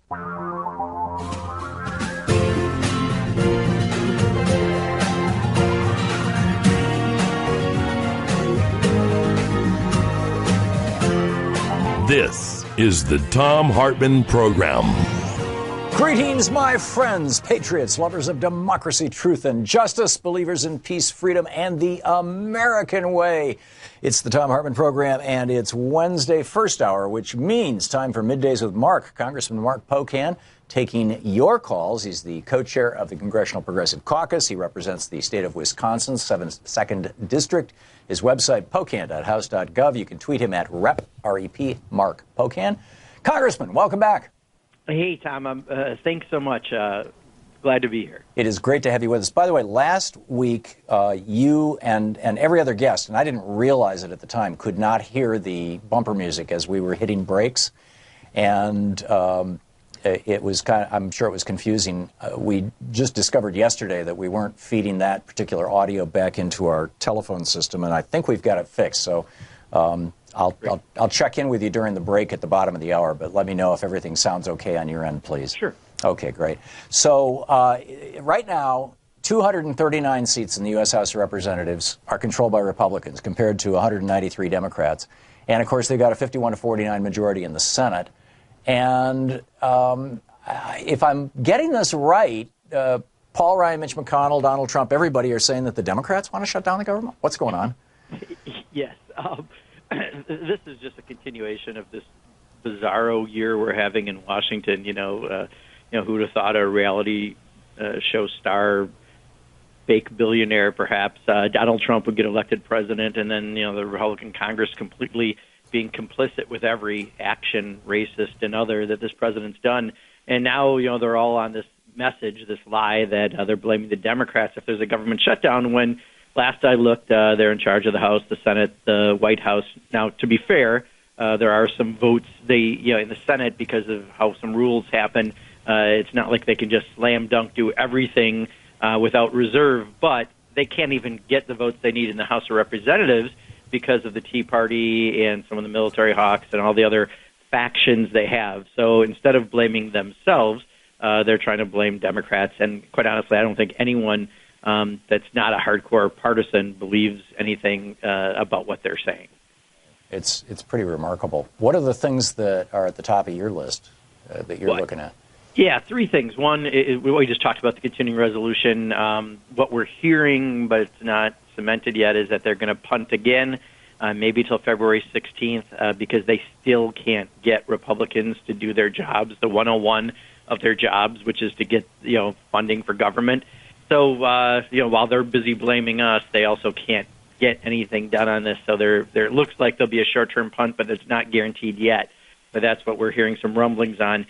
This is the Thom Hartmann Program. Greetings, my friends, patriots, lovers of democracy, truth, and justice, believers in peace, freedom, and the American way. It's the Thom Hartmann Program, and it's Wednesday first hour, which means time for Middays with Mark, Congressman Mark Pocan, taking your calls. He's the co-chair of the Congressional Progressive Caucus. He represents the state of Wisconsin's 2nd District. His website, pocan.house.gov. You can tweet him at Rep, R-E-P, Mark Pocan. Congressman, welcome back. Hey, Tom. Thanks so much. Glad to be here. It is great to have you with us. By the way, last week, you and every other guest, and I didn't realize it at the time, could not hear the bumper music as we were hitting brakes. And it was I'm sure it was confusing. We just discovered yesterday that we weren't feeding that particular audio back into our telephone system, and I think we've got it fixed. So I'll check in with you during the break at the bottom of the hour, but let me know if everything sounds okay on your end, please. Sure. Okay, great. So right now, 239 seats in the U.S. House of Representatives are controlled by Republicans compared to 193 Democrats. And, of course, they've got a 51-49 majority in the Senate. And if I'm getting this right, Paul Ryan, Mitch McConnell, Donald Trump, everybody are saying that the Democrats want to shut down the government? What's going on? Yes. This is just a continuation of this bizarro year we're having in Washington. Who would have thought a reality show star, fake billionaire perhaps, Donald Trump would get elected president, and then, the Republican Congress completely being complicit with every action, racist and other, that this president's done. And now, they're all on this message, this lie that they're blaming the Democrats if there's a government shutdown, when last I looked, they're in charge of the House, the Senate, the White House. Now, to be fair, there are some votes in the Senate because of how some rules happen. It's not like they can just slam dunk do everything without reserve, but they can't even get the votes they need in the House of Representatives because of the Tea Party and some of the military hawks and all the other factions they have. So instead of blaming themselves, they're trying to blame Democrats. And quite honestly, I don't think anyone that's not a hardcore partisan believes anything about what they're saying. It's pretty remarkable. What are the things that are at the top of your list that you're looking at? Yeah, three things. One, we just talked about the continuing resolution. What we're hearing, but it's not cemented yet, is that they're going to punt again, maybe till February 16th, because they still can't get Republicans to do their jobs, the 101 of their jobs, which is to get funding for government. So while they're busy blaming us, they also can't get anything done on this. So there looks like there'll be a short-term punt, but it's not guaranteed yet. But that's what we're hearing some rumblings on.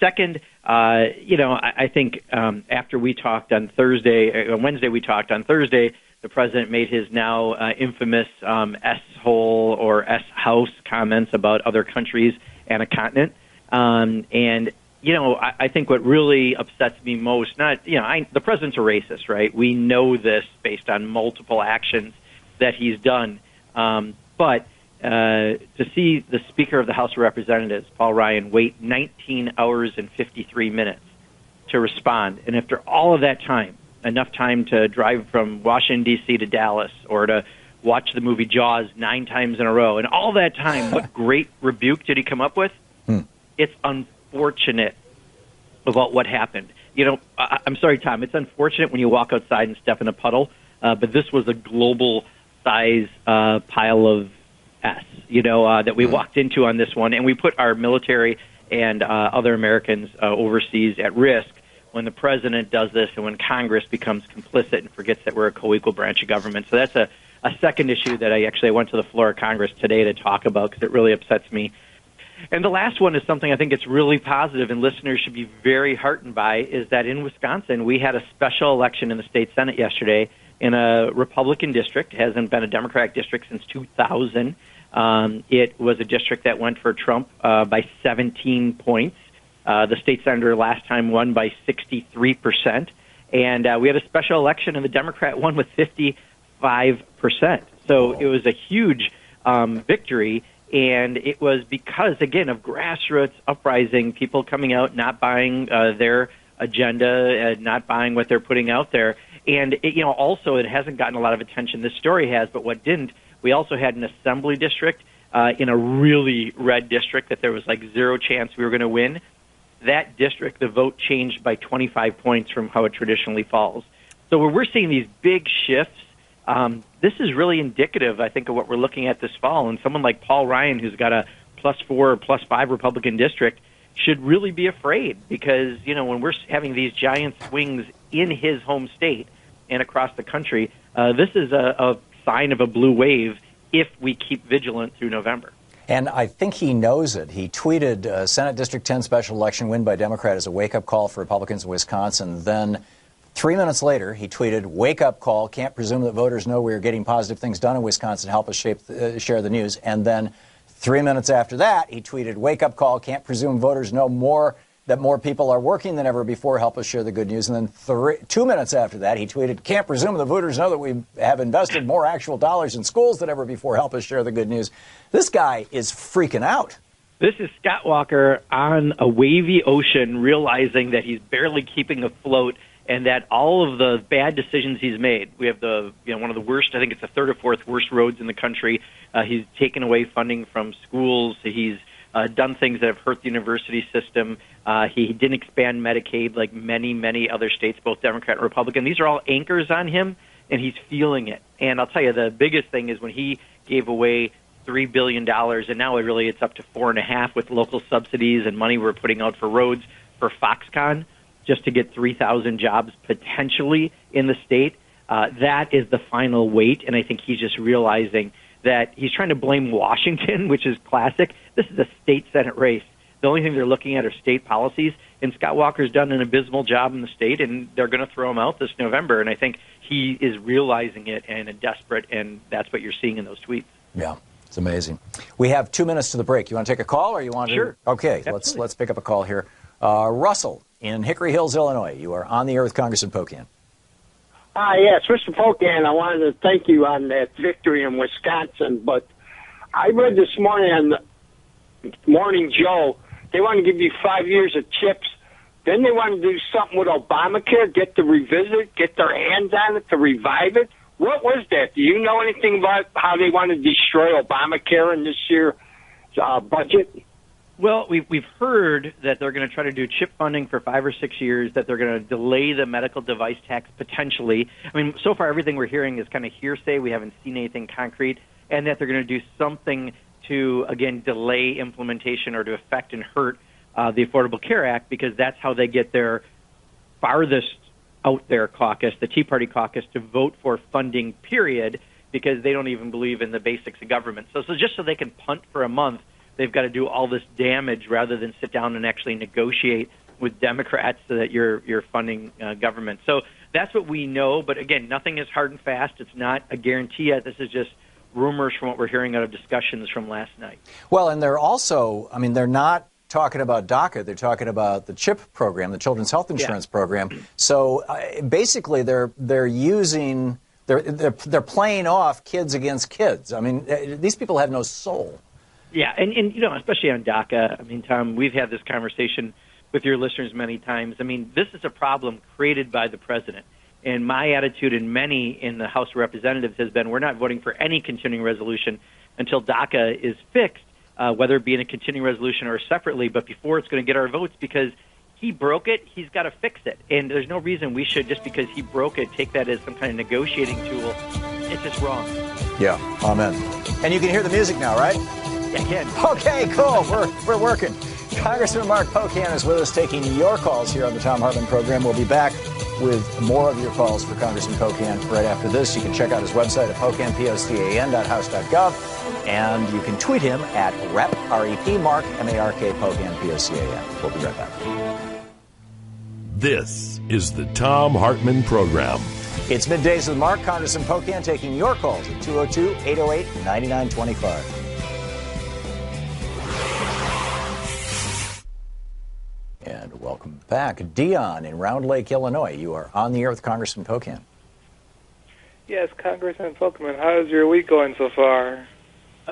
Second, I think after we talked on Wednesday we talked on Thursday, the president made his now infamous S-hole or S-house comments about other countries and a continent. I think what really upsets me most, the president's a racist, right? We know this based on multiple actions that he's done. But to see the Speaker of the House of Representatives, Paul Ryan, wait 19 hours and 53 minutes to respond, and after all of that time, enough time to drive from Washington, D.C. to Dallas or to watch the movie Jaws 9 times in a row, and all that time, what great rebuke did he come up with? It's unfortunate about what happened. I'm sorry, Tom, it's unfortunate when you walk outside and step in a puddle, but this was a global-size pile of S, that we walked into on this one, and we put our military and other Americans overseas at risk when the president does this and when Congress becomes complicit and forgets that we're a co-equal branch of government. So that's a second issue that I went to the floor of Congress today to talk about because it really upsets me. And the last one is something I think it's really positive and listeners should be very heartened by, is that in Wisconsin we had a special election in the state Senate yesterday in a Republican district. It hasn't been a Democratic district since 2000. It was a district that went for Trump by 17 points. The state senator last time won by 63%. And we had a special election, and the Democrat won with 55%. So it was a huge victory. And it was because, again, of grassroots uprising, people coming out, not buying their agenda, not buying what they're putting out there. And, also it hasn't gotten a lot of attention. This story has, but what didn't, we also had an assembly district in a really red district that there was like zero chance we were going to win. That district, the vote changed by 25 points from how it traditionally falls. So when we're seeing these big shifts, this is really indicative, I think, of what we're looking at this fall. And someone like Paul Ryan, who's got a +4 or +5 Republican district, should really be afraid because, when we're having these giant swings in his home state and across the country, this is a sign of a blue wave if we keep vigilant through November. And I think he knows it. He tweeted, Senate District 10 special election win by Democrat is a wake-up call for Republicans in Wisconsin. Then 3 minutes later, he tweeted, wake-up call, can't presume that voters know we're getting positive things done in Wisconsin. Help us share the news. And then 3 minutes after that, he tweeted, wake-up call, can't presume voters know that more people are working than ever before. Help us share the good news. And then 2 minutes after that, he tweeted, can't presume the voters know that we have invested more actual dollars in schools than ever before. Help us share the good news. This guy is freaking out. This is Scott Walker on a wavy ocean, realizing that he's barely keeping afloat and that all of the bad decisions he's made, we have one of the worst, I think it's the third or fourth worst roads in the country. He's taken away funding from schools. He's done things that have hurt the university system. He didn't expand Medicaid like many, many other states, both Democrat and Republican. These are all anchors on him, and he's feeling it. And I'll tell you, the biggest thing is when he gave away $3 billion, and now it's up to $4.5 billion with local subsidies and money we're putting out for roads for Foxconn, just to get 3,000 jobs potentially in the state. That is the final weight, and I think he's just realizing that he's trying to blame Washington, which is classic. This is a state Senate race. The only thing they're looking at are state policies, and Scott Walker's done an abysmal job in the state, and they're going to throw him out this November, and I think he is realizing it and desperate, and that's what you're seeing in those tweets. Yeah, it's amazing. We have 2 minutes to the break. You want to take a call, or you want to? Sure. Okay, let's pick up a call here. Russell in Hickory Hills, Illinois. You are on the air with Congressman Pocan. Yes, Mr. Pocan, I wanted to thank you on that victory in Wisconsin, but I read this morning on the Morning Joe, they want to give you 5 years of chips. Then they want to do something with Obamacare, get their hands on it to revive it. What was that? Do you know anything about how they want to destroy Obamacare in this year's budget? Well, we've heard that they're going to try to do chip funding for 5 or 6 years, that they're going to delay the medical device tax potentially. I mean, so far everything we're hearing is kind of hearsay. We haven't seen anything concrete. And that they're going to do something to, again, delay implementation or to affect and hurt the Affordable Care Act, because that's how they get their farthest out there caucus, the Tea Party caucus, to vote for funding, period, because they don't even believe in the basics of government. So just so they can punt for a month, they've got to do all this damage rather than sit down and actually negotiate with Democrats so that you're funding government. So that's what we know. But again, nothing is hard and fast. It's not a guarantee yet. This is just rumors from what we're hearing out of discussions from last night. Well, and they're also, they're not talking about DACA. They're talking about the CHIP program, the Children's Health Insurance Program. So basically, they're playing off kids against kids. These people have no soul. Yeah, and especially on DACA. Tom, we've had this conversation with your listeners many times. This is a problem created by the president. And my attitude, and many in the House of Representatives, has been we're not voting for any continuing resolution until DACA is fixed, whether it be in a continuing resolution or separately, but before it's going to get our votes, because he broke it, he's got to fix it. And there's no reason we should, just because he broke it, take that as some kind of negotiating tool. It's just wrong. Yeah, amen. And you can hear the music now, right? Yeah, I can. Okay, cool. We're working. Congressman Mark Pocan is with us taking your calls here on the Thom Hartmann program. We'll be back with more of your calls for Congressman Pocan right after this. You can check out his website at pocan.house.gov, and you can tweet him at rep, R-E-P, Mark, M-A-R-K, Pocan, P-O-C-A-N. We'll be right back. This is the Thom Hartmann program. It's Middays with Mark. Congressman Pocan taking your calls at 202-808-9925. And welcome back. Dion in Round Lake, Illinois. You are on the air with Congressman Pocan. Yes, Congressman Pocan, how's your week going so far?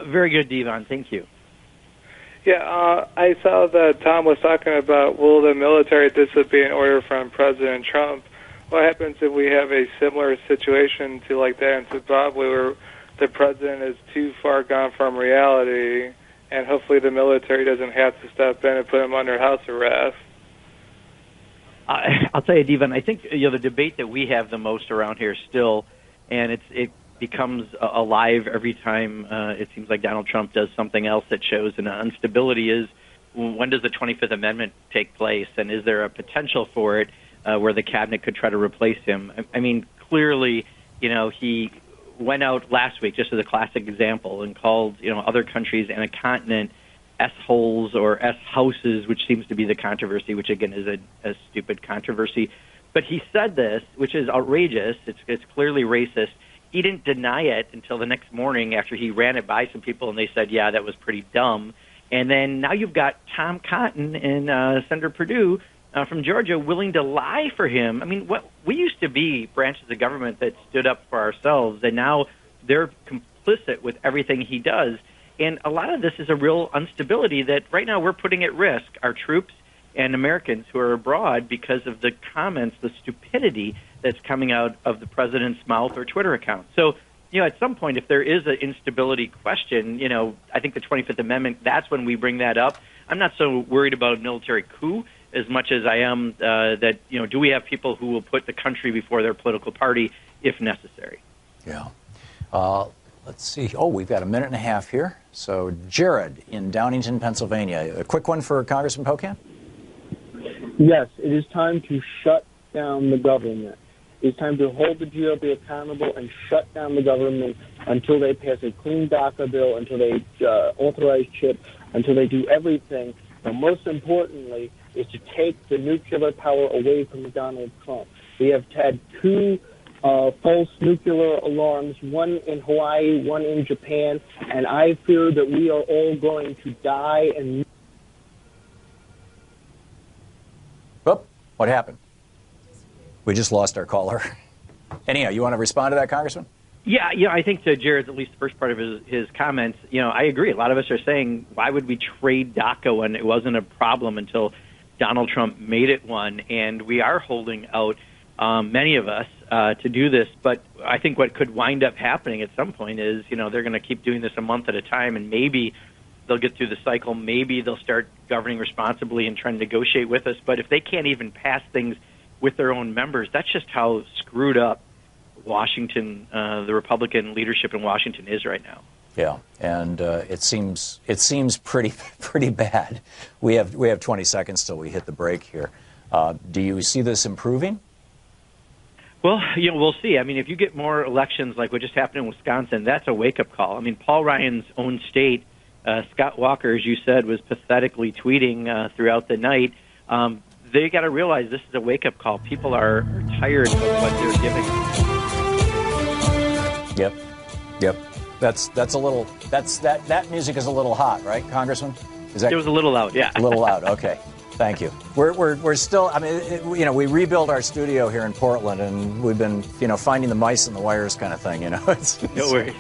Very good, Devon. Thank you. Yeah, I saw that Tom was talking about will the military disobey an order from President Trump. What happens if we have a similar situation to like that in Zimbabwe where the president is too far gone from reality and hopefully the military doesn't have to step in and put him under house arrest? I'll tell you, Devon, I think the debate that we have the most around here still, and it becomes alive every time it seems like Donald Trump does something else that shows an instability, is when does the 25th Amendment take place, and is there a potential for it where the cabinet could try to replace him? I mean, clearly, he went out last week, just as a classic example, and called other countries and a continent S-holes or S-houses, which seems to be the controversy, which again is a stupid controversy. But he said this, which is outrageous. It's clearly racist. He didn't deny it until the next morning after he ran it by some people, and they said, yeah, that was pretty dumb. And then now you've got Tom Cotton and Senator Perdue from Georgia willing to lie for him. I mean, we used to be branches of government that stood up for ourselves, and now they're complicit with everything he does. And a lot of this is a real instability that right now we're putting at risk, our troops and Americans who are abroad, because of the comments, the stupidity that's coming out of the president's mouth or Twitter account. So, at some point, if there is an instability question, I think the 25th Amendment, that's when we bring that up. I'm not so worried about a military coup as much as I am that, do we have people who will put the country before their political party if necessary? Yeah. Let's see. Oh, we've got a minute and a half here. So, Jared in Downington, Pennsylvania. A quick one for Congressman Pocan? Yes, it is time to shut down the government. It's time to hold the GOP accountable and shut down the government until they pass a clean DACA bill, until they authorize CHIP, until they do everything. But most importantly is to take the nuclear power away from Donald Trump. We have had two false nuclear alarms, one in Hawaii, one in Japan, and I fear that we are all going to die. And Whoop, what happened? We just lost our caller. Anyhow, you want to respond to that, Congressman? Yeah, I think to Jared's, at least the first part of his comments, I agree. A lot of us are saying, why would we trade DACA when it wasn't a problem until Donald Trump made it one? And we are holding out, many of us, to do this. But I think what could wind up happening at some point is, they're going to keep doing this a month at a time, and maybe they'll get through the cycle. Maybe they'll start governing responsibly and trying to negotiate with us. But if they can't even pass things with their own members, that's just how screwed up Washington, the Republican leadership in Washington is right now. Yeah, and it seems pretty bad. We have 20 seconds till we hit the break here. Do you see this improving? Well, we'll see. I mean, if you get more elections like what just happened in Wisconsin, that's a wake-up call. I mean, Paul Ryan's own state, Scott Walker, as you said, was pathetically tweeting throughout the night. They got to realize this is a wake-up call. People are tired of what they're giving. Yep. That music is a little hot, right, Congressman? It was a little loud, yeah. A little loud. Okay. Thank you. We're still. I mean, we rebuilt our studio here in Portland, and we've been, finding the mice and the wires kind of thing. It's no worries.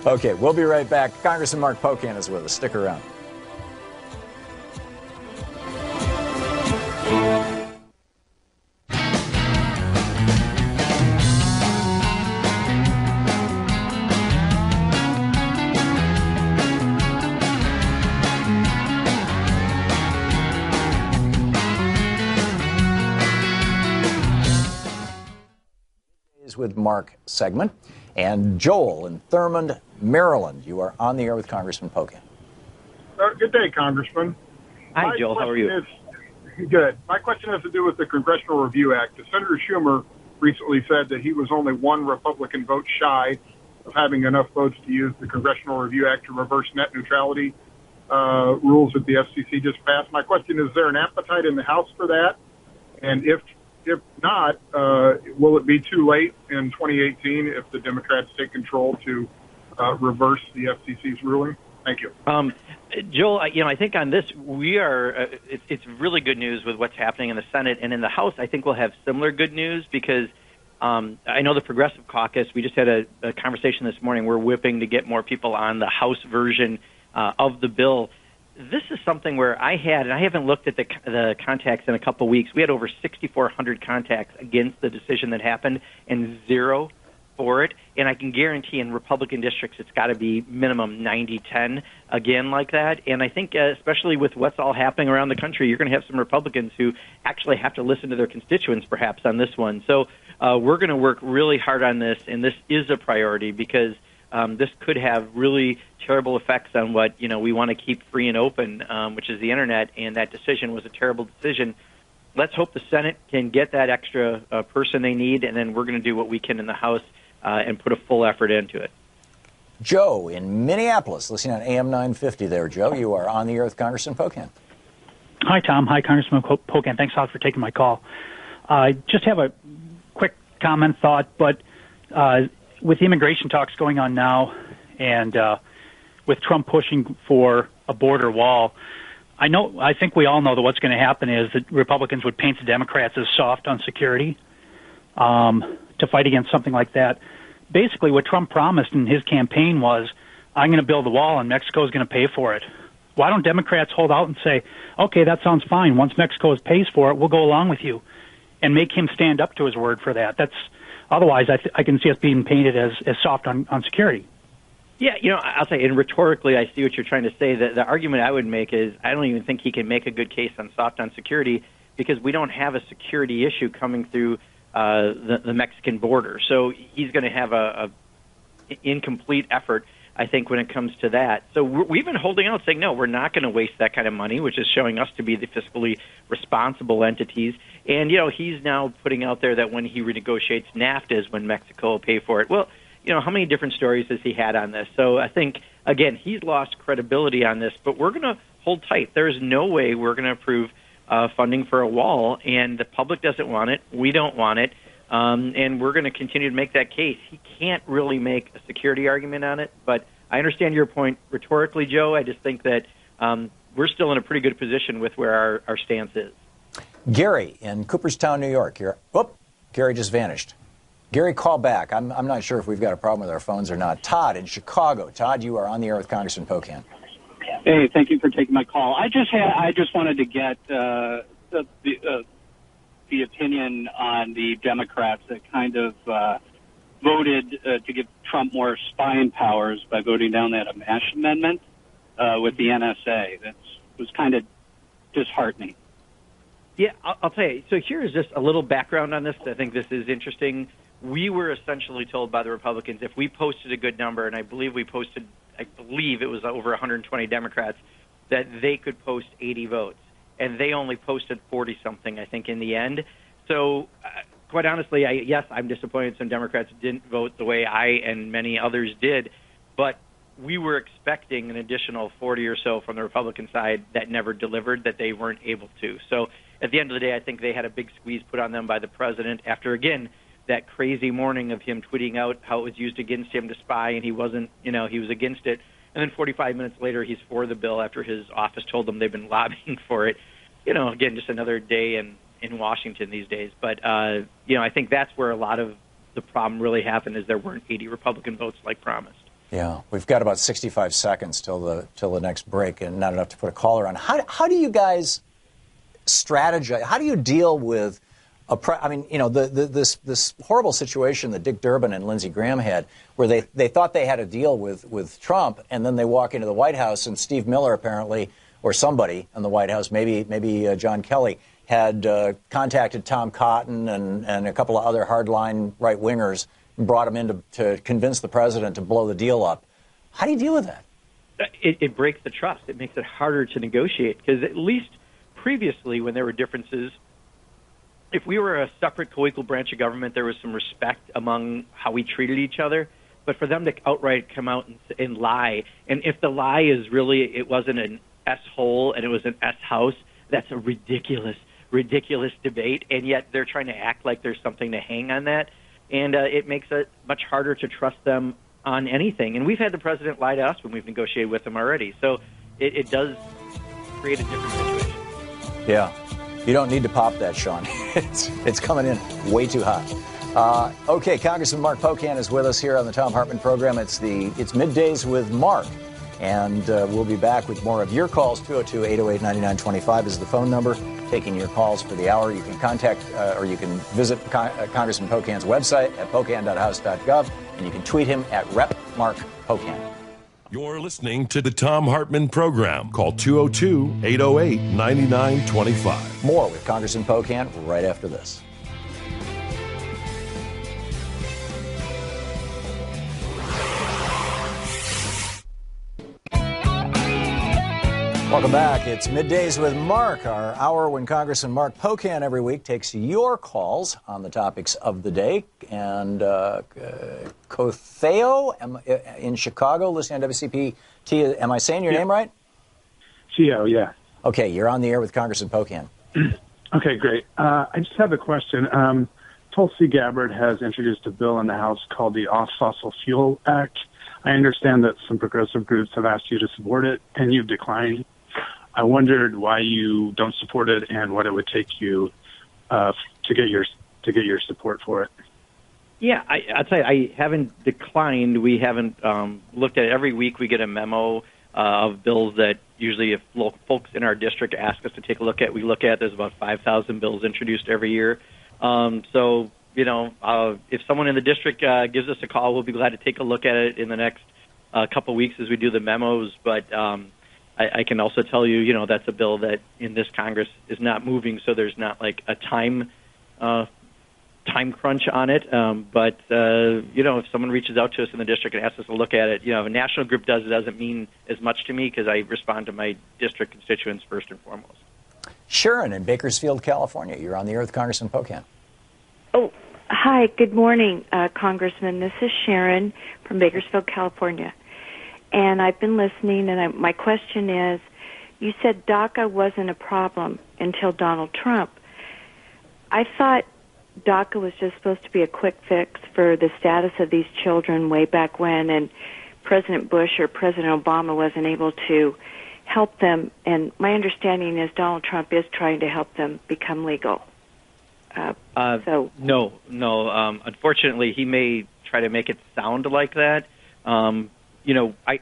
Okay, we'll be right back. Congressman Mark Pocan is with us. Stick around. With Mark segment, and Joel in Thurmond, Maryland. You are on the air with Congressman Pocan. Good day, Congressman. Hi, Joel. How are you? Good. My question has to do with the Congressional Review Act. Senator Schumer recently said that he was only one Republican vote shy of having enough votes to use the Congressional Review Act to reverse net neutrality rules that the FCC just passed. My question is there an appetite in the House for that? And if not, will it be too late in 2018 if the Democrats take control to reverse the FCC's ruling? Thank you. Joel, I think on this, we are, it's really good news with what's happening in the Senate. And in the House, I think we'll have similar good news because I know the Progressive Caucus, we just had a conversation this morning. We're whipping to get more people on the House version of the bill. This is something where I haven't looked at the contacts in a couple weeks. We had over 6,400 contacts against the decision that happened and 0 for it. And I can guarantee in Republican districts it's got to be minimum 90-10 again like that. And I think especially with what's all happening around the country, you're going to have some Republicans who actually have to listen to their constituents perhaps on this one. So we're going to work really hard on this, and this is a priority because this could have really terrible effects on what we want to keep free and open, which is the Internet, and that decision was a terrible decision. Let's hope the Senate can get that extra person they need, and then we're going to do what we can in the House and put a full effort into it. Joe in Minneapolis, listening on AM 950 there. Joe, you are on the air with Congressman Pocan. Hi, Tom. Hi, Congressman Pocan. Thanks a lot for taking my call. I just have a quick comment, thought, but with the immigration talks going on now and with Trump pushing for a border wall, I think we all know that what's going to happen is that Republicans would paint the Democrats as soft on security to fight against something like that. Basically, what Trump promised in his campaign was, I'm going to build a wall and Mexico is going to pay for it. Why don't Democrats hold out and say, okay, that sounds fine. Once Mexico pays for it, we'll go along with you, and make him stand up to his word for that. Otherwise, I can see us being painted as soft on security. Yeah, I'll say, and rhetorically, I see what you're trying to say. The argument I would make is I don't even think he can make a good case on soft on security because we don't have a security issue coming through the Mexican border. So he's going to have a incomplete effort, I think, when it comes to that. So we've been holding out, saying, no, we're not going to waste that kind of money, which is showing us to be the fiscally responsible entities. And, he's now putting out there that when he renegotiates NAFTA is when Mexico will pay for it. Well, how many different stories has he had on this? So I think, again, he's lost credibility on this, but we're going to hold tight. There's no way we're going to approve funding for a wall, and the public doesn't want it. We don't want it. And we're going to continue to make that case. He can't really make a security argument on it, but I understand your point rhetorically, Joe. I just think that we're still in a pretty good position with where our stance is. Gary in Cooperstown, New York. Gary just vanished. Gary, call back. I'm not sure if we've got a problem with our phones or not. Todd in Chicago. Todd, you are on the air with Congressman Pocan. Hey, thank you for taking my call. I just wanted to get the opinion on the Democrats that kind of voted to give Trump more spying powers by voting down that Amash amendment with the NSA. That was kind of disheartening. Yeah, I'll tell you. So here's just a little background on this. I think this is interesting. We were essentially told by the Republicans if we posted a good number, and I believe it was over 120 Democrats, that they could post 80 votes. And they only posted 40-something, I think, in the end. So, quite honestly, yes, I'm disappointed some Democrats didn't vote the way I and many others did. But we were expecting an additional 40 or so from the Republican side that never delivered, that they weren't able to. So, at the end of the day, I think they had a big squeeze put on them by the president after, again, that crazy morning of him tweeting out how it was used against him to spy, and he wasn't, he was against it. And then 45 minutes later, he's for the bill after his office told them they've been lobbying for it. Again, just another day in Washington these days. But, I think that's where a lot of the problem really happened is there weren't 80 Republican votes like promised. Yeah, we've got about 65 seconds till the next break and not enough to put a caller on. How do you guys strategize? How do you deal with this horrible situation that Dick Durbin and Lindsey Graham had, where they thought they had a deal with Trump, and then they walk into the White House, and Steve Miller apparently, or somebody in the White House, maybe John Kelly, had contacted Tom Cotton and a couple of other hardline right-wingers and brought them in to convince the president to blow the deal up. How do you deal with that? It breaks the trust. It makes it harder to negotiate, because at least previously when there were differences, if we were a separate co-equal branch of government, there was some respect among how we treated each other. But for them to outright come out and lie, and if the lie is really it wasn't an S-hole and it was an S-house, that's a ridiculous debate, and yet they're trying to act like there's something to hang on that. And it makes it much harder to trust them on anything. And we've had the president lie to us when we've negotiated with him already. So it does create a different situation. Yeah. You don't need to pop that, Sean. It's coming in way too hot. Okay, Congressman Mark Pocan is with us here on the Thom Hartmann program. It's Middays with Mark, and we'll be back with more of your calls. 202-808-9925 is the phone number. Taking your calls for the hour. You can contact or you can visit Congressman Pocan's website at pocan.house.gov, and you can tweet him at @RepMarkPocan. You're listening to the Thom Hartmann program. Call 202-808-9925. More with Congressman Pocan right after this. Welcome back. It's Middays with Mark, our hour when Congressman Mark Pocan every week takes your calls on the topics of the day. And Cotheo in Chicago, listening on WCPT. Am I saying your name right? Geo, yeah. Okay, you're on the air with Congressman Pocan. Okay, great. I just have a question. Tulsi Gabbard has introduced a bill in the House called the Off Fossil Fuel Act. I understand that some progressive groups have asked you to support it, and you've declined. I wondered why you don't support it and what it would take you to get your support for it. Yeah, I'll tell you, I haven't declined. We haven't looked at it. Every week we get a memo of bills that usually if folks in our district ask us to take a look at, we look at. There's about 5,000 bills introduced every year. So, if someone in the district gives us a call, we'll be glad to take a look at it in the next couple weeks as we do the memos. But I can also tell you, that's a bill that in this Congress is not moving, so there's not like a time crunch on it. But if someone reaches out to us in the district and asks us to look at it, if a national group does, it doesn't mean as much to me because I respond to my district constituents first and foremost. Sharon in Bakersfield, California. You're on the air with Congressman Pocan. Oh, hi. Good morning, Congressman. This is Sharon from Bakersfield, California. And I've been listening, and my question is, you said DACA wasn't a problem until Donald Trump. I thought DACA was just supposed to be a quick fix for the status of these children way back when, and President Bush or President Obama wasn't able to help them. And my understanding is Donald Trump is trying to help them become legal. No. Unfortunately, he may try to make it sound like that.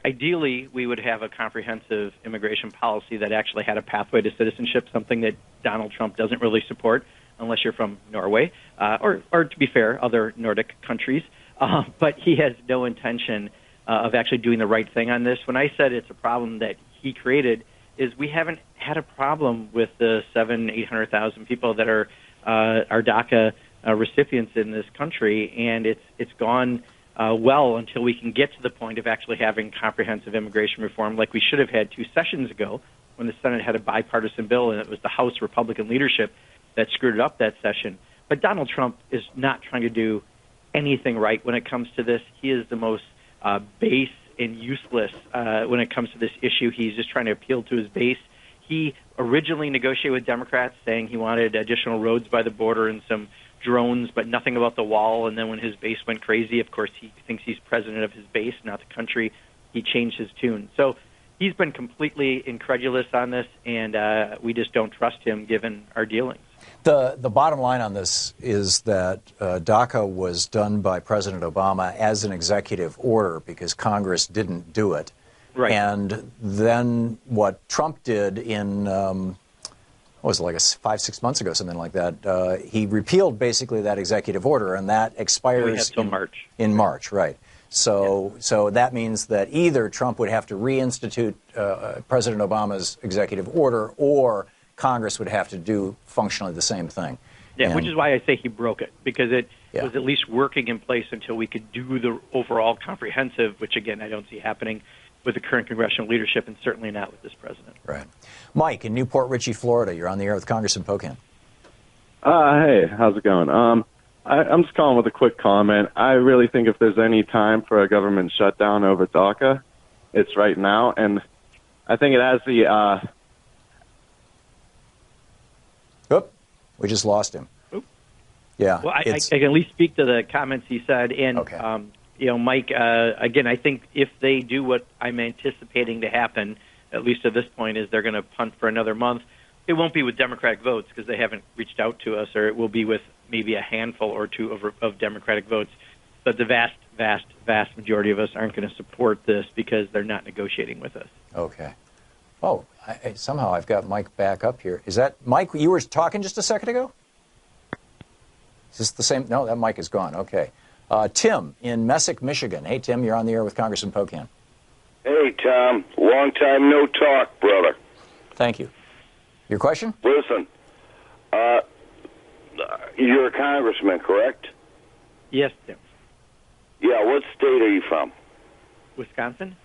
Ideally, we would have a comprehensive immigration policy that actually had a pathway to citizenship, something that Donald Trump doesn't really support unless you're from Norway or to be fair, other Nordic countries. But he has no intention of actually doing the right thing on this. When I said it's a problem that he created, is we haven't had a problem with the 800,000 people that are DACA recipients in this country, and it's gone well until we can get to the point of actually having comprehensive immigration reform like we should have had 2 sessions ago when the Senate had a bipartisan bill, and it was the House Republican leadership that screwed it up that session. But Donald Trump is not trying to do anything right when it comes to this. He is the most base and useless when it comes to this issue. He's just trying to appeal to his base. He originally negotiated with Democrats saying he wanted additional roads by the border and some drones, but nothing about the wall. And then when his base went crazy, of course, he thinks he's president of his base, not the country. He changed his tune. So he's been completely incredulous on this, and we just don't trust him given our dealings. The bottom line on this is that DACA was done by President Obama as an executive order because Congress didn't do it. Right. And then what Trump did in, what was it, like 5-6 months ago, something like that, he repealed basically that executive order, and that expires in March, right. So that means that either Trump would have to reinstitute President Obama's executive order, or Congress would have to do functionally the same thing. Yeah, which is why I say he broke it, because it was at least working in place until we could do the overall comprehensive, which, again, I don't see happening with the current congressional leadership, and certainly not with this president. Right. Mike in Newport Richey, Florida. You're on the air with Congressman Pocan. Hey, how's it going? I'm just calling with a quick comment. I really think if there's any time for a government shutdown over DACA, it's right now. And I think it has the... we just lost him. Oop. Yeah. Well, I can at least speak to the comments he said. And, Mike, again, I think if they do what I'm anticipating to happen, at least at this point, is they're going to punt for another month. It won't be with Democratic votes because they haven't reached out to us, or it will be with maybe a handful or two of Democratic votes. But the vast, vast, vast majority of us aren't going to support this because they're not negotiating with us. Okay. Oh, somehow I've got Mike back up here. Is that Mike? You were talking just a second ago? Is this the same? No, that mic is gone. Okay. Tim in Messick, Michigan. Hey, Tim, you're on the air with Congressman Pocan. Hey, Tom. Long time no talk, brother. Thank you. Your question? Listen, you're a congressman, correct? Yes, Tim. Yeah, what state are you from? Wisconsin.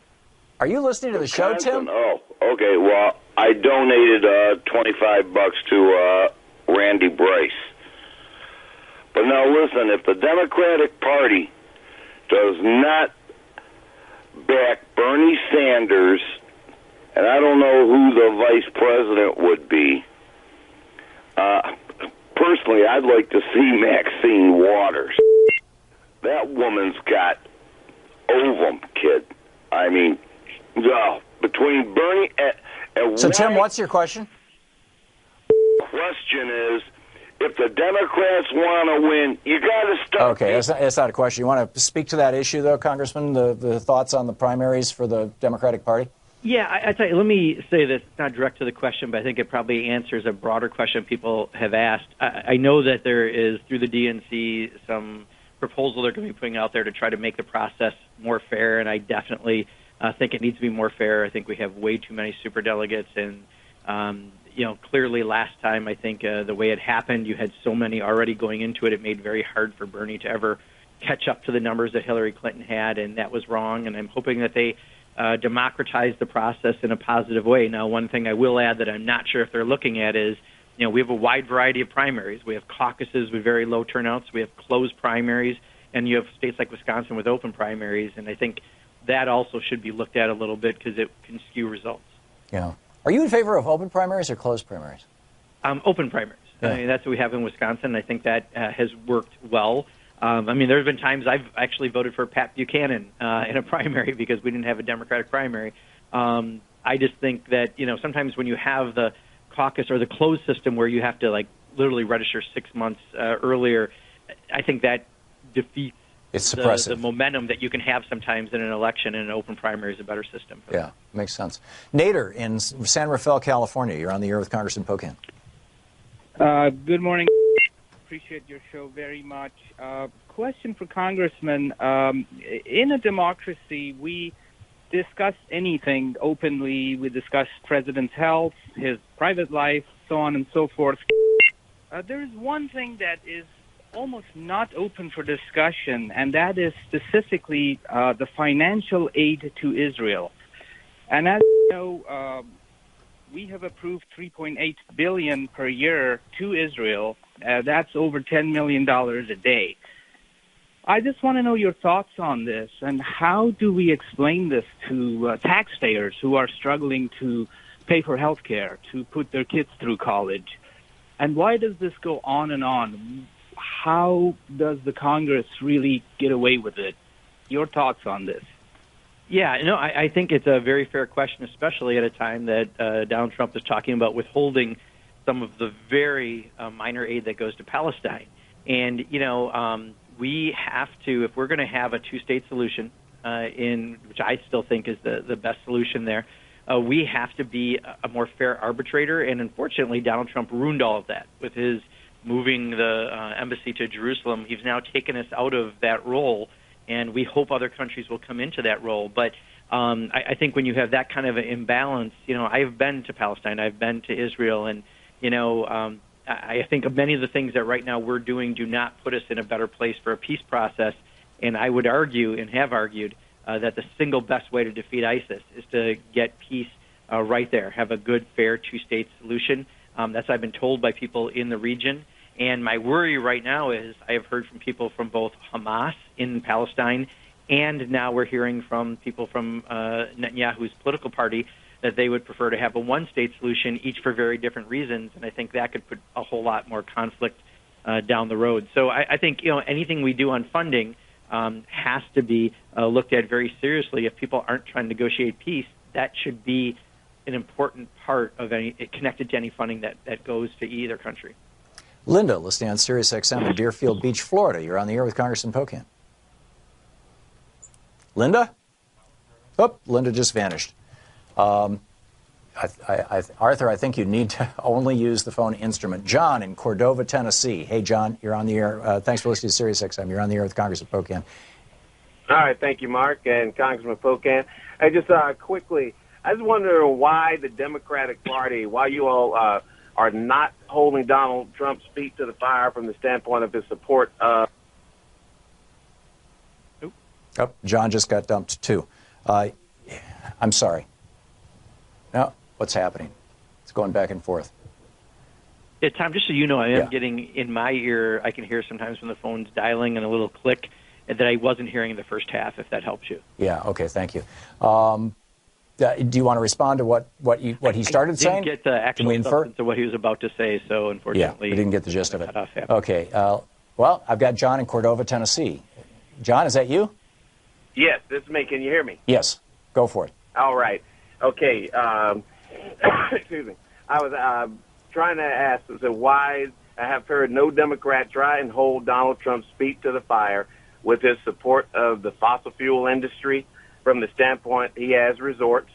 Are you listening to the show, Tim? Oh, okay. Well, I donated $25 to Randy Bryce. But now listen, if the Democratic Party does not back Bernie Sanders, and I don't know who the vice president would be, personally, I'd like to see Maxine Waters. That woman's got ovum, kid. I mean, between Bernie and So, Tim, what's your question? Question is, if the Democrats want to win, you got to start. Okay, that's not a question. You want to speak to that issue, though, Congressman, the thoughts on the primaries for the Democratic Party? Yeah, I tell you, let me say this. It's not direct to the question, but I think it probably answers a broader question people have asked. I know that there is, through the DNC, some proposal they're going to be putting out there to try to make the process more fair, and I definitely think it needs to be more fair. I think we have way too many superdelegates, and clearly last time, I think the way it happened, you had so many already going into it, it made it very hard for Bernie to ever catch up to the numbers that Hillary Clinton had, and that was wrong, and I'm hoping that they democratize the process in a positive way. Now, one thing I will add that I'm not sure if they're looking at is, we have a wide variety of primaries. We have caucuses with very low turnouts. We have closed primaries, and you have states like Wisconsin with open primaries, and I think that also should be looked at a little bit because it can skew results. Yeah. Are you in favor of open primaries or closed primaries? Open primaries. Yeah. I mean, that's what we have in Wisconsin. I think that has worked well. There have been times I've actually voted for Pat Buchanan in a primary because we didn't have a Democratic primary. I just think that, sometimes when you have the caucus or the closed system where you have to, literally register 6 months earlier, I think that defeats the momentum that you can have sometimes in an election, and an open primary is a better system. Yeah, makes sense. Nader in San Rafael, California. You're on the air with Congressman Pocan. Good morning. Appreciate your show very much. Question for Congressman. In a democracy, we discuss anything openly. We discuss President's health, his private life, so on and so forth. There is one thing that is almost not open for discussion, and that is specifically the financial aid to Israel. And as you know, we have approved $3.8 billion per year to Israel. That's over $10 million a day. I just want to know your thoughts on this, and how do we explain this to taxpayers who are struggling to pay for health care, to put their kids through college? And why does this go on and on? How does the Congress really get away with it? Your thoughts on this? Yeah, I think it's a very fair question, especially at a time that Donald Trump is talking about withholding some of the very minor aid that goes to Palestine. And, we have to, if we're going to have a two-state solution, which I still think is the best solution there, we have to be a more fair arbitrator. And unfortunately, Donald Trump ruined all of that with his moving the embassy to Jerusalem. He's now taken us out of that role, and we hope other countries will come into that role. But I think when you have that kind of an imbalance, I've been to Palestine, I've been to Israel, and, I think of many of the things that right now we're doing do not put us in a better place for a peace process. And I would argue, and have argued, that the single best way to defeat ISIS is to get peace right there, have a good, fair two-state solution. That's what I've been told by people in the region. And my worry right now is I have heard from people from both Hamas in Palestine, and now we're hearing from people from Netanyahu's political party that they would prefer to have a one-state solution, each for very different reasons. And I think that could put a whole lot more conflict down the road. So I think anything we do on funding has to be looked at very seriously. If people aren't trying to negotiate peace, that should be an important part of any connected to any funding that goes to either country. Linda, listening on Sirius XM in Deerfield Beach, Florida. You're on the air with Congressman Pocan. Linda? Oh, Linda just vanished. Arthur, I think you need to only use the phone instrument. John in Cordova, Tennessee. Hey, John, you're on the air. Thanks for listening to Sirius XM. You're on the air with Congressman Pocan. All right, thank you, Mark, and Congressman Pocan. I just quickly, I was wondering why the Democratic Party, why you all are not holding Donald Trump's feet to the fire from the standpoint of his support. Oh, John just got dumped, too. I'm sorry. No, what's happening? It's going back and forth. Yeah, Tom, just so you know, I am getting in my ear, I can hear sometimes when the phone's dialing and a little click that I wasn't hearing in the first half, if that helps you. Yeah, okay, thank you. Do you want to respond to what he started saying? I didn't get the actual substance of what he was about to say, so unfortunately... Yeah, we didn't get the gist of it. Okay, well, I've got John in Cordova, Tennessee. John, is that you? Yes, this is me. Can you hear me? Yes, go for it. All right. Okay. Excuse me. I was trying to ask, so why I have heard no Democrat try and hold Donald Trump's feet to the fire with his support of the fossil fuel industry from the standpoint he has resorts,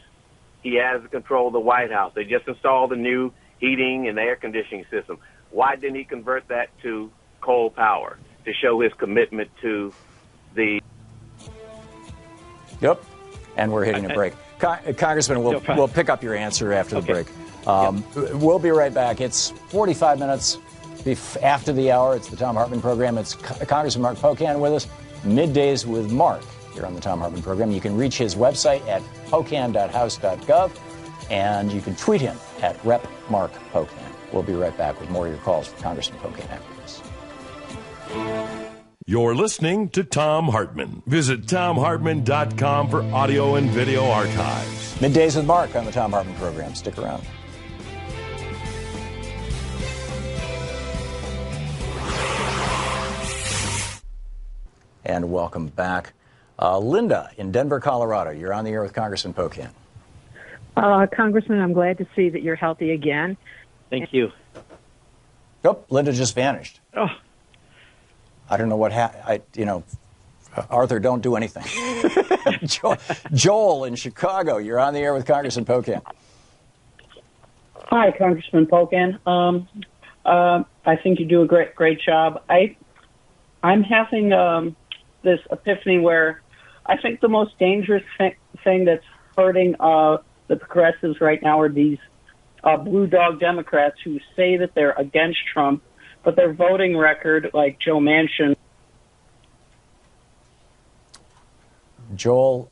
he has control of the White House. They just installed a new heating and air conditioning system. Why didn't he convert that to coal power to show his commitment to the... Yep, and we're hitting a break. Congressman, we'll pick up your answer after the break. We'll be right back. It's 45 minutes after the hour. It's the Thom Hartmann program. It's Congressman Mark Pocan with us. Middays with Mark here on the Thom Hartmann program. You can reach his website at pocan.house.gov, and you can tweet him at @RepMarkPocan. We'll be right back with more of your calls for Congressman Pocan after this. You're listening to Thom Hartmann. Visit ThomHartmann.com for audio and video archives. Middays with Mark on the Thom Hartmann program. Stick around. And welcome back. Linda in Denver, Colorado. You're on the air with Congressman Pocan. Congressman, I'm glad to see that you're healthy again. Thank you. Oh, Linda just vanished. Oh. I don't know what happened. Arthur, don't do anything. Joel in Chicago, you're on the air with Congressman Pocan. Hi, Congressman Pocan. I think you do a great job. I'm having this epiphany where I think the most dangerous thing that's hurting the progressives right now are these blue dog Democrats who say that they're against Trump, but their voting record, like Joe Manchin. Joel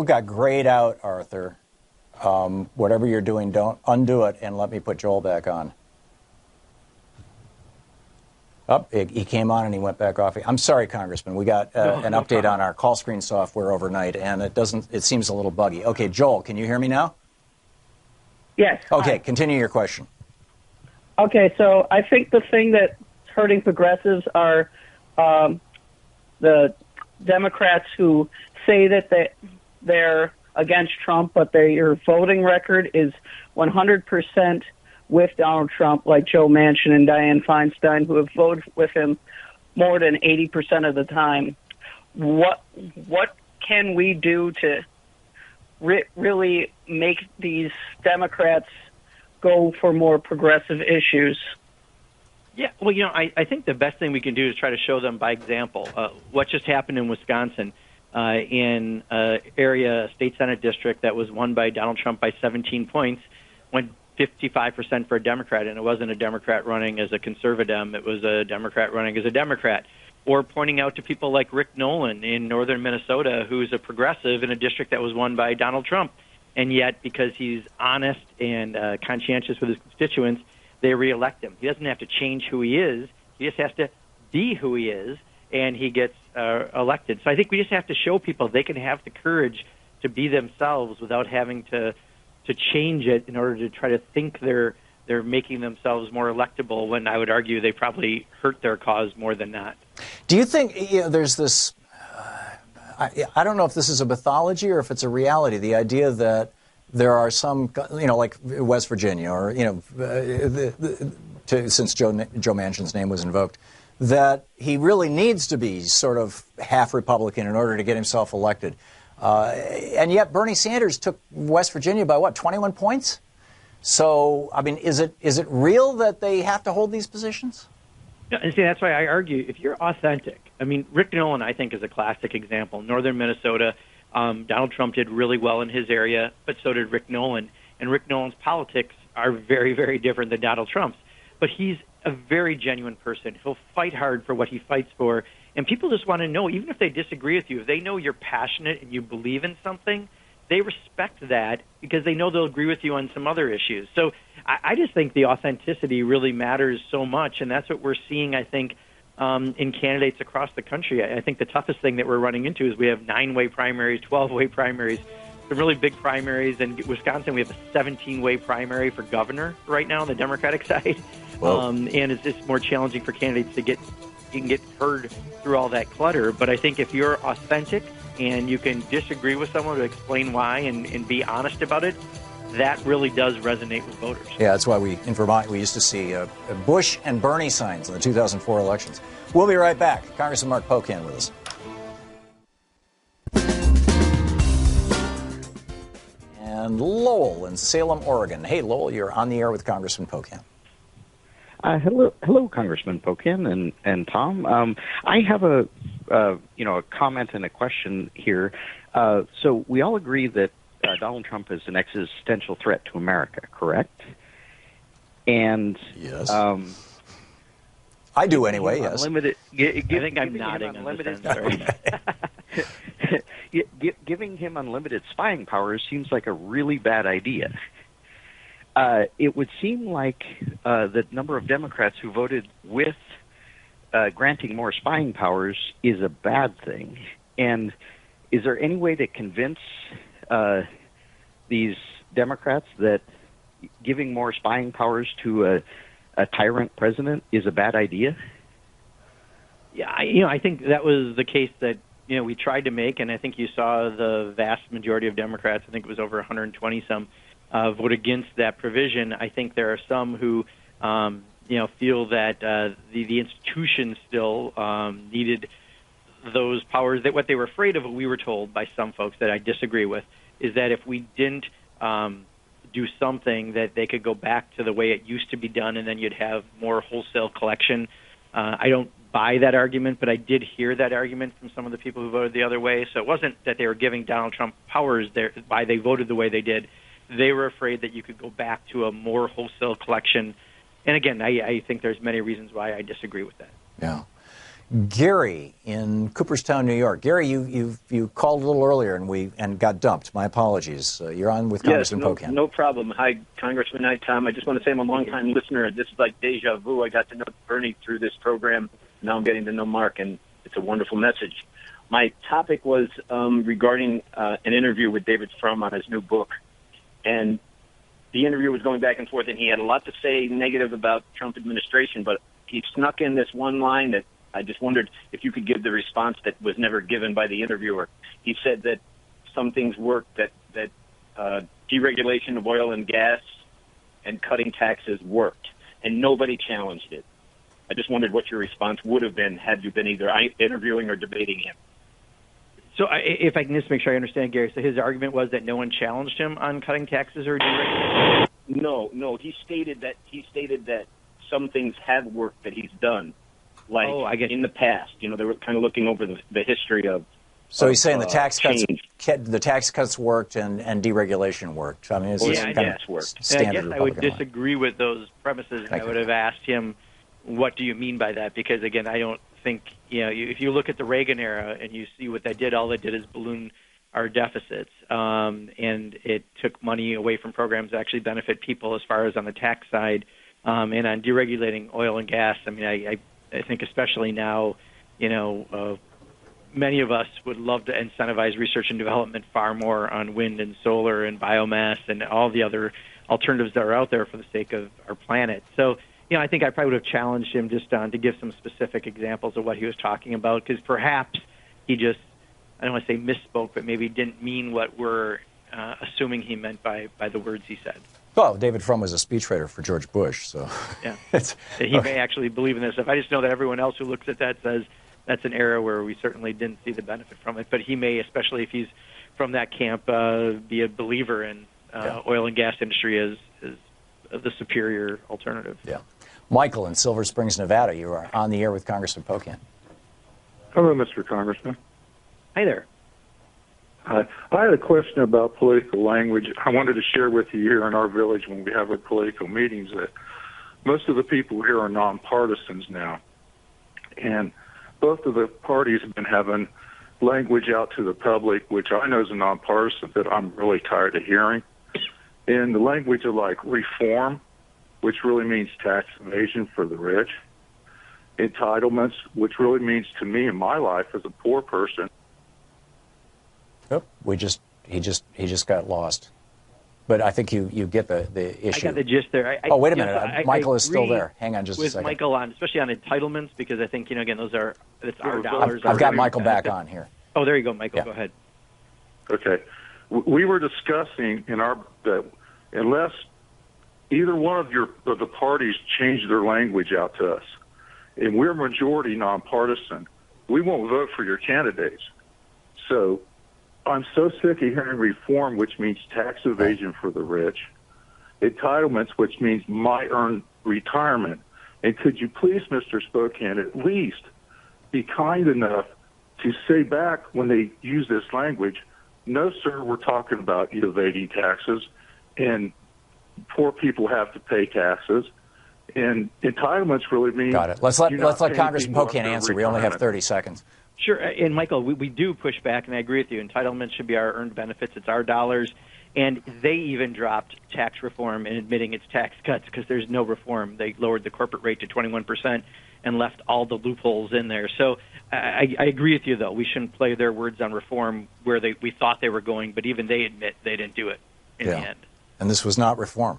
got grayed out, Arthur. Whatever you're doing, don't undo it and let me put Joel back on. He came on and he went back off. I'm sorry, Congressman. We got an update on our call screen software overnight, and it seems a little buggy. Okay, Joel, can you hear me now? Yes. Okay, continue your question. Okay, so I think the thing that's hurting progressives are the Democrats who say that they're against Trump, but their voting record is 100% with Donald Trump, like Joe Manchin and Dianne Feinstein, who have voted with him more than 80% of the time. What can we do to really make these Democrats go for more progressive issues? Yeah, well, I think the best thing we can do is try to show them by example. What just happened in Wisconsin, in an area, state Senate district that was won by Donald Trump by 17 points, went 55% for a Democrat, and it wasn't a Democrat running as a conservative. It was a Democrat running as a Democrat. Or pointing out to people like Rick Nolan in northern Minnesota, who's a progressive in a district that was won by Donald Trump. And yet, because he's honest and conscientious with his constituents, they reelect him. He doesn't have to change who he is. He just has to be who he is, and he gets elected. So I think we just have to show people they can have the courage to be themselves without having to change it in order to try to think they're making themselves more electable, when I would argue they probably hurt their cause more than not. Do you think there's this, I don't know if this is a mythology or if it's a reality, the idea that there are some, like West Virginia, or since Joe Manchin's name was invoked, that he really needs to be sort of half Republican in order to get himself elected. And yet Bernie Sanders took West Virginia by, 21 points? So, I mean, is it real that they have to hold these positions? Yeah, and see, that's why I argue, if you're authentic, I mean, Rick Nolan, I think, is a classic example. Northern Minnesota, Donald Trump did really well in his area, but so did Rick Nolan. And Rick Nolan's politics are very, very different than Donald Trump's. But he's a very genuine person. He'll fight hard for what he fights for. And people just want to know, even if they disagree with you, if they know you're passionate and you believe in something, they respect that because they know they'll agree with you on some other issues. So I just think the authenticity really matters so much, and that's what we're seeing, I think, in candidates across the country. I think the toughest thing that we're running into is we have 9-way primaries, 12-way primaries, some really big primaries. In Wisconsin, we have a 17-way primary for governor right now on the Democratic side. And it's just more challenging for candidates to get heard through all that clutter. But I think if you're authentic and you can disagree with someone to explain why and be honest about it, that really does resonate with voters. Yeah, that's why in Vermont, we used to see Bush and Bernie signs in the 2004 elections. We'll be right back. Congressman Mark Pocan with us. And Lowell in Salem, Oregon. Hey, Lowell, you're on the air with Congressman Pocan. Hello, Congressman Pocan and Tom. I have a comment and a question here. So we all agree that Donald Trump is an existential threat to America, correct? And yes, I do anyway. Yes, I think I'm nodding. Giving him unlimited spying powers seems like a really bad idea. It would seem like the number of Democrats who voted with granting more spying powers is a bad thing. And is there any way to convince these Democrats that giving more spying powers to a tyrant president is a bad idea? Yeah, I think that was the case that we tried to make, and I think you saw the vast majority of Democrats, I think it was over 120 some, vote against that provision. I think there are some who, feel that the institution still needed those powers. That what they were afraid of, what we were told by some folks that I disagree with, is that if we didn't do something, that they could go back to the way it used to be done, and then you'd have more wholesale collection. I don't buy that argument, but I did hear that argument from some of the people who voted the other way. So it wasn't that they were giving Donald Trump powers there, why they voted the way they did. They were afraid that you could go back to a more wholesale collection. And again, I think there's many reasons why I disagree with that. Yeah. Gary in Cooperstown, New York. Gary, you called a little earlier and got dumped. My apologies. You're on with Congressman Pocan. No problem. Hi, Congressman. Hi, Tom. I just want to say I'm a longtime listener. This is like deja vu. I got to know Bernie through this program. Now I'm getting to know Mark, and it's a wonderful message. My topic was regarding an interview with David Frum on his new book. And the interview was going back and forth, and he had a lot to say negative about Trump administration, but he snuck in this one line that I just wondered if you could give the response that was never given by the interviewer. He said that some things worked, that deregulation of oil and gas and cutting taxes worked, and nobody challenged it. I just wondered what your response would have been had you been either interviewing or debating him. So if I can just make sure I understand, Gary, so his argument was that no one challenged him on cutting taxes or deregulation? No. He stated that some things have worked that he's done, like in the past. They were kind of looking over the history of. So he's saying the tax cuts worked and deregulation worked. I mean, it's kind of standard. And I guess I would disagree with those premises. I would have asked him, what do you mean by that? Because again, I don't think, if you look at the Reagan era and you see what they did, all they did is balloon our deficits, and it took money away from programs that actually benefit people as far as on the tax side, and on deregulating oil and gas. I mean, I think especially now, many of us would love to incentivize research and development far more on wind and solar and biomass and all the other alternatives that are out there for the sake of our planet. So, I think I probably would have challenged him just to give some specific examples of what he was talking about, because perhaps he just, I don't want to say misspoke, but maybe didn't mean what we're assuming he meant by the words he said. Well, David Frum was a speechwriter for George Bush, so yeah, he may actually believe in this stuff. I just know that everyone else who looks at that says that's an era where we certainly didn't see the benefit from it. But he may, especially if he's from that camp, be a believer in oil and gas industry as the superior alternative. Yeah. Michael in Silver Springs, Nevada, you are on the air with Congressman Pocan. Hello, Mr. Congressman. Hi there. I had a question about political language. I wanted to share with you here in our village when we have our political meetings that most of the people here are nonpartisans now. And both of the parties have been having language out to the public, which I know is a nonpartisan, that I'm really tired of hearing. And the language of like reform, which really means tax evasion for the rich. Entitlements, which really means to me in my life as a poor person. Oh, he just got lost. But I think you get the issue. I got the gist there. Wait a minute. Michael is still there. Hang on just a second. With Michael on, especially on entitlements, because I think, again, it's our dollars. I've got Michael back on here. Oh, there you go, Michael. Yeah. Go ahead. Okay. We were discussing that unless either one of the parties change their language out to us, and we're majority nonpartisan, we won't vote for your candidates. So I'm so sick of hearing reform, which means tax evasion for the rich, entitlements, which means my earned retirement. And could you please, Mr. Spokane, at least be kind enough to say back when they use this language, no, sir, we're talking about evading taxes, and poor people have to pay taxes. And entitlements really mean... Got it. Let's let Congressman Pocan answer. We only have 30 seconds. Sure. And, Michael, we do push back, and I agree with you. Entitlements should be our earned benefits. It's our dollars. And they even dropped tax reform in admitting it's tax cuts because there's no reform. They lowered the corporate rate to 21% and left all the loopholes in there. So I agree with you, though. We shouldn't play their words on reform where we thought they were going, but even they admit they didn't do it in the end. And this was not reform.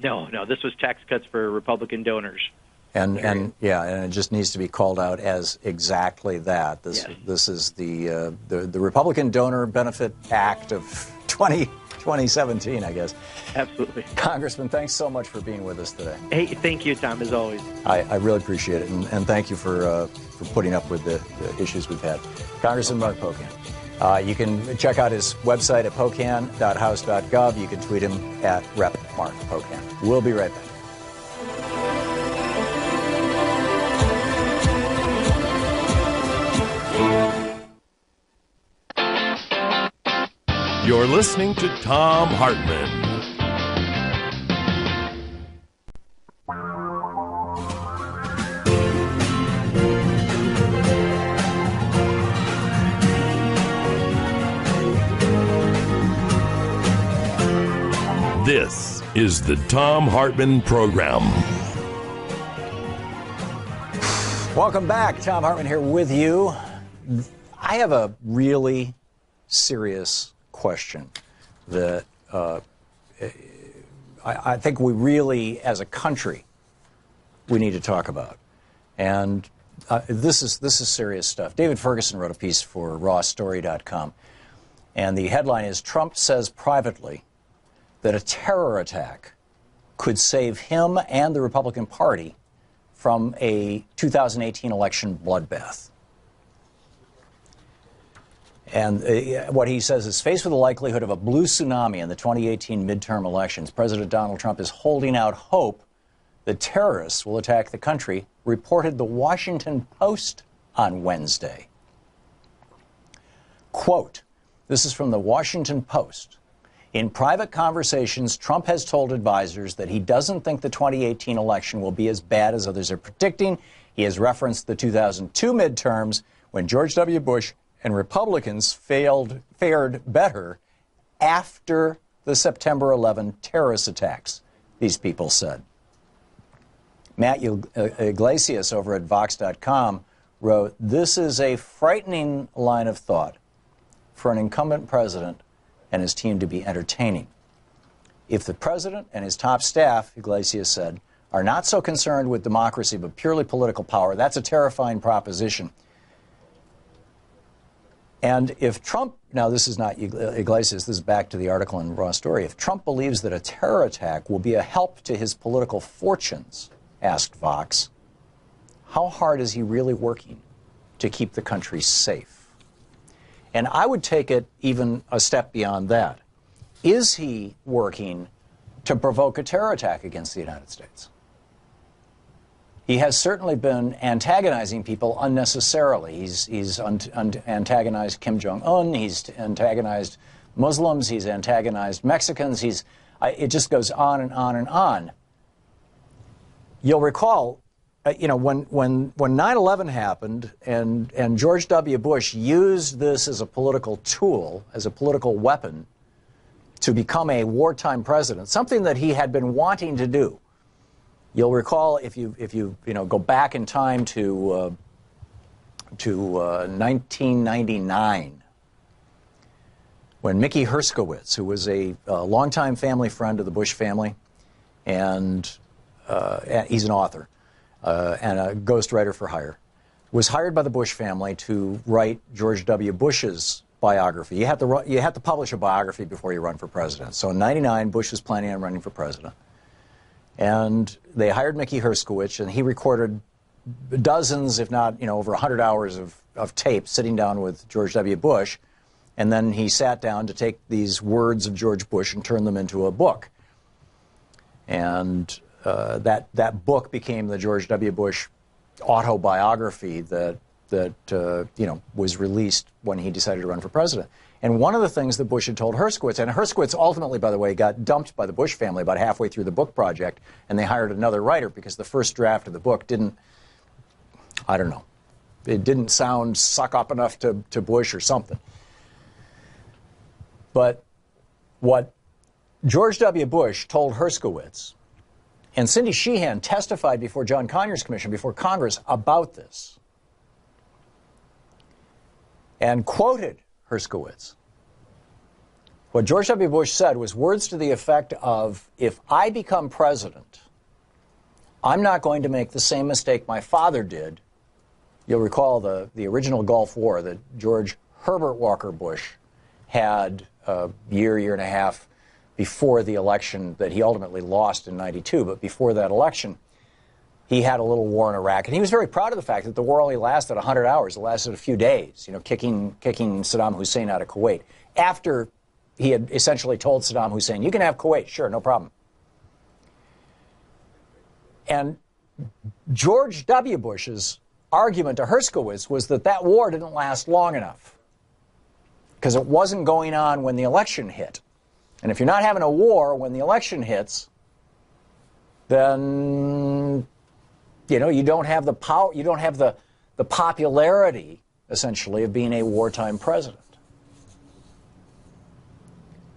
No, this was tax cuts for Republican donors. And it just needs to be called out as exactly that. This is the Republican Donor Benefit Act of 2017, I guess. Absolutely. Congressman, thanks so much for being with us today. Hey, thank you, Tom, as always. I really appreciate it, and thank you for putting up with the issues we've had. Congressman Mark Pocan. You can check out his website at pocan.house.gov. You can tweet him at Rep. Mark Pocan. We'll be right back. You're listening to Thom Hartmann. This is the Thom Hartmann Program. Welcome back. Thom Hartmann here with you. I have a really serious question that I think we really, as a country, we need to talk about. And this is serious stuff. David Ferguson wrote a piece for rawstory.com. And the headline is, Trump says privately that a terror attack could save him and the Republican Party from a 2018 election bloodbath. And what he says is, faced with the likelihood of a blue tsunami in the 2018 midterm elections, President Donald Trump is holding out hope that terrorists will attack the country, reported the Washington Post on Wednesday. Quote, this is from the Washington Post. In private conversations, Trump has told advisors that he doesn't think the 2018 election will be as bad as others are predicting. He has referenced the 2002 midterms when George W. Bush and Republicans fared better after the September 11 terrorist attacks, these people said. Matt Iglesias over at Vox.com wrote, this is a frightening line of thought for an incumbent president and his team to be entertaining. If the president and his top staff, Iglesias said, are not so concerned with democracy but purely political power, that's a terrifying proposition. And if Trump, now this is not Iglesias, this is back to the article in Raw Story, if Trump believes that a terror attack will be a help to his political fortunes, asked Vox, how hard is he really working to keep the country safe? And I would take it even a step beyond that. Is he working to provoke a terror attack against the United States? He has certainly been antagonizing people unnecessarily. He's antagonized Kim Jong-un. He's antagonized Muslims. He's antagonized Mexicans. It just goes on and on and on. You'll recall, when 9/11 happened and George W. Bush used this as a political tool, as a political weapon, to become a wartime president, something that he had been wanting to do. You'll recall, if you go back in time to 1999, when Mickey Herskowitz, who was a longtime family friend of the Bush family, and he's an author and a ghostwriter for hire, was hired by the Bush family to write George W. Bush's biography. You have to publish a biography before you run for president. So in '99, Bush was planning on running for president. And they hired Mickey Herskowitz, and he recorded dozens, if not, over 100 hours of tape sitting down with George W. Bush. And then he sat down to take these words of George Bush and turn them into a book. And that book became the George W. Bush autobiography that was released when he decided to run for president. And one of the things that Bush had told Herskowitz, and Herskowitz ultimately, by the way, got dumped by the Bush family about halfway through the book project, and they hired another writer because the first draft of the book didn't, I don't know, it didn't suck up enough to Bush or something. But what George W. Bush told Herskowitz, and Cindy Sheehan testified before John Conyers' commission, before Congress, about this, and quoted Herskowitz. What George W. Bush said was words to the effect of, if I become president, I'm not going to make the same mistake my father did. You'll recall the original Gulf War that George Herbert Walker Bush had a year and a half before the election that he ultimately lost in '92. But before that election, he had a little war in Iraq, and he was very proud of the fact that the war only lasted 100 hours. It lasted a few days, kicking Saddam Hussein out of Kuwait, after he had essentially told Saddam Hussein, you can have Kuwait, sure, no problem. And George W. Bush's argument to Herskowitz was that war didn't last long enough because it wasn't going on when the election hit. And if you're not having a war when the election hits, then you don't have the power, you don't have the popularity, essentially, of being a wartime president.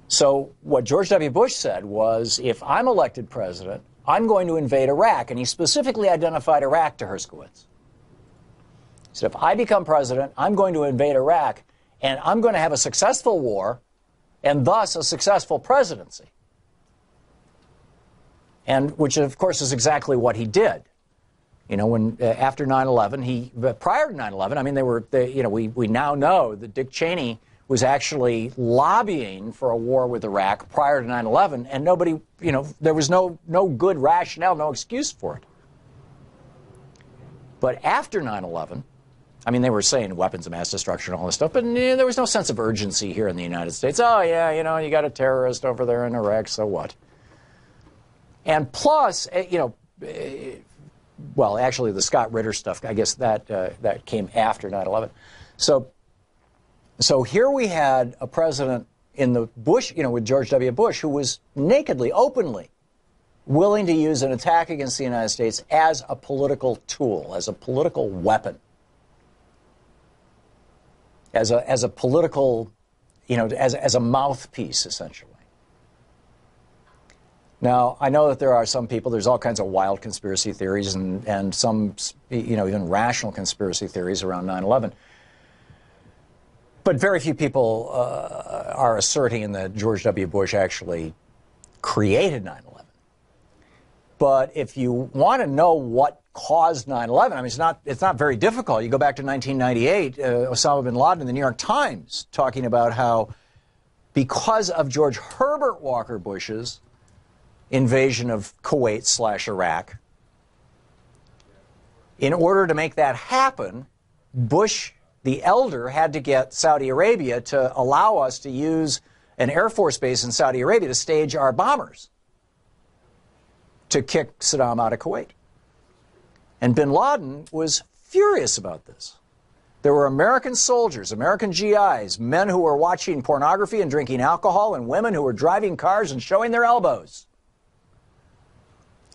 So what George W. Bush said was, if I'm elected president, I'm going to invade Iraq. And he specifically identified Iraq to Herskowitz. He said, if I become president, I'm going to invade Iraq, and I'm going to have a successful war, and thus a successful presidency. And which, of course, is exactly what he did. When after 9/11, prior to 9/11, we now know that Dick Cheney was actually lobbying for a war with Iraq prior to 9/11, and nobody, there was no good rationale, no excuse for it. But after 9/11, they were saying weapons of mass destruction and all this stuff, but there was no sense of urgency here in the United States. Oh, yeah, you got a terrorist over there in Iraq, so what? And plus, well, actually, the Scott Ritter stuff, I guess that came after 9/11. So here we had a president in the Bush, with George W. Bush, who was nakedly, openly willing to use an attack against the United States as a political tool, as a political weapon, as a political, as a mouthpiece, essentially. Now, I know that there are some people, there's all kinds of wild conspiracy theories and some, even rational conspiracy theories around 9/11. But very few people are asserting that George W. Bush actually created 9/11. But if you want to know what caused 9/11. I mean, it's not very difficult. You go back to 1998, Osama bin Laden in the New York Times talking about how because of George Herbert Walker Bush's invasion of Kuwait/Iraq, in order to make that happen, Bush the elder had to get Saudi Arabia to allow us to use an Air Force base in Saudi Arabia to stage our bombers to kick Saddam out of Kuwait. And bin Laden was furious about this. There were American soldiers, American GIs, men who were watching pornography and drinking alcohol, and women who were driving cars and showing their elbows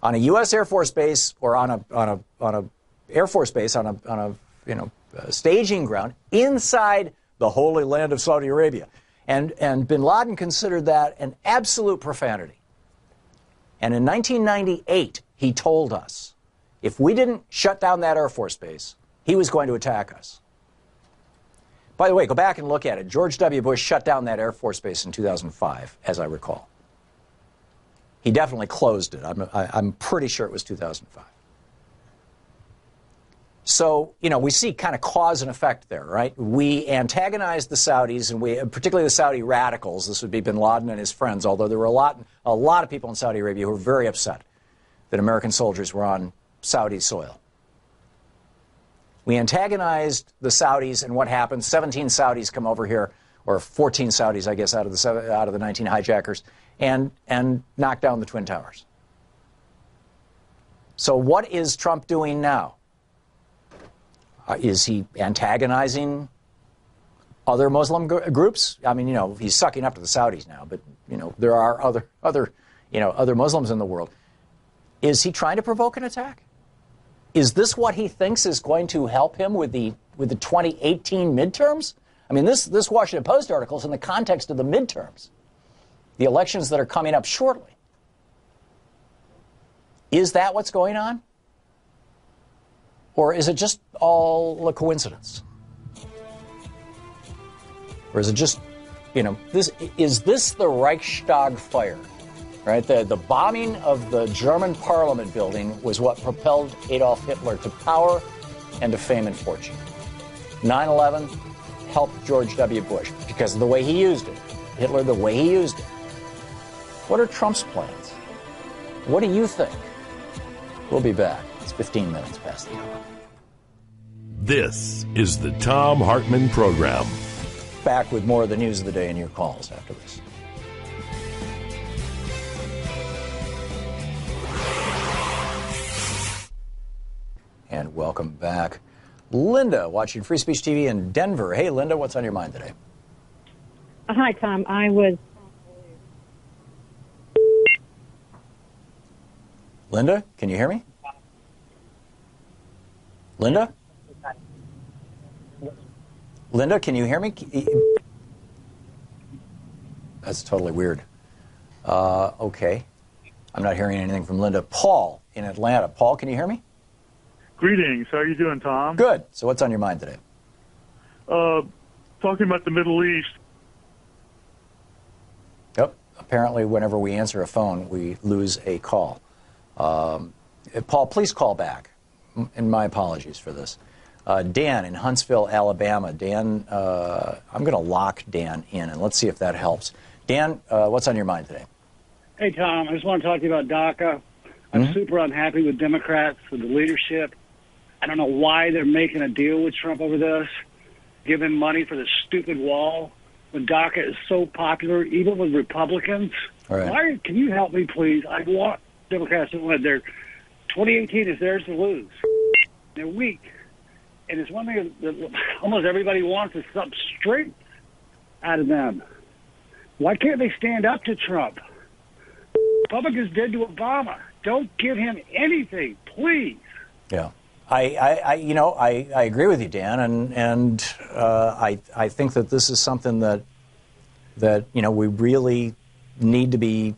on a U.S. Air Force base or on a Air Force base on a staging ground inside the holy land of Saudi Arabia. And bin Laden considered that an absolute profanity. And in 1998, he told us if we didn't shut down that Air Force base, he was going to attack us. By the way, go back and look at it. George W. Bush shut down that Air Force base in 2005, as I recall. He definitely closed it. I'm pretty sure it was 2005. So, we see kind of cause and effect there, right? We antagonized the Saudis, and particularly the Saudi radicals. This would be bin Laden and his friends, although there were a lot of people in Saudi Arabia who were very upset that American soldiers were on Saudi soil. We antagonized the Saudis, and what happened? 17 Saudis come over here, or 14 Saudis, I guess, out of the 19 hijackers, and knock down the Twin Towers. So what is Trump doing now? Is he antagonizing other Muslim groups? I mean, he's sucking up to the Saudis now, but there are other Muslims in the world. Is he trying to provoke an attack? Is this what he thinks is going to help him with the 2018 midterms? I mean, this Washington Post article is in the context of the midterms, the elections that are coming up shortly. Is that what's going on? Or is it just all a coincidence? Or is it just, is this the Reichstag fire? Right? The bombing of the German parliament building was what propelled Adolf Hitler to power and to fame and fortune. 9/11 helped George W. Bush because of the way he used it. Hitler, the way he used it. What are Trump's plans? What do you think? We'll be back. It's 15 minutes past the hour. This is the Thom Hartmann Program. Back with more of the news of the day and your calls after this. And welcome back. Linda, watching Free Speech TV in Denver. Hey, Linda, what's on your mind today? Hi, Tom. Linda, can you hear me? Linda? Linda, can you hear me? That's totally weird. Okay. I'm not hearing anything from Linda. Paul in Atlanta. Paul, can you hear me? Greetings. How are you doing, Tom? Good. So what's on your mind today? Talking about the Middle East. Yep. Apparently, whenever we answer a phone, we lose a call. Paul, please call back. And my apologies for this. Dan in Huntsville, Alabama. Dan, I'm going to lock Dan in, and let's see if that helps. Dan, what's on your mind today? Hey, Tom. I just want to talk to you about DACA. I'm super unhappy with Democrats, with the leadership. I don't know why they're making a deal with Trump over this, giving money for the stupid wall when DACA is so popular, even with Republicans. All right. Why? Can you help me, please? I want Democrats to win. 2018 is theirs to lose. They're weak. And it's one thing that almost everybody wants is something straight out of them. Why can't they stand up to Trump? Republicans did to Obama. Don't give him anything, please. Yeah. I agree with you, Dan, and I think that this is something that we really need to be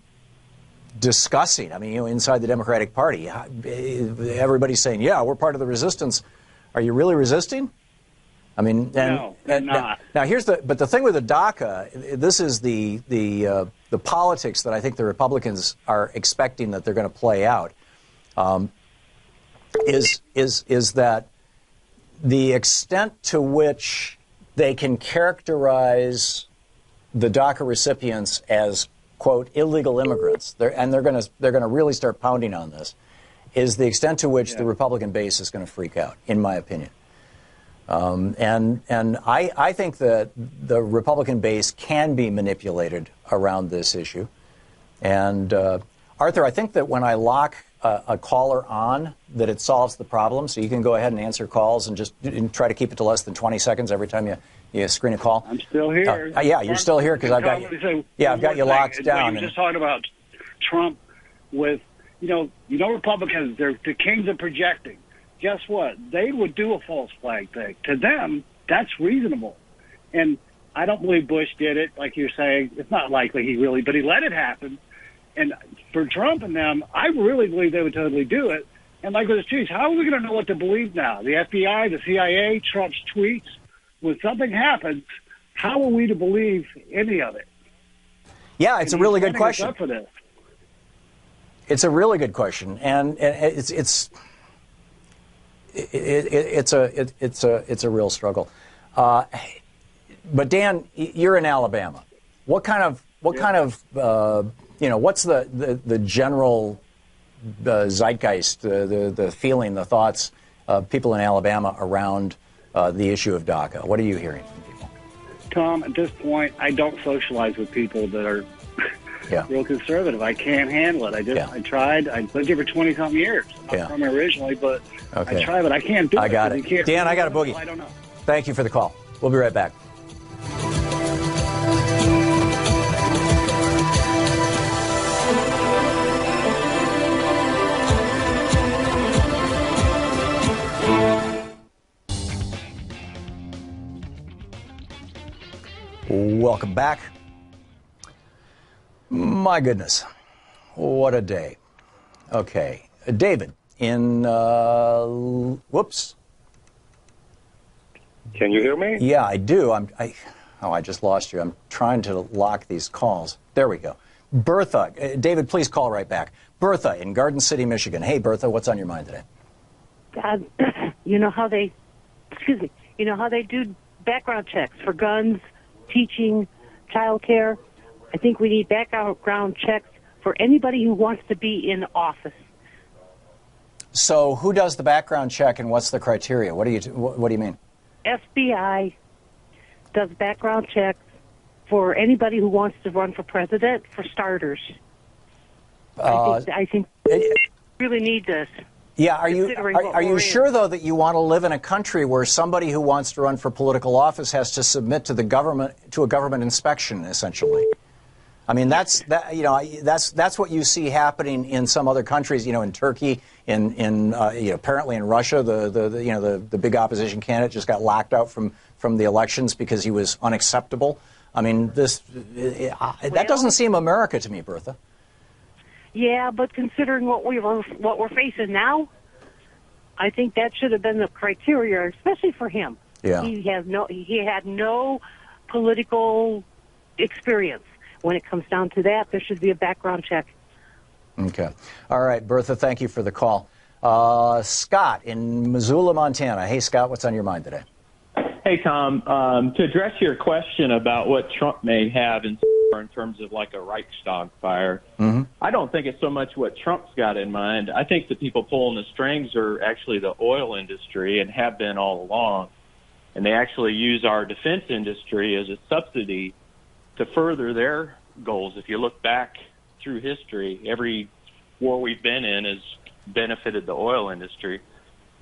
discussing. I mean, inside the Democratic Party, everybody's saying, "Yeah, we're part of the resistance." Are you really resisting? I mean, no, they're not. Now here's but the thing with the DACA, this is the politics that I think the Republicans are expecting that they're going to play out. is that the extent to which they can characterize the DACA recipients as, quote, illegal immigrants, they're going to really start pounding on this, is the extent to which the Republican base is going to freak out, in my opinion. And I think that the Republican base can be manipulated around this issue. And Arthur, I think that when I lock a caller on, that it solves the problem. So you can go ahead and answer calls and just try to keep it to less than 20 seconds every time you screen a call. I'm still here. Yeah, you're still here because I've got you. Yeah, I've got you locked down. You were just talking about Trump with, you know, Republicans, they're the kings of projecting. Guess what? They would do a false flag thing. To them, that's reasonable. And I don't believe Bush did it, like you're saying. It's not likely but he let it happen. And for Trump and them, I really believe they would totally do it. And like with the tweets, how are we going to know what to believe now? The FBI, the CIA, Trump's tweets. When something happens, how are we to believe any of it? Yeah, it's a really good question. Up for this. It's a really good question, and it's a real struggle. But Dan, you're in Alabama. What kind of what's the general zeitgeist, the feeling, the thoughts of people in Alabama around the issue of DACA? What are you hearing from people? Tom, at this point, I don't socialize with people that are real conservative. I can't handle it. I tried. I lived here for 20-something years. I'm not from here originally, but I tried, but I can't do it. I got it. Dan, I got a boogie. I don't know. Thank you for the call. We'll be right back. Welcome back. My goodness, what a day. Okay, David in, whoops. Can you hear me? Yeah, I do. I just lost you. I'm trying to lock these calls. There we go. Bertha, David, please call right back. Bertha in Garden City, Michigan. Hey, Bertha, what's on your mind today? You know how they do background checks for guns, teaching, child care. I think we need background checks for anybody who wants to be in office. So who does the background check and what's the criteria? What do you mean? FBI does background checks for anybody who wants to run for president, for starters. I think we really need this. Yeah, are you sure, though, that you want to live in a country where somebody who wants to run for political office has to submit to a government inspection, essentially? I mean, that's what you see happening in some other countries. You know, in Turkey, apparently in Russia, the big opposition candidate just got locked out from the elections because he was unacceptable. I mean, that doesn't seem America to me, Bertha. Yeah, but considering what we're facing now, I think that should have been the criteria, especially for him. Yeah. He had no political experience. When it comes down to that, there should be a background check. Okay. All right, Bertha, thank you for the call. Scott in Missoula, Montana. Hey, Scott, what's on your mind today? Hey, Tom. To address your question about what Trump may have in terms of like a Reichstag fire, I don't think it's so much what Trump's got in mind. I think the people pulling the strings are actually the oil industry and have been all along. And they actually use our defense industry as a subsidy to further their goals. If you look back through history, every war we've been in has benefited the oil industry.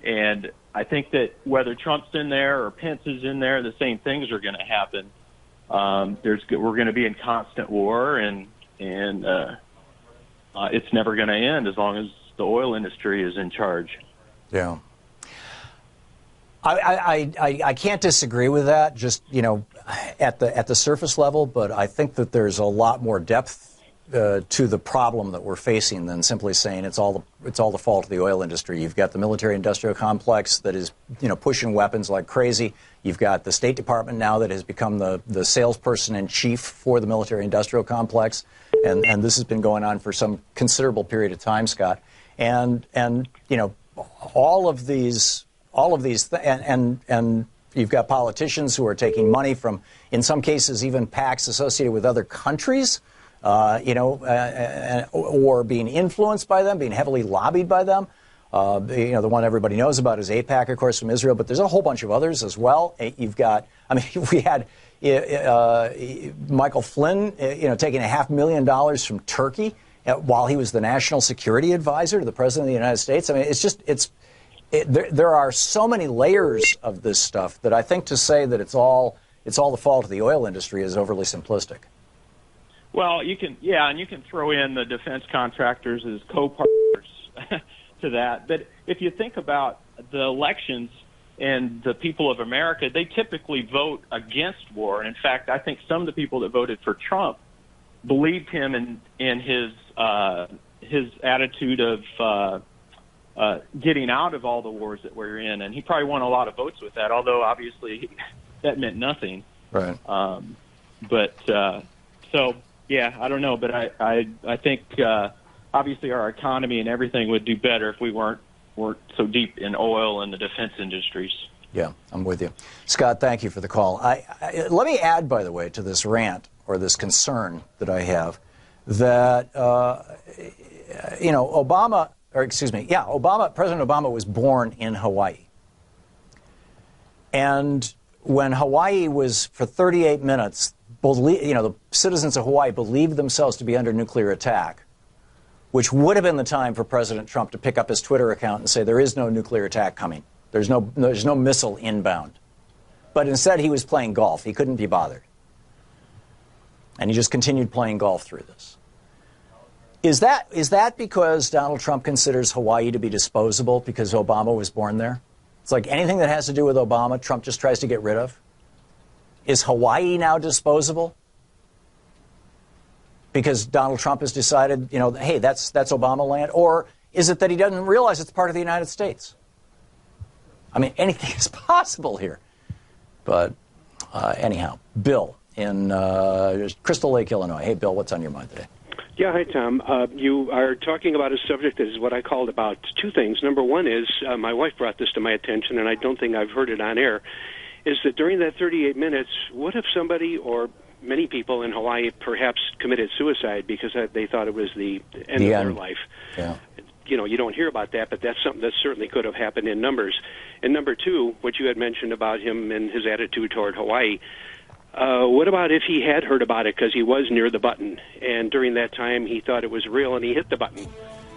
And I think that whether Trump's in there or Pence is in there, the same things are going to happen. We're going to be in constant war, and it's never going to end as long as the oil industry is in charge. Yeah. I can't disagree with that, just, at the surface level, but I think that there's a lot more depth to the problem that we're facing than simply saying it's all the fault of the oil industry. You've got the military-industrial complex that is, pushing weapons like crazy. You've got the State Department now that has become the salesperson in chief for the military-industrial complex, and this has been going on for some considerable period of time, Scott. And all of these, and you've got politicians who are taking money from, in some cases, even PACs associated with other countries, or being influenced by them, being heavily lobbied by them. The one everybody knows about is AIPAC, of course, from Israel, but there's a whole bunch of others as well. You've got, we had Michael Flynn, taking $500,000 from Turkey while he was the national security advisor to the president of the United States. There are so many layers of this stuff that I think to say that it's all the fault of the oil industry is overly simplistic. Well, you can throw in the defense contractors as co-partners to that. But if you think about the elections and the people of America, they typically vote against war. And in fact, I think some of the people that voted for Trump believed him in his attitude of getting out of all the wars that we're in, and he probably won a lot of votes with that. Although obviously that meant nothing. Right. So yeah, I don't know, but I think obviously our economy and everything would do better if we weren't so deep in oil and the defense industries. Yeah, I'm with you. Scott, thank you for the call. Let me add, by the way, to this rant or this concern that I have that, President Obama was born in Hawaii. And when Hawaii was, for 38 minutes, the citizens of Hawaii believed themselves to be under nuclear attack, which would have been the time for President Trump to pick up his Twitter account and say there is no nuclear attack coming. There's no missile inbound. But instead he was playing golf. He couldn't be bothered. And he just continued playing golf through this. Is that because Donald Trump considers Hawaii to be disposable because Obama was born there? It's like anything that has to do with Obama, Trump just tries to get rid of. Is Hawaii now disposable? Because Donald Trump has decided, hey, that's Obama land? Or is it that he doesn't realize it's part of the United States? Anything is possible here. But anyhow, Bill in Crystal Lake, Illinois. Hey, Bill, what's on your mind today? Yeah, hi, Tom. You are talking about a subject that is what I called about two things. Number one is, my wife brought this to my attention, and I don't think I've heard it on air, is that during that 38 minutes, what if somebody or many people in Hawaii perhaps committed suicide because they thought it was the end of their life? Yeah. You don't hear about that, but that's something that certainly could have happened in numbers. And number two, what you had mentioned about him and his attitude toward Hawaii, what about if he had heard about it because he was near the button, and during that time he thought it was real and he hit the button?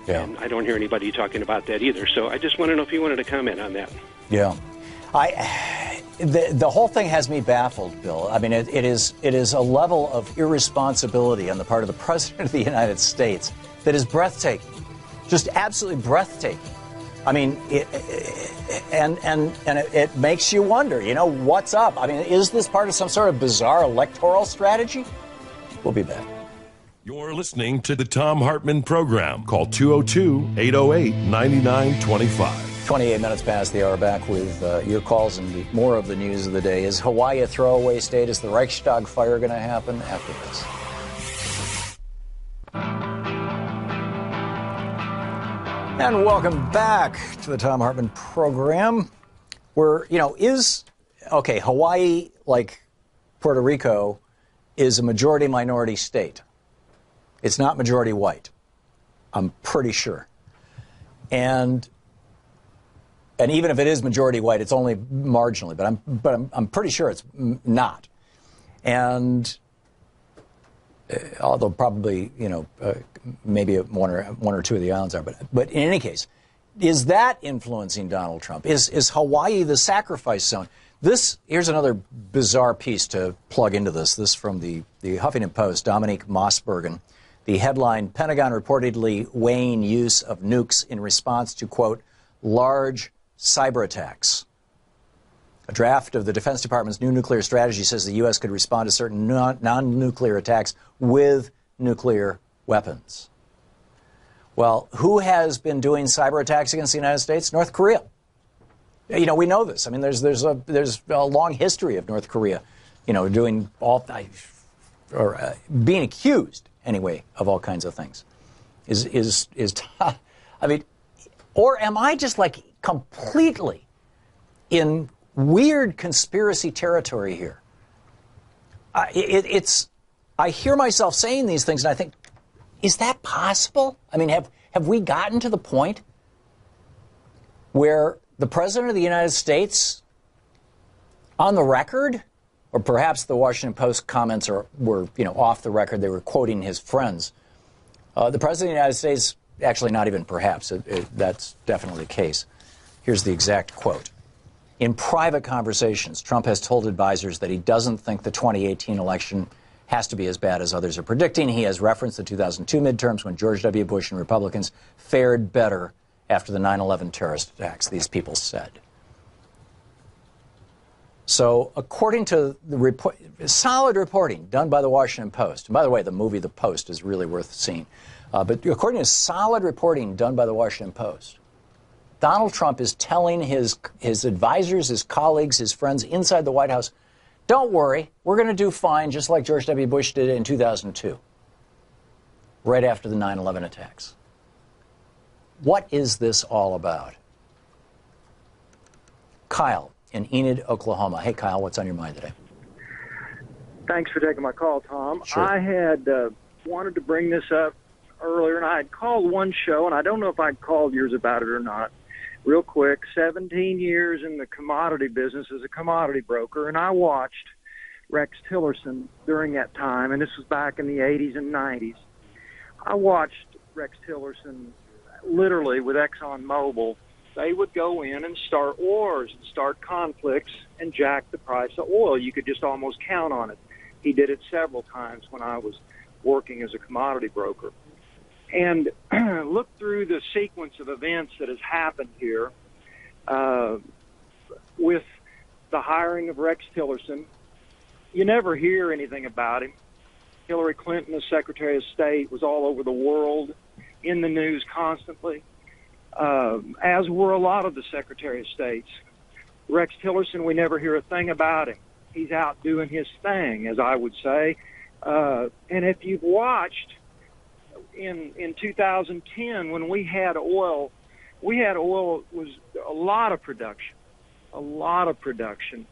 Yeah. And I don't hear anybody talking about that either. So I just want to know if you wanted to comment on that. Yeah. The whole thing has me baffled, Bill. It is a level of irresponsibility on the part of the President of the United States that is breathtaking. Just absolutely breathtaking. It makes you wonder, what's up? Is this part of some sort of bizarre electoral strategy? We'll be back. You're listening to the Thom Hartmann Program. Call 202-808-9925. 28 minutes past the hour, back with your calls and more of the news of the day. Is Hawaii a throwaway state? Is the Reichstag fire going to happen after this? And welcome back to the Thom Hartmann Program. Hawaii, like Puerto Rico, is a majority-minority state. It's not majority white, I'm pretty sure. And even if it is majority white, it's only marginally, but I'm pretty sure it's not. And although probably, maybe one or two of the islands are. But in any case, is that influencing Donald Trump? Is Hawaii the sacrifice zone? Here's another bizarre piece to plug into this. This from the Huffington Post, Dominique Mossbergen. The headline, Pentagon reportedly weighing use of nukes in response to, quote, large cyber attacks. A draft of the Defense Department's new nuclear strategy says the U.S. could respond to certain non-nuclear attacks with nuclear weapons. Well, who has been doing cyber attacks against the United States? North Korea. We know this. There's a long history of North Korea, doing being accused anyway of all kinds of things. Or am I just like completely in weird conspiracy territory here? I hear myself saying these things and I think, is that possible? I mean, have we gotten to the point where the President of the United States, on the record, or perhaps the Washington Post comments were off the record, they were quoting his friends. The President of the United States, actually not even perhaps, that's definitely the case. Here's the exact quote. In private conversations, Trump has told advisors that he doesn't think the 2018 election has to be as bad as others are predicting. He has referenced the 2002 midterms when George W. Bush and Republicans fared better after the 9/11 terrorist attacks, these people said. So according to the solid reporting done by the Washington Post, and by the way, the movie The Post is really worth seeing, but according to solid reporting done by the Washington Post, Donald Trump is telling his advisors, his colleagues, his friends inside the White House, don't worry, we're going to do fine just like George W. Bush did in 2002, right after the 9/11 attacks. What is this all about? Kyle in Enid, Oklahoma. Hey, Kyle, what's on your mind today? Thanks for taking my call, Tom. Sure. I had wanted to bring this up earlier, and I had called one show, and I don't know if I'd called yours about it or not. Real quick, 17 years in the commodity business as a commodity broker, and I watched Rex Tillerson during that time, and this was back in the 80s and 90s. I watched Rex Tillerson literally with ExxonMobil. They would go in and start wars and start conflicts and jack the price of oil. You could just almost count on it. He did it several times when I was working as a commodity broker. And look through the sequence of events that has happened here with the hiring of Rex Tillerson. You never hear anything about him. Hillary Clinton, as Secretary of State, was all over the world, in the news constantly, as were a lot of the Secretary of States. Rex Tillerson, we never hear a thing about him. He's out doing his thing, as I would say. And if you've watched in 2010 when we had oil was a lot of production,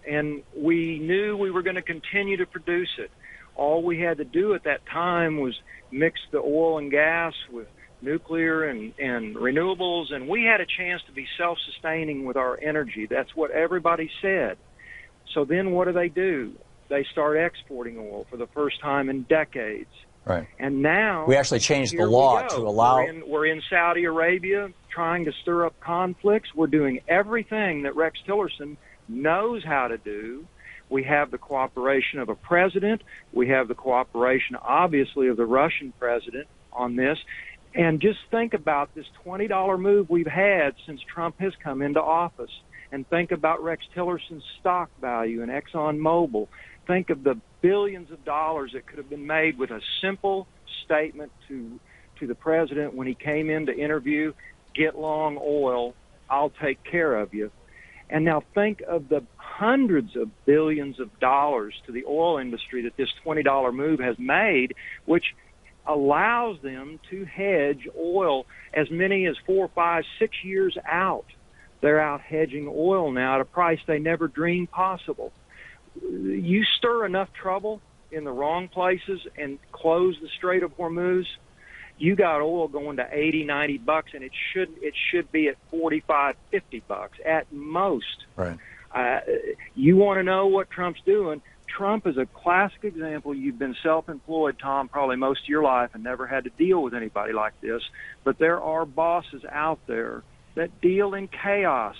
and we knew we were going to continue to produce it. All we had to do at that time was mix the oil and gas with nuclear and renewables, and we had a chance to be self-sustaining with our energy. That's what everybody said. So then what do? They start exporting oil for the first time in decades. Right. And now we actually changed the law to allow. We're in Saudi Arabia trying to stir up conflicts. We're doing everything that Rex Tillerson knows how to do. We have the cooperation of a president. We have the cooperation, obviously, of the Russian president on this. And just think about this $20 move we've had since Trump has come into office. And think about Rex Tillerson's stock value in ExxonMobil. Think of the billions of dollars that could have been made with a simple statement to the president when he came in to interview, get long oil, I'll take care of you. And now think of the hundreds of billions of dollars to the oil industry that this $20 move has made, which allows them to hedge oil as many as 4, 5, 6 years out. They're out hedging oil now at a price they never dreamed possible. You stir enough trouble in the wrong places and close the Strait of Hormuz, you got oil going to 80, 90 bucks, and it should be at 45, 50 bucks at most. Right. You want to know what Trump's doing? Trump is a classic example. You've been self-employed, Tom, probably most of your life and never had to deal with anybody like this. But there are bosses out there that deal in chaos.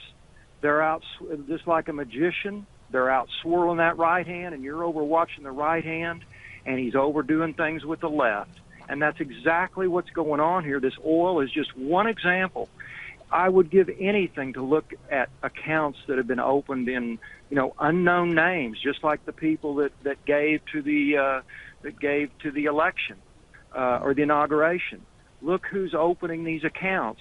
They're out just like a magician. They're out swirling that right hand, and you're over watching the right hand, and he's overdoing things with the left. And that's exactly what's going on here. This oil is just one example. I would give anything to look at accounts that have been opened in, unknown names, just like the people that gave to the election or the inauguration. Look who's opening these accounts.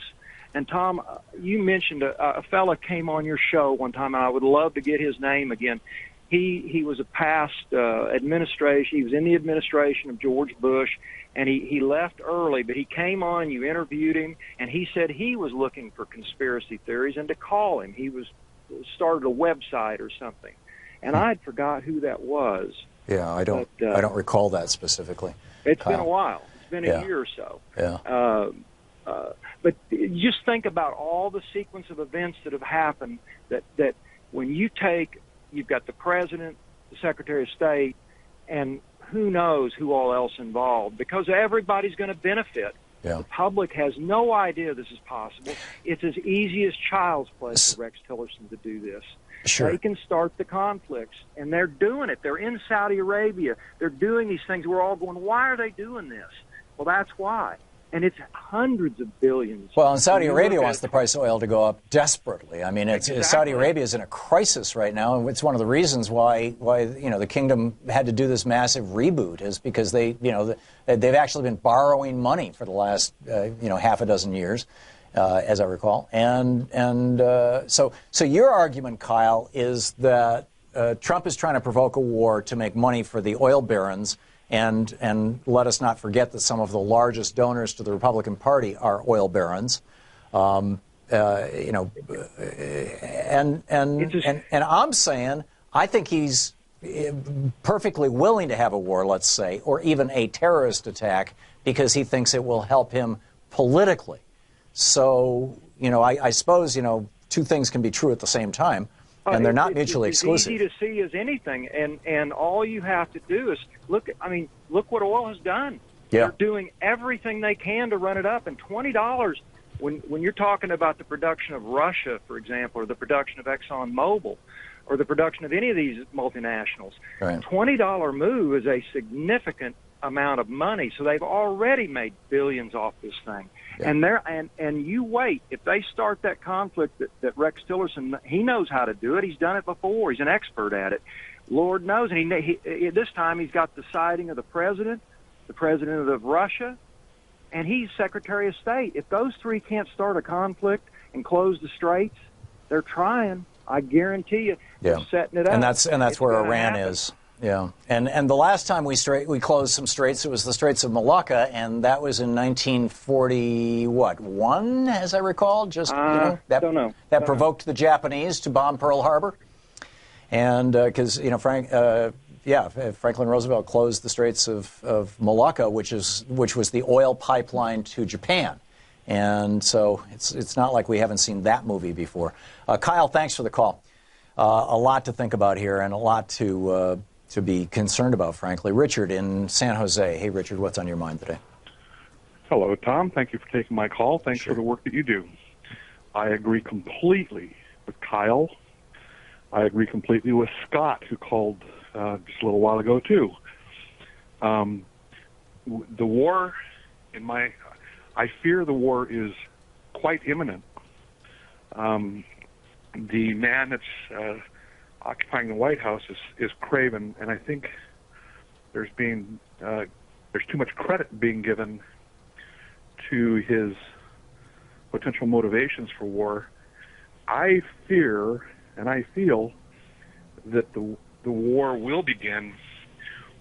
And Tom, you mentioned a fella came on your show one time, and I would love to get his name again. He was a past administration. He was in the administration of George Bush, and he left early, but he came on, you interviewed him, and he said he was looking for conspiracy theories and to call him. He started a website or something. And I'd forgot who that was. Yeah, I don't recall that specifically. It's Kyle. been a while. It's been a year or so. Yeah. But just think about all the sequence of events that have happened that when you've got the president, the Secretary of State, and who knows who all else involved, because everybody's going to benefit. Yeah. The public has no idea this is possible. It's as easy as child's play for Rex Tillerson to do this. Sure. They can start the conflicts, and they're doing it. They're in Saudi Arabia. They're doing these things. We're all going, why are they doing this? Well, that's why. And it's hundreds of billions. Well, and Saudi Arabia wants the price of oil to go up desperately. I mean, Saudi Arabia is in a crisis right now, and it's one of the reasons why the kingdom had to do this massive reboot is because they've actually been borrowing money for the last half a dozen years, as I recall. And so your argument, Kyle, is that Trump is trying to provoke a war to make money for the oil barons. And let us not forget that some of the largest donors to the Republican Party are oil barons, and I'm saying I think he's perfectly willing to have a war, let's say, or even a terrorist attack because he thinks it will help him politically. So I suppose two things can be true at the same time. And they're not mutually exclusive. It's easy to see as anything, and all you have to do is look what oil has done. Yeah. They're doing everything they can to run it up, and $20 when you're talking about the production of Russia, for example, or the production of ExxonMobil, or the production of any of these multinationals, right. $20 move is a significant amount of money. So they've already made billions off this thing. Yeah. And you wait. If they start that conflict that Rex Tillerson, he knows how to do it. He's done it before. He's an expert at it. Lord knows. And he this time he's got the siding of the president of Russia, and he's Secretary of State. If those three can't start a conflict and close the straits, they're trying. I guarantee you, they're setting it up. And that's where Iran is. Yeah, and the last time we closed some straits, it was the Straits of Malacca, and that was in 1941, as I recall. Don't know. That provoked the Japanese to bomb Pearl Harbor, and because Franklin Roosevelt closed the Straits of Malacca, which was the oil pipeline to Japan, and so it's not like we haven't seen that movie before. Kyle, thanks for the call. A lot to think about here, and a lot to be concerned about, frankly. Richard in San Jose. Hey, Richard, what's on your mind today? Hello, Tom. Thank you for taking my call. Thanks for the work that you do. I agree completely with Kyle. I agree completely with Scott, who called just a little while ago, too. The war, I fear the war is quite imminent. The man that's occupying the White House is craven, and I think there's too much credit being given to his potential motivations for war. I fear and I feel that the war will begin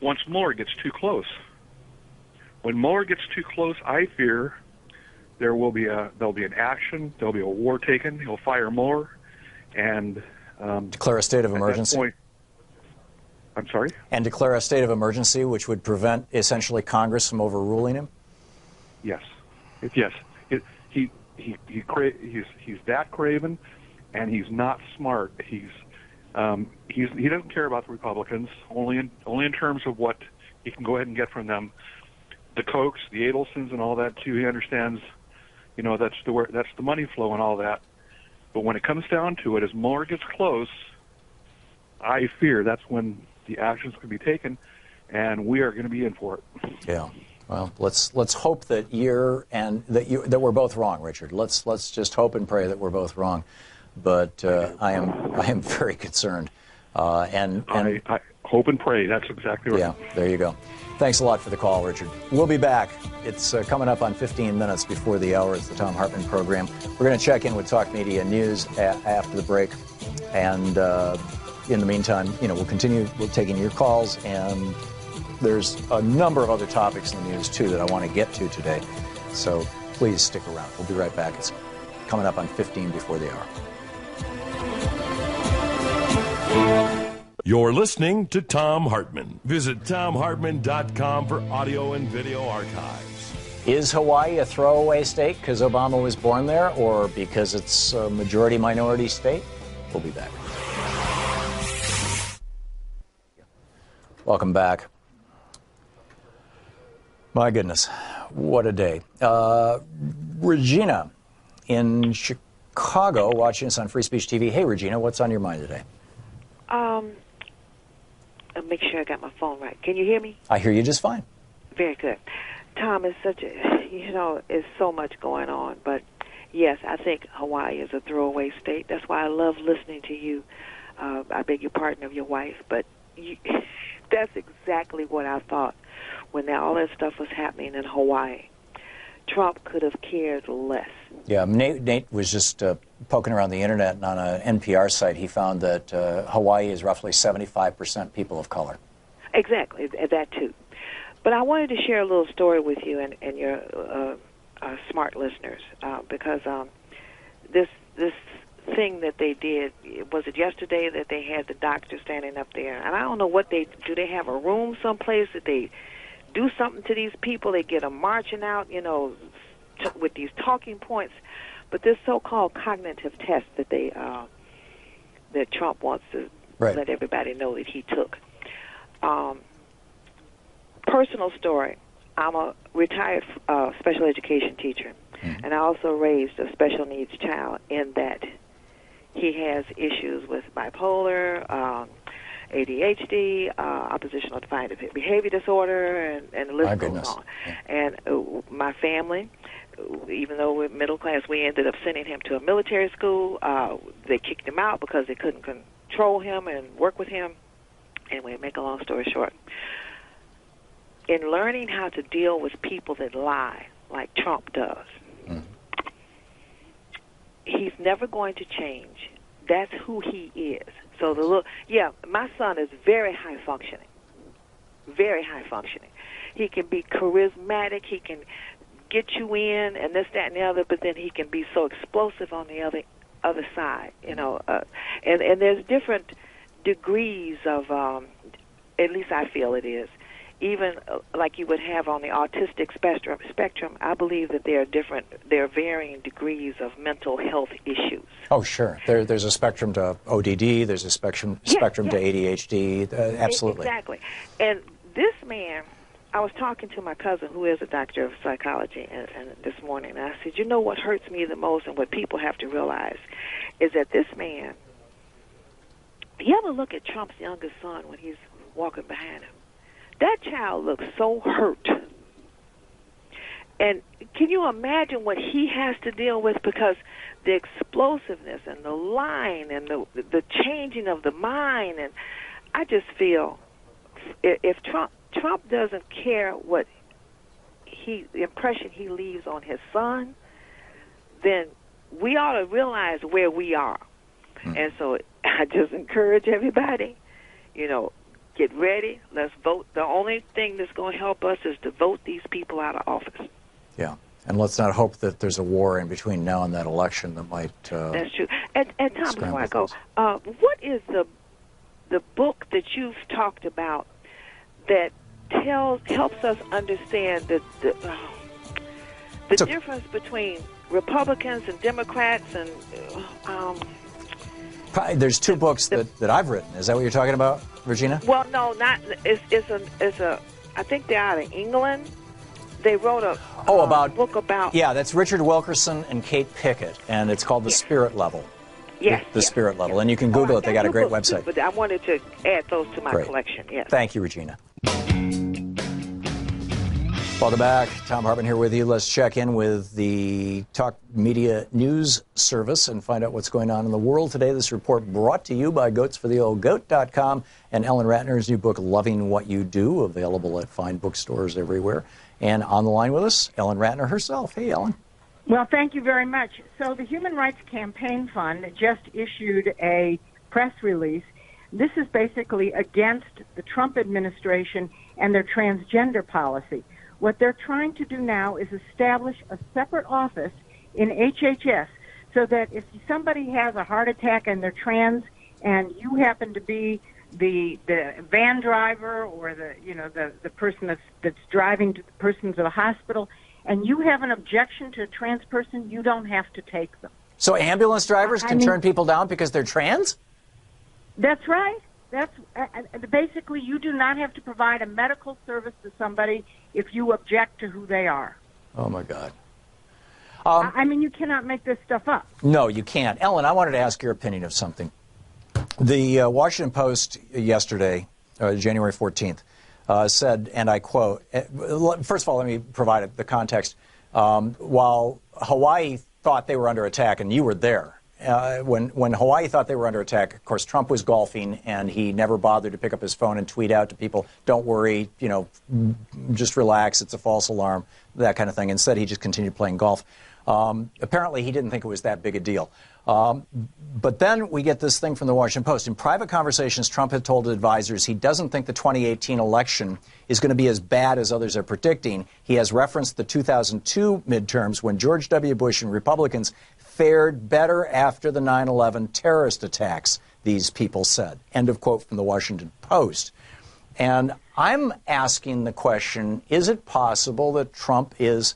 once Mueller gets too close. When Mueller gets too close, I fear there'll be an action, there'll be a war taken. He'll fire Mueller and declare a state of emergency. I'm sorry? And declare a state of emergency, which would prevent essentially Congress from overruling him? Yes. Yes. He's that craven, and he's not smart. He doesn't care about the Republicans, only in terms of what he can go ahead and get from them. The Kochs, the Adelsons, and all that too. He understands, that's the money flow and all that. But when it comes down to it, as Mueller gets close, I fear that's when the actions can be taken, and we are going to be in for it. Yeah. Well, let's hope that that we're both wrong, Richard. Let's just hope and pray that we're both wrong. But I am very concerned. And I hope and pray. That's exactly right. Yeah. There you go. Thanks a lot for the call, Richard. We'll be back. It's coming up on 15 minutes before the hour. It's the Thom Hartmann program. We're going to check in with Talk Media News after the break. And in the meantime, we'll continue taking your calls, and there's a number of other topics in the news, too, that I want to get to today. So please stick around. We'll be right back. It's coming up on 15 before the hour. You're listening to Thom Hartmann. Visit ThomHartmann.com for audio and video archives. Is Hawaii a throwaway state because Obama was born there, or because it's a majority-minority state? We'll be back. Welcome back. My goodness, what a day. Regina in Chicago, watching us on Free Speech TV. Hey, Regina, what's on your mind today? I'll make sure I got my phone right. Can you hear me? I hear you just fine. Very good. Tom, it's it's so much going on. But, yes, I think Hawaii is a throwaway state. That's why I love listening to you. I beg your pardon of your wife. But that's exactly what I thought when all that stuff was happening in Hawaii. Trump could have cared less. Yeah, Nate was just poking around the internet, and on an NPR site, he found that Hawaii is roughly 75% people of color. Exactly, that too. But I wanted to share a little story with you and your smart listeners, because this thing that they did, was it yesterday that they had the doctor standing up there? And I don't know what do they have a room someplace that they do something to these people? They get them marching out, with these talking points. But this so-called cognitive test that that Trump wants to let everybody know that he took. Personal story. I'm a retired special education teacher, and I also raised a special needs child in that he has issues with bipolar, ADHD, oppositional defiant behavior disorder, and the list goes on. Yeah. And my family, even though we're middle class, we ended up sending him to a military school. They kicked him out because they couldn't control him and work with him. Anyway, make a long story short. In learning how to deal with people that lie, like Trump does, he's never going to change. That's who he is. So my son is very high functioning. Very high functioning. He can be charismatic. He can get you in and this, that, and the other. But then he can be so explosive on the other side. And there's different degrees of. At least I feel it is. Even like you would have on the autistic spectrum, I believe that there are varying degrees of mental health issues. Oh, sure. There's a spectrum to ODD. There's a spectrum to ADHD. Absolutely. Exactly. And this man, I was talking to my cousin, who is a doctor of psychology, and this morning, and I said, what hurts me the most, and what people have to realize, is that this man. You ever look at Trump's youngest son when he's walking behind him? That child looks so hurt. And can you imagine what he has to deal with? Because the explosiveness and the lying and the changing of the mind. And I just feel if Trump doesn't care what the impression he leaves on his son, then we ought to realize where we are. And so I just encourage everybody, get ready. Let's vote. The only thing that's going to help us is to vote these people out of office. Yeah, and let's not hope that there's a war in between now and that election that might. That's true. And Tom, before I go, what is the book that you've talked about that helps us understand the difference between Republicans and Democrats and. There's two books that I've written. Is that what you're talking about, Regina? Well, no, not. It's a. I think they're out of England. They wrote a book about. Yeah, that's Richard Wilkerson and Kate Pickett, and it's called The Spirit Level. Yes. The Spirit Level, and you can Google it. They got a great website. But I wanted to add those to my collection. Yes. Thank you, Regina. Welcome back. Thom Hartmann here with you. Let's check in with the Talk Media News Service and find out what's going on in the world today. This report brought to you by goatsfortheoldgoat.com and Ellen Ratner's new book, Loving What You Do, available at fine bookstores everywhere. And on the line with us, Ellen Ratner herself. Hey, Ellen. Well, thank you very much. So the Human Rights Campaign Fund just issued a press release this is basically against the Trump administration and their transgender policy. What they're trying to do now is establish a separate office in HHS so that if somebody has a heart attack and they're trans and you happen to be the van driver or the person that's driving the person to the hospital and you have an objection to a trans person, you don't have to take them. So ambulance drivers can turn people down because they're trans? That's right. That's basically, you do not have to provide a medical service to somebody if you object to who they are. Oh, my God. I mean, you cannot make this stuff up. No, you can't. Ellen, I wanted to ask your opinion of something. The Washington Post yesterday, January 14th, said, and I quote, first of all, let me provide the context. While Hawaii thought they were under attack, and you were there, when Hawaii thought they were under attack, of course, Trump was golfing, and he never bothered to pick up his phone and tweet out to people, don't worry, just relax, it's a false alarm, that kind of thing. Instead, he just continued playing golf. Apparently, he didn't think it was that big a deal. But then we get this thing from the Washington Post. In private conversations, Trump had told advisors he doesn't think the 2018 election is going to be as bad as others are predicting. He has referenced the 2002 midterms when George W. Bush and Republicans fared better after the 9/11 terrorist attacks, these people said. End of quote from the Washington Post. And I'm asking the question, is it possible that Trump is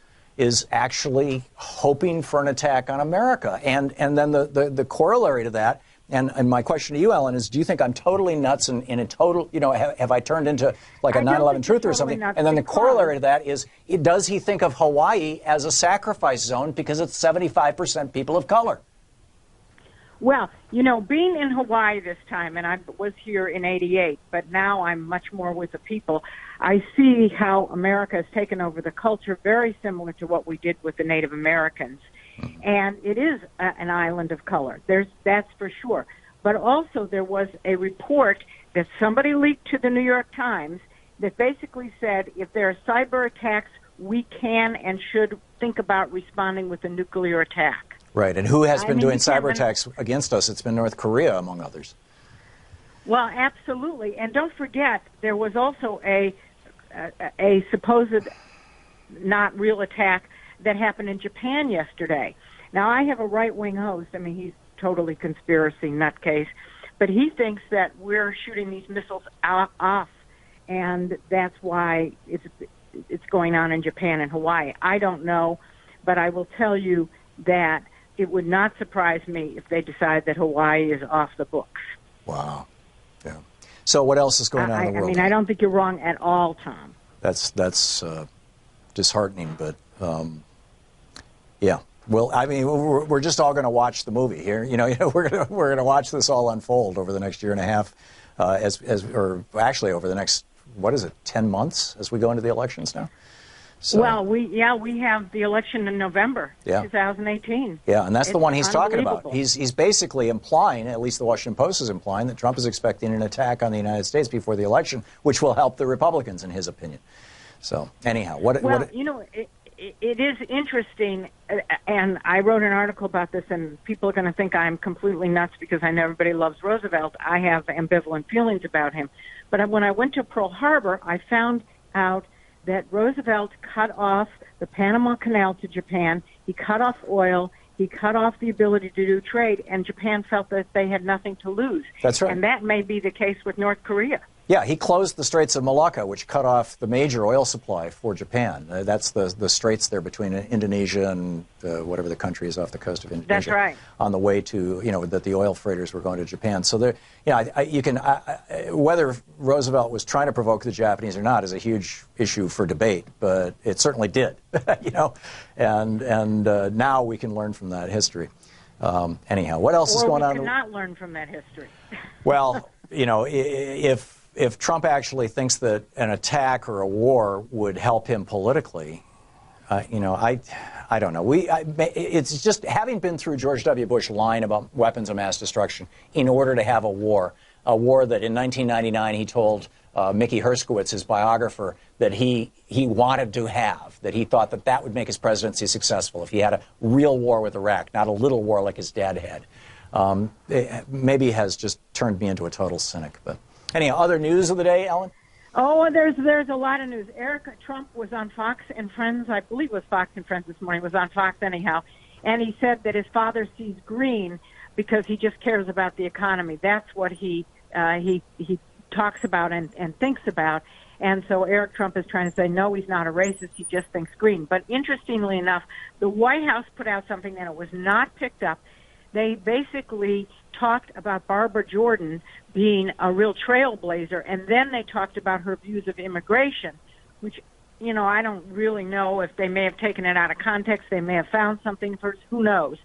actually hoping for an attack on America? And then the corollary to that, and my question to you, Ellen, is do you think I'm totally nuts in a total, have I turned into like a 9/11 truth or something? And then the corollary to that is, does he think of Hawaii as a sacrifice zone because it's 75% people of color? Well, being in Hawaii this time, and I was here in '88, but now I'm much more with the people, I see how America has taken over the culture very similar to what we did with the Native Americans. And it is an island of color. That's for sure. But also there was a report that somebody leaked to the New York Times that basically said if there are cyber attacks, we can and should think about responding with a nuclear attack. Right, and who has been doing cyber attacks against us? It's been North Korea, among others. Well, absolutely. And don't forget, there was also a supposed not real attack that happened in Japan yesterday. Now, I have a right-wing host. I mean, he's totally conspiracy nutcase. But he thinks that we're shooting these missiles off, and that's why it's going on in Japan and Hawaii. I don't know, but I will tell you that it would not surprise me if they decide that Hawaii is off the books. Wow. Yeah. So what else is going on in the world? I mean, I don't think you're wrong at all, Tom. That's disheartening, but yeah. Well, I mean, we're just all going to watch the movie here. We're going to watch this all unfold over the next year and a half, or actually over the next 10 months as we go into the elections now. So, well, we have the election in November 2018. Yeah, and that's the one he's talking about. He's basically implying, at least the Washington Post is implying, that Trump is expecting an attack on the United States before the election, which will help the Republicans, in his opinion. So, anyhow, it is interesting, and I wrote an article about this, and people are going to think I'm completely nuts because I know everybody loves Roosevelt. I have ambivalent feelings about him. But when I went to Pearl Harbor, I found out that Roosevelt cut off the Panama Canal to Japan. He cut off oil. He cut off the ability to do trade, and Japan felt that they had nothing to lose. That's right. And that may be the case with North Korea. Yeah, he closed the Straits of Malacca, which cut off the major oil supply for Japan. That's the straits there between Indonesia and whatever the country is off the coast of Indonesia. That's right. On the way to, that the oil freighters were going to Japan. So there, you can whether Roosevelt was trying to provoke the Japanese or not is a huge issue for debate, but it certainly did. And now we can learn from that history. Anyhow, what else is going on? We cannot learn from that history. Well, if Trump actually thinks that an attack or a war would help him politically, I don't know. It's just having been through George W. Bush lying about weapons of mass destruction in order to have a war that in 1999 he told Mickey Herskowitz, his biographer, that he wanted to have, that he thought that would make his presidency successful if he had a real war with Iraq, not a little war like his dad had. maybe has just turned me into a total cynic. But anyhow, other news of the day, Ellen? Oh, there's a lot of news. Eric Trump was on Fox and Friends. I believe it was Fox and Friends this morning. Was on Fox anyhow, and he said that his father sees green because he just cares about the economy. That's what he talks about and thinks about. And so Eric Trump is trying to say, no, he's not a racist. He just thinks green. But interestingly enough, the White House put out something and it was not picked up. They basically talked about Barbara Jordan being a real trailblazer, and then they talked about her views of immigration, which, you know, I don't really know if they may have taken it out of context. They may have found something first. Who knows?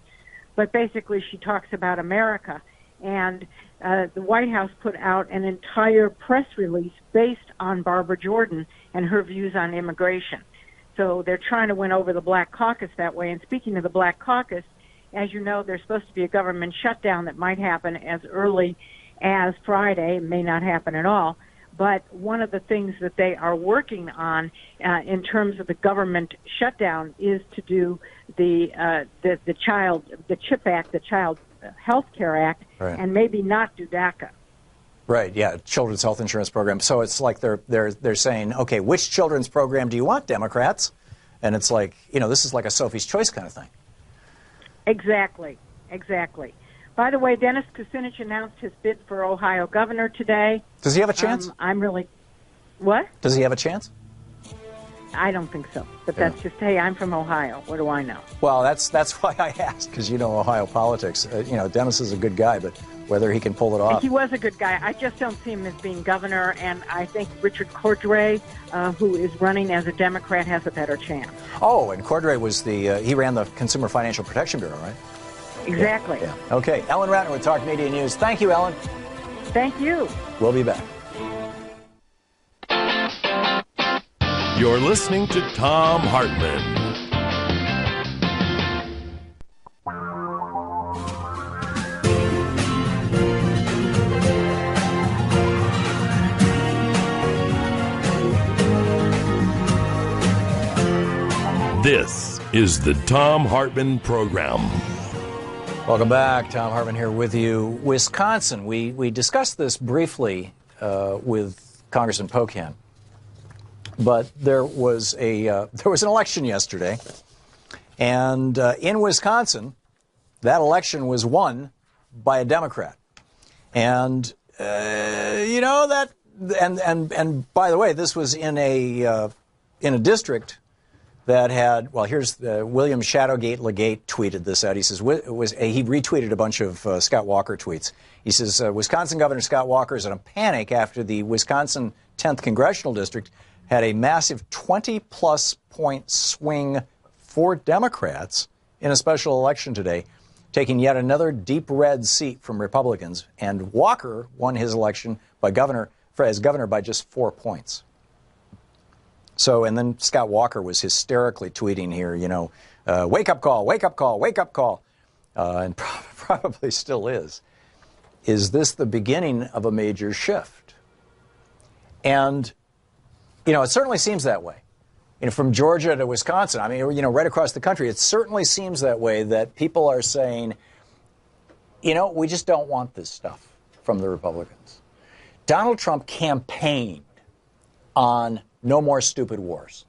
But basically she talks about America. And the White House put out an entire press release based on Barbara Jordan and her views on immigration. So they're trying to win over the Black Caucus that way. And speaking of the Black Caucus, as you know, there's supposed to be a government shutdown that might happen as early as Friday. It may not happen at all. But one of the things that they are working on in terms of the government shutdown is to do the CHIP Act, the Child Health Care Act, right, and maybe not do DACA. Right, yeah, Children's Health Insurance Program. So it's like they're saying, okay, which children's program do you want, Democrats? And it's like, you know, this is like a Sophie's Choice kind of thing. Exactly. By the way, Dennis Kucinich announced his bid for Ohio governor today. Does he have a chance? What? Does he have a chance? I don't think so. But that's just, hey, I'm from Ohio. What do I know? Well, that's why I asked, because you know Ohio politics. You know, Dennis is a good guy, but whether he can pull it off. He was a good guy. I just don't see him as being governor, and I think Richard Cordray, who is running as a Democrat, has a better chance. Oh, and Cordray was he ran the Consumer Financial Protection Bureau, right? Exactly. Yeah. Okay, Ellen Ratner with Talk Media News. Thank you, Ellen. Thank you. We'll be back. You're listening to Thom Hartmann. This is the Thom Hartmann Program. Welcome back. Thom Hartmann here with you. Wisconsin. We discussed this briefly with Congressman Pocan, but there was an election yesterday, and in Wisconsin, that election was won by a Democrat, and you know that. And by the way, this was in a district that had, well, here's William Shadowgate Legate tweeted this out. He says, he retweeted a bunch of Scott Walker tweets. He says, Wisconsin Governor Scott Walker is in a panic after the Wisconsin 10th Congressional District had a massive 20-plus point swing for Democrats in a special election today, taking yet another deep red seat from Republicans. And Walker won his election as governor by just 4 points. So, and then Scott Walker was hysterically tweeting here, you know, wake up call, wake up call, wake up call, and probably still is. Is this the beginning of a major shift? And, you know, it certainly seems that way. You know, from Georgia to Wisconsin, I mean, you know, right across the country, it certainly seems that way, that people are saying, you know, we just don't want this stuff from the Republicans. Donald Trump campaigned on no more stupid wars.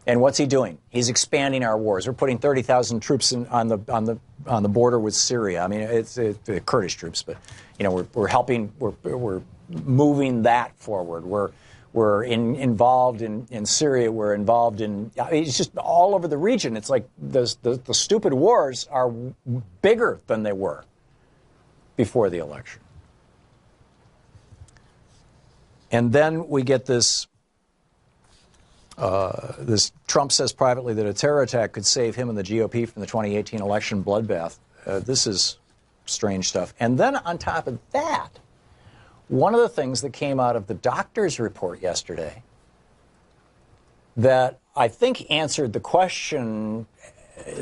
And what's he doing? He's expanding our wars. We're putting 30,000 troops on the border with Syria. I mean, it's Kurdish troops, but you know, we're helping. We're moving that forward. We're involved in Syria. We're involved in. It's just all over the region. It's like the stupid wars are bigger than they were before the election. And then we get this Trump says privately that a terror attack could save him and the GOP from the 2018 election bloodbath. This is strange stuff. And then on top of that, one of the things that came out of the doctor's report yesterday that I think answered the question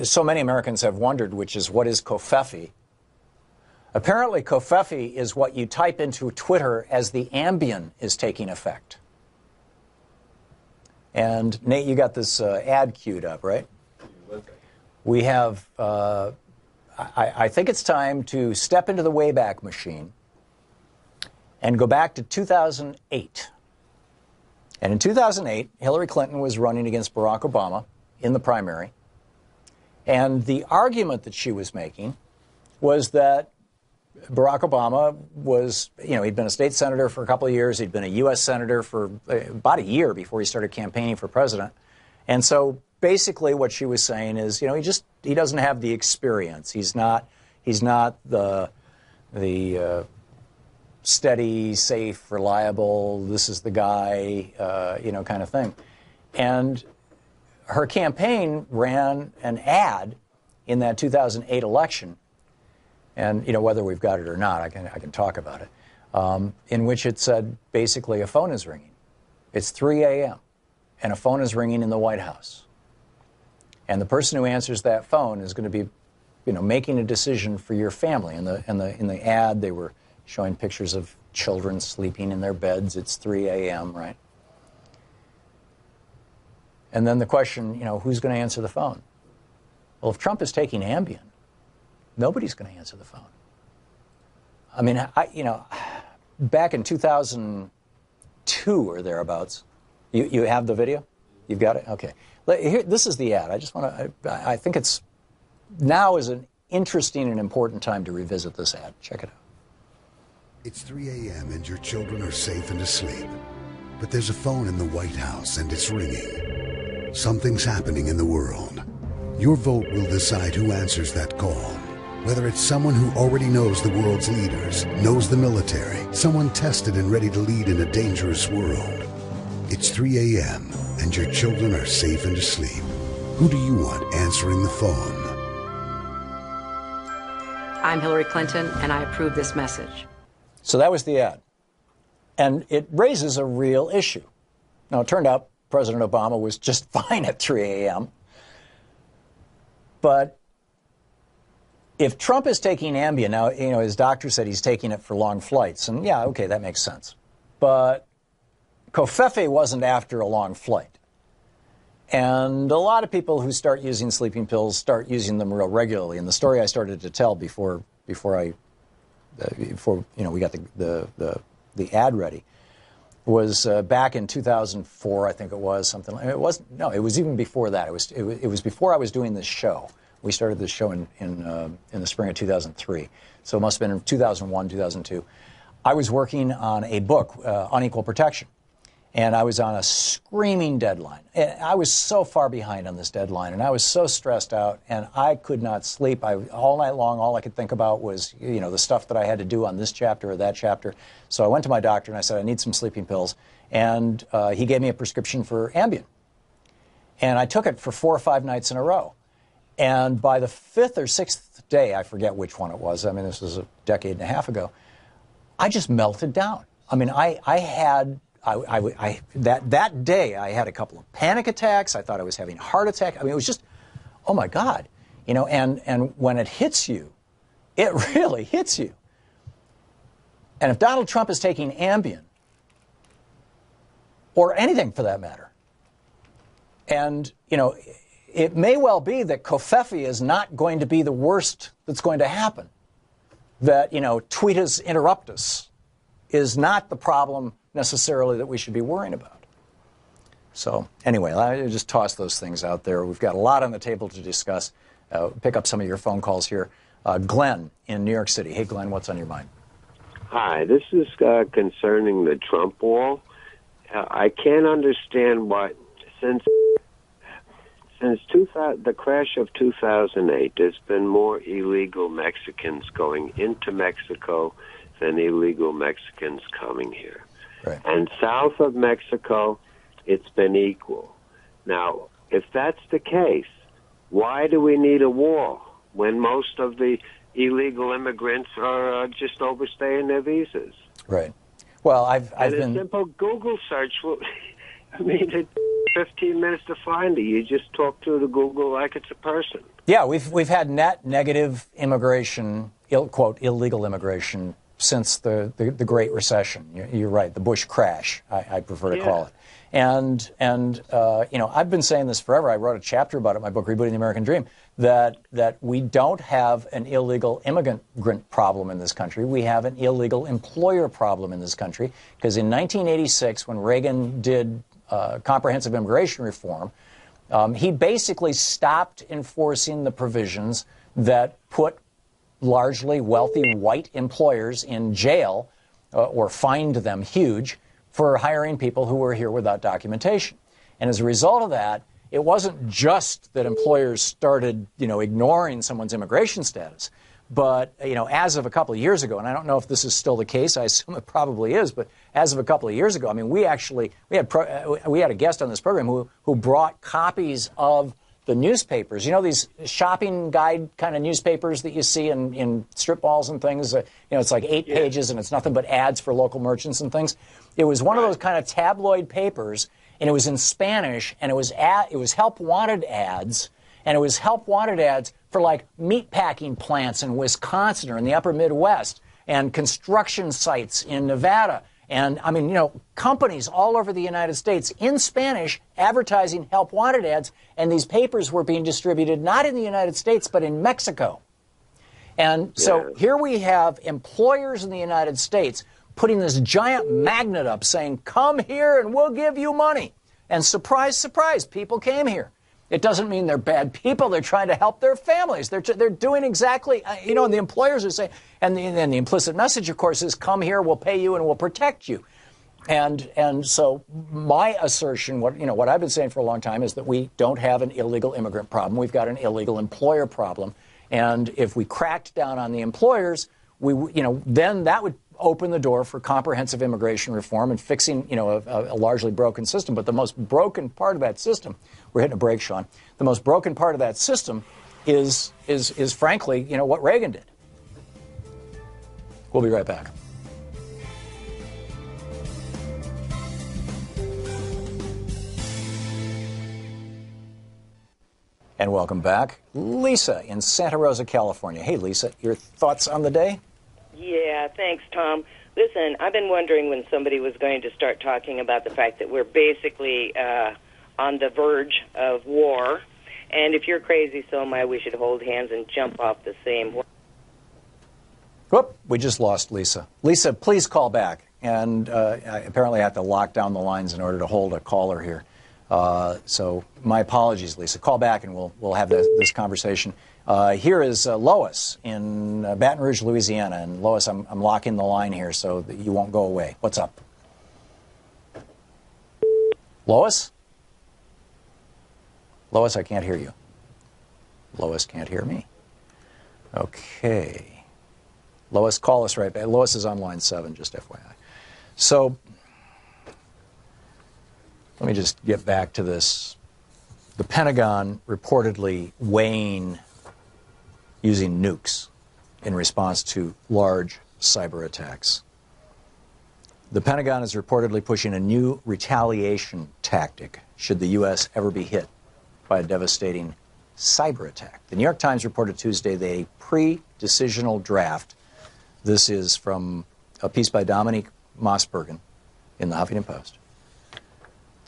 so many Americans have wondered, which is, what is covfefe? Apparently, covfefe is what you type into Twitter as the Ambien is taking effect. And, Nate, you got this ad queued up, right? We have I think it's time to step into the Wayback Machine and go back to 2008. And in 2008, Hillary Clinton was running against Barack Obama in the primary. And the argument that she was making was that Barack Obama was, he'd been a state senator for a couple of years. He'd been a U.S. senator for about a year before he started campaigning for president. And so basically what she was saying is, he doesn't have the experience. He's not the steady, safe, reliable, this is the guy, kind of thing. And her campaign ran an ad in that 2008 election, and whether we've got it or not, I can talk about it, in which it said basically a phone is ringing. It's 3 a.m. and a phone is ringing in the White House, and the person who answers that phone is going to be, making a decision for your family. In the ad, they were showing pictures of children sleeping in their beds. It's 3 a.m., right? And then the question, who's going to answer the phone? Well, if Trump is taking Ambien, nobody's going to answer the phone. I mean, back in 2002 or thereabouts, you have the video? You've got it? Okay. Here, this is the ad. I think now is an interesting and important time to revisit this ad. Check it out. It's 3 a.m. and your children are safe and asleep. But there's a phone in the White House and it's ringing. Something's happening in the world. Your vote will decide who answers that call. Whether it's someone who already knows the world's leaders, knows the military, someone tested and ready to lead in a dangerous world. It's 3 a.m. and your children are safe and asleep. Who do you want answering the phone? I'm Hillary Clinton, and I approve this message. So that was the ad. And it raises a real issue. Now, it turned out President Obama was just fine at 3 a.m. But if Trump is taking Ambien, now, his doctor said he's taking it for long flights. And yeah, okay, that makes sense. But Covfefe wasn't after a long flight. And a lot of people who start using sleeping pills start using them real regularly. And the story I started to tell before we got the ad ready was back in 2004, I think it was something. It wasn't. No, it was even before that. It was before I was doing this show. We started this show in the spring of 2003, so it must have been in 2001, 2002. I was working on a book, Unequal Protection, and I was on a screaming deadline. And I was so far behind on this deadline, and I was so stressed out, and I could not sleep. All night long, all I could think about was, the stuff that I had to do on this chapter or that chapter. So I went to my doctor, and I said, I need some sleeping pills. And he gave me a prescription for Ambien. And I took it for 4 or 5 nights in a row. And by the 5th or 6th day, I forget which one it was, I mean, this was a decade and a half ago, I just melted down. I mean, that day, I had a couple of panic attacks. I thought I was having a heart attack. I mean, it was just, oh my God, and when it hits you, it really hits you. And if Donald Trump is taking Ambien, or anything for that matter, and, it may well be that Covfefe is not going to be the worst that's going to happen. That, tweetus interruptus is not the problem necessarily that we should be worrying about. So anyway, I just toss those things out there. We've got a lot on the table to discuss. Pick up some of your phone calls here. Glenn in New York City. Hey, Glenn, what's on your mind? Hi, this is concerning the Trump wall. I can't understand why, since the crash of 2008, there's been more illegal Mexicans going into Mexico than illegal Mexicans coming here. Right. And south of Mexico, it's been equal. Now, if that's the case, why do we need a wall when most of the illegal immigrants are just overstaying their visas? Right. Well, I've been... a simple Google search will... I mean, it 15 minutes to find it. You just talk to the Google like it's a person. Yeah, we've had net negative immigration, quote, illegal immigration, since the Great Recession. You're right, the Bush crash, I prefer to call it. And I've been saying this forever. I wrote a chapter about it in my book, Rebooting the American Dream. that we don't have an illegal immigrant problem in this country. We have an illegal employer problem in this country, because in 1986, when Reagan did comprehensive immigration reform, he basically stopped enforcing the provisions that put largely wealthy white employers in jail or fined them huge for hiring people who were here without documentation. And as a result of that, it wasn't just that employers started, ignoring someone's immigration status, but, as of a couple of years ago, and I don't know if this is still the case, I assume it probably is, but as of a couple of years ago, I mean, we had a guest on this program who brought copies of the newspapers, these shopping guide kind of newspapers that you see in strip malls and things. It's like 8 pages and it's nothing but ads for local merchants and things. It was one of those kind of tabloid papers, and it was in Spanish, and it was help wanted ads, and it was help wanted ads for like meatpacking plants in Wisconsin or in the upper Midwest, and construction sites in Nevada. And, I mean, companies all over the United States in Spanish advertising help wanted ads, and these papers were being distributed not in the United States, but in Mexico. And so here we have employers in the United States putting this giant magnet up saying, come here and we'll give you money. And surprise, surprise, people came here. It doesn't mean they're bad people. They're trying to help their families. They're doing exactly, and the employers are saying, and the implicit message, of course, is come here, we'll pay you, and we'll protect you. And so my assertion, what I've been saying for a long time, is that we don't have an illegal immigrant problem. We've got an illegal employer problem. And if we cracked down on the employers, then that would open the door for comprehensive immigration reform and fixing, a largely broken system. But the most broken part of that system, we're hitting a break, Sean. The most broken part of that system is frankly, what Reagan did. We'll be right back. And welcome back. Lisa in Santa Rosa, California. Hey, Lisa, your thoughts on the day? Yeah, thanks, Tom. Listen, I've been wondering when somebody was going to start talking about the fact that we're basically on the verge of war, and if you're crazy, so am I, we should hold hands and jump off the same. Whoop, we just lost Lisa. Lisa, please call back. And apparently I have to lock down the lines in order to hold a caller here. So my apologies, Lisa. Call back and we'll have this conversation. Here is Lois in Baton Rouge, Louisiana. And Lois, I'm locking the line here so that you won't go away. What's up? Lois? Lois, I can't hear you. Lois can't hear me. Okay. Lois, call us right back. Lois is on line 7, just FYI. So let me just get back to this. The Pentagon reportedly weighing using nukes in response to large cyber attacks. The Pentagon is reportedly pushing a new retaliation tactic should the U.S. ever be hit by a devastating cyber attack. The New York Times reported Tuesday that a pre-decisional draft, this is from a piece by Dominique Mossbergen in the Huffington Post.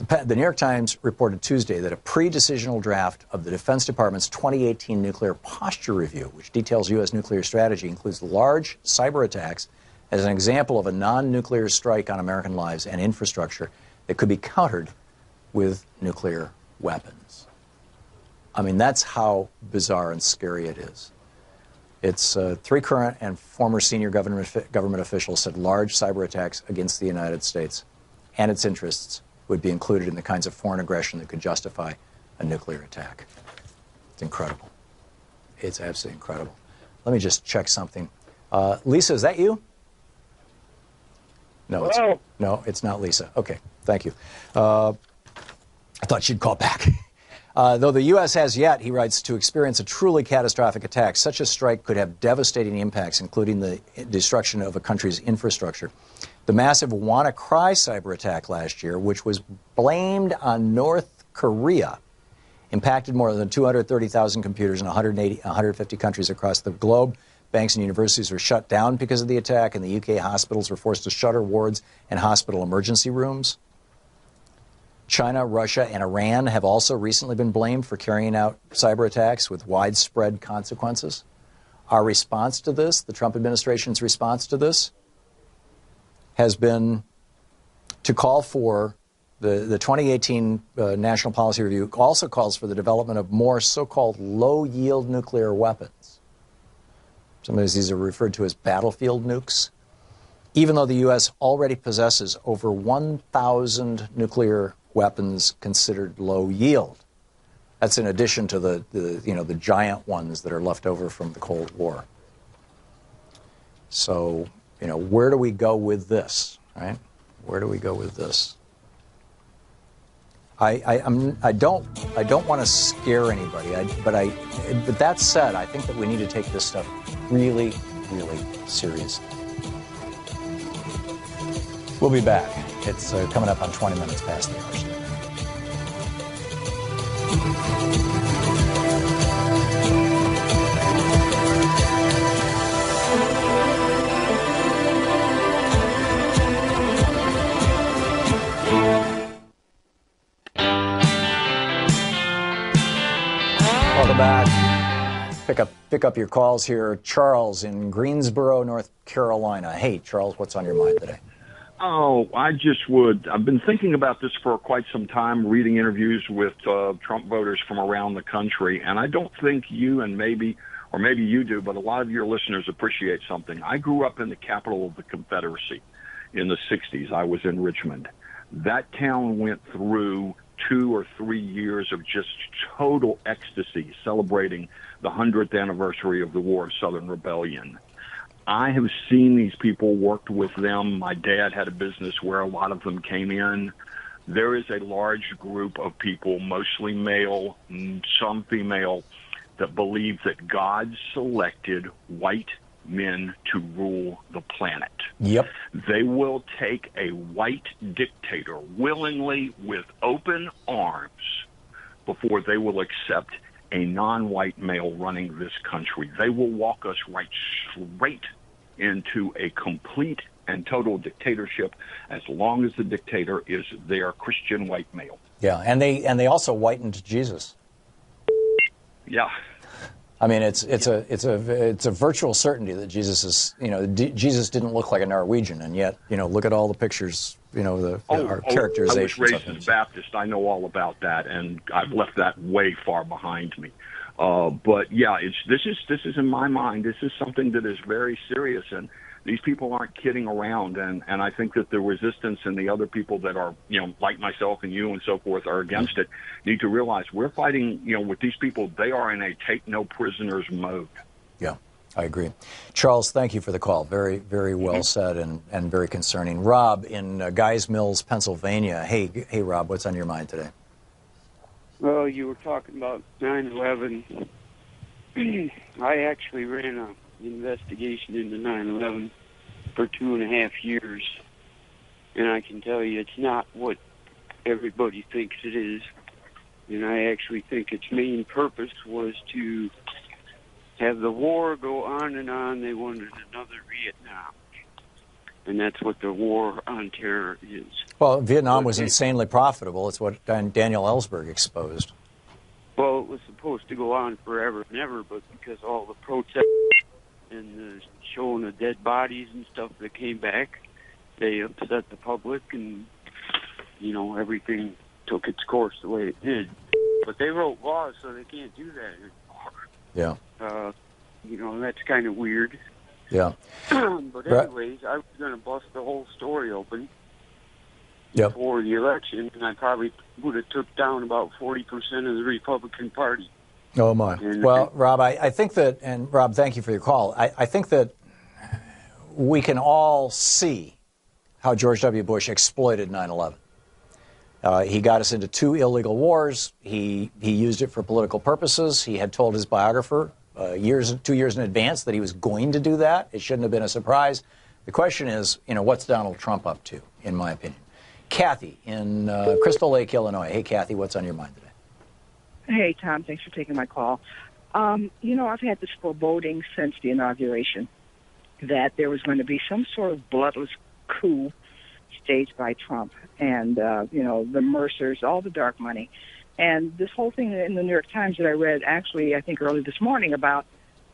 The New York Times reported Tuesday that a pre-decisional draft of the Defense Department's 2018 nuclear posture review, which details U.S. nuclear strategy, includes large cyber attacks as an example of a non-nuclear strike on American lives and infrastructure that could be countered with nuclear weapons. I mean, that's how bizarre and scary it is. It's 3 current and former senior government officials said large cyber attacks against the United States and its interests would be included in the kinds of foreign aggression that could justify a nuclear attack. It's incredible. It's absolutely incredible. Let me just check something. Lisa, is that you? No, it's not Lisa. Okay, thank you. I thought she'd call back. Though the U.S. has yet, he writes, to experience a truly catastrophic attack, such a strike could have devastating impacts, including the destruction of a country's infrastructure. The massive WannaCry cyber attack last year, which was blamed on North Korea, impacted more than 230,000 computers in 150 countries across the globe. Banks and universities were shut down because of the attack, and the UK hospitals were forced to shutter wards and hospital emergency rooms. China, Russia, and Iran have also recently been blamed for carrying out cyber attacks with widespread consequences. Our response to this, the Trump administration's response to this, has been to call for the 2018 National Policy Review also calls for the development of more so-called low-yield nuclear weapons. Sometimes these are referred to as battlefield nukes. Even though the U.S. already possesses over 1,000 nuclear weapons considered low yield. That's in addition to the giant ones that are left over from the Cold War. So, where do we go with this, right? Where do we go with this? I don't want to scare anybody, but that said, I think that we need to take this stuff really, really seriously. We'll be back. It's coming up on 20 minutes past the hour. Welcome back. Pick up your calls here. Charles in Greensboro, North Carolina. Hey, Charles, what's on your mind today? Oh, I've been thinking about this for quite some time, reading interviews with Trump voters from around the country, and I don't think you and maybe you do, but a lot of your listeners appreciate something. I grew up in the capital of the Confederacy in the 60s. I was in Richmond. That town went through 2 or 3 years of just total ecstasy, celebrating the 100th anniversary of the War of Southern Rebellion. I have seen these people, worked with them. My dad had a business where a lot of them came in. There is a large group of people, mostly male, some female, that believe that God selected white men to rule the planet. Yep. They will take a white dictator willingly with open arms before they will accept a non-white male running this country. They will walk us right straight into a complete and total dictatorship as long as the dictator is their Christian white male. Yeah, and they also whitened Jesus. Yeah. I mean, it's a virtual certainty that Jesus is, Jesus didn't look like a Norwegian, and yet, look at all the pictures, our characterization. I was raised as a Baptist. I know all about that, and I've left that way far behind me. But yeah, this is in my mind. This is something that is very serious, and these people aren't kidding around. And I think that the resistance and the other people that are, like myself and you and so forth, are against it, need to realize we're fighting, with these people. They are in a take no prisoners mode. Yeah, I agree. Charles, thank you for the call. Very, very well said and very concerning. Rob in Guys Mills, Pennsylvania. Hey, Rob, what's on your mind today? Well, you were talking about 9/11. I actually ran an investigation into 9/11 for 2.5 years, and I can tell you it's not what everybody thinks it is. And I actually think its main purpose was to have the war go on and on. They wanted another Vietnam. And that's what the war on terror is. Well, Vietnam was insanely profitable. It's what Daniel Ellsberg exposed. Well, it was supposed to go on forever and ever, but because all the protests and the showing of dead bodies and stuff that came back, they upset the public, and, everything took its course the way it did. But they wrote laws, so they can't do that anymore. Yeah. That's kind of weird. Yeah. But anyways, I was going to bust the whole story open before the election, and I probably would have took down about 40% of the Republican Party. Oh, my. Well, Rob, I think that, and Rob, thank you for your call. I think that we can all see how George W. Bush exploited 9/11. He got us into 2 illegal wars. He used it for political purposes. He had told his biographer 2 years in advance that he was going to do that. It shouldn't have been a surprise. The question is, what's Donald Trump up to, in my opinion? Kathy in Crystal Lake, Illinois. Hey, Kathy, what's on your mind today? Hey, Tom, thanks for taking my call. I've had this foreboding since the inauguration that there was going to be some sort of bloodless coup staged by Trump and, the Mercers, all the dark money. And this whole thing in the New York Times that I read actually, I think early this morning about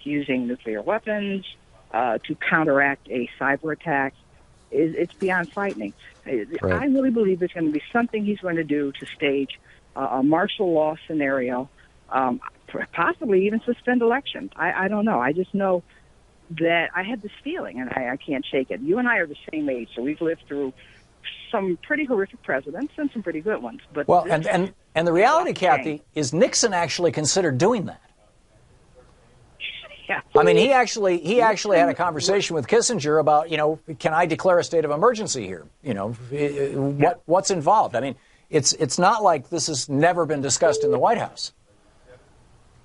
using nuclear weapons to counteract a cyber attack, it's beyond frightening. Right. I really believe there's going to be something he's going to do to stage a martial law scenario, possibly even suspend elections. I don't know. I just know that I had this feeling, and I can't shake it. You and I are the same age, so we've lived through some pretty horrific presidents and some pretty good ones. But well, and the reality, Kathy, is Nixon actually considered doing that. Yeah. I mean, he actually had a conversation with Kissinger about, can I declare a state of emergency here? What's involved? I mean, it's not like this has never been discussed in the White House.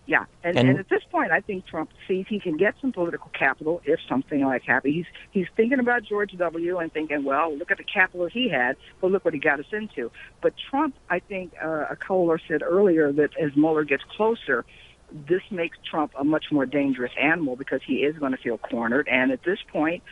Yeah, and at this point, I think Trump sees he can get some political capital if something like happens. He's thinking about George W. and thinking, well, look at the capital he had, but look what he got us into. But Trump, I think, a caller said earlier that as Mueller gets closer, this makes Trump a much more dangerous animal because he is going to feel cornered. And at this point,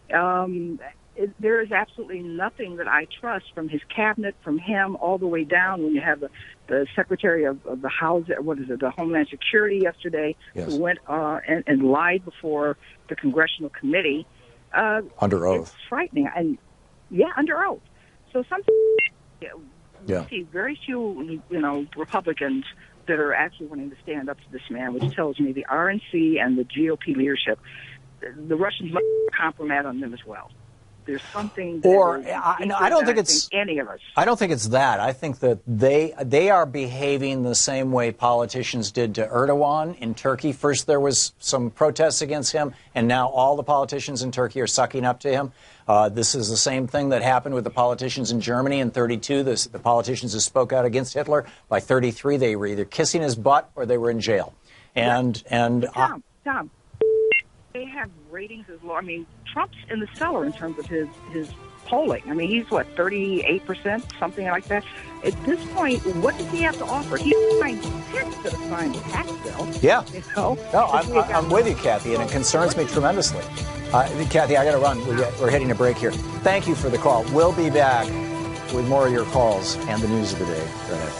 there is absolutely nothing that I trust from his cabinet, from him, all the way down when you have the Secretary of the House, the Homeland Security yesterday, yes, who went and lied before the Congressional Committee. Under oath. It's frightening. And, under oath. So we see very few, Republicans that are actually wanting to stand up to this man, which tells me the RNC and the GOP leadership, the Russians must compromise on them as well. There's something. I don't think it's any of us. I don't think it's that. I think that they are behaving the same way politicians did to Erdogan in Turkey. First, there was some protests against him, and now all the politicians in Turkey are sucking up to him. This is the same thing that happened with the politicians in Germany in 1932. The politicians who spoke out against Hitler, by 1933, they were either kissing his butt or they were in jail. Tom. They have ratings as low. I mean, Trump's in the cellar in terms of his polling. I mean, he's 38%, something like that. At this point, what does he have to offer? He's trying to sign the tax bill. Yeah. No, I'm with you, Kathy, and it concerns me tremendously. Kathy, I got to run. We're hitting a break here. Thank you for the call. We'll be back with more of your calls and the news of the day right after this.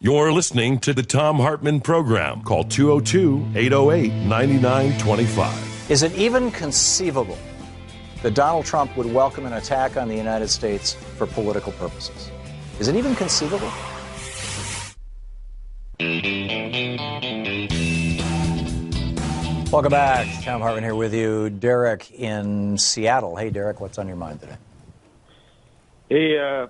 You're listening to the Thom Hartmann Program. Call 202-808-9925. Is it even conceivable that Donald Trump would welcome an attack on the United States for political purposes? Is it even conceivable? Welcome back. Thom Hartmann here with you. Derek in Seattle. Hey, Derek, what's on your mind today? Hey,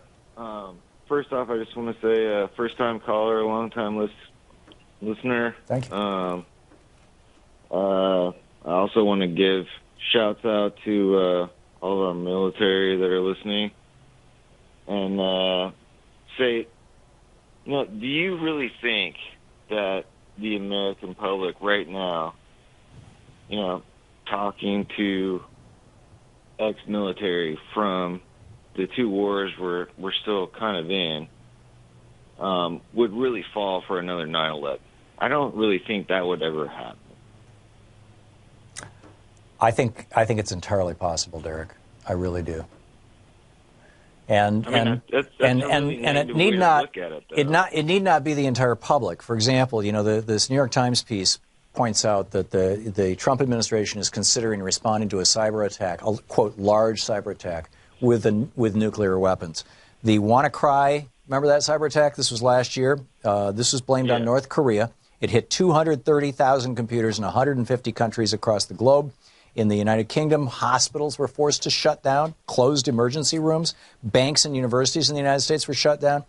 first off, I just want to say first-time caller, long-time listener. Thank you. I also want to give shouts out to all of our military that are listening and say, do you really think that the American public right now, talking to ex-military from the two wars we're still kind of in, would really fall for another 9/11? I don't really think that would ever happen. I think it's entirely possible, Derek. I really do. And it need not be the entire public. For example, this New York Times piece points out that the Trump administration is considering responding to a cyber attack, a quote large cyber attack with nuclear weapons. The WannaCry, remember that cyber attack? This was last year. This was blamed on North Korea. It hit 230,000 computers in 150 countries across the globe. In the United Kingdom, hospitals were forced to shut down, closed emergency rooms. Banks and universities in the United States were shut down.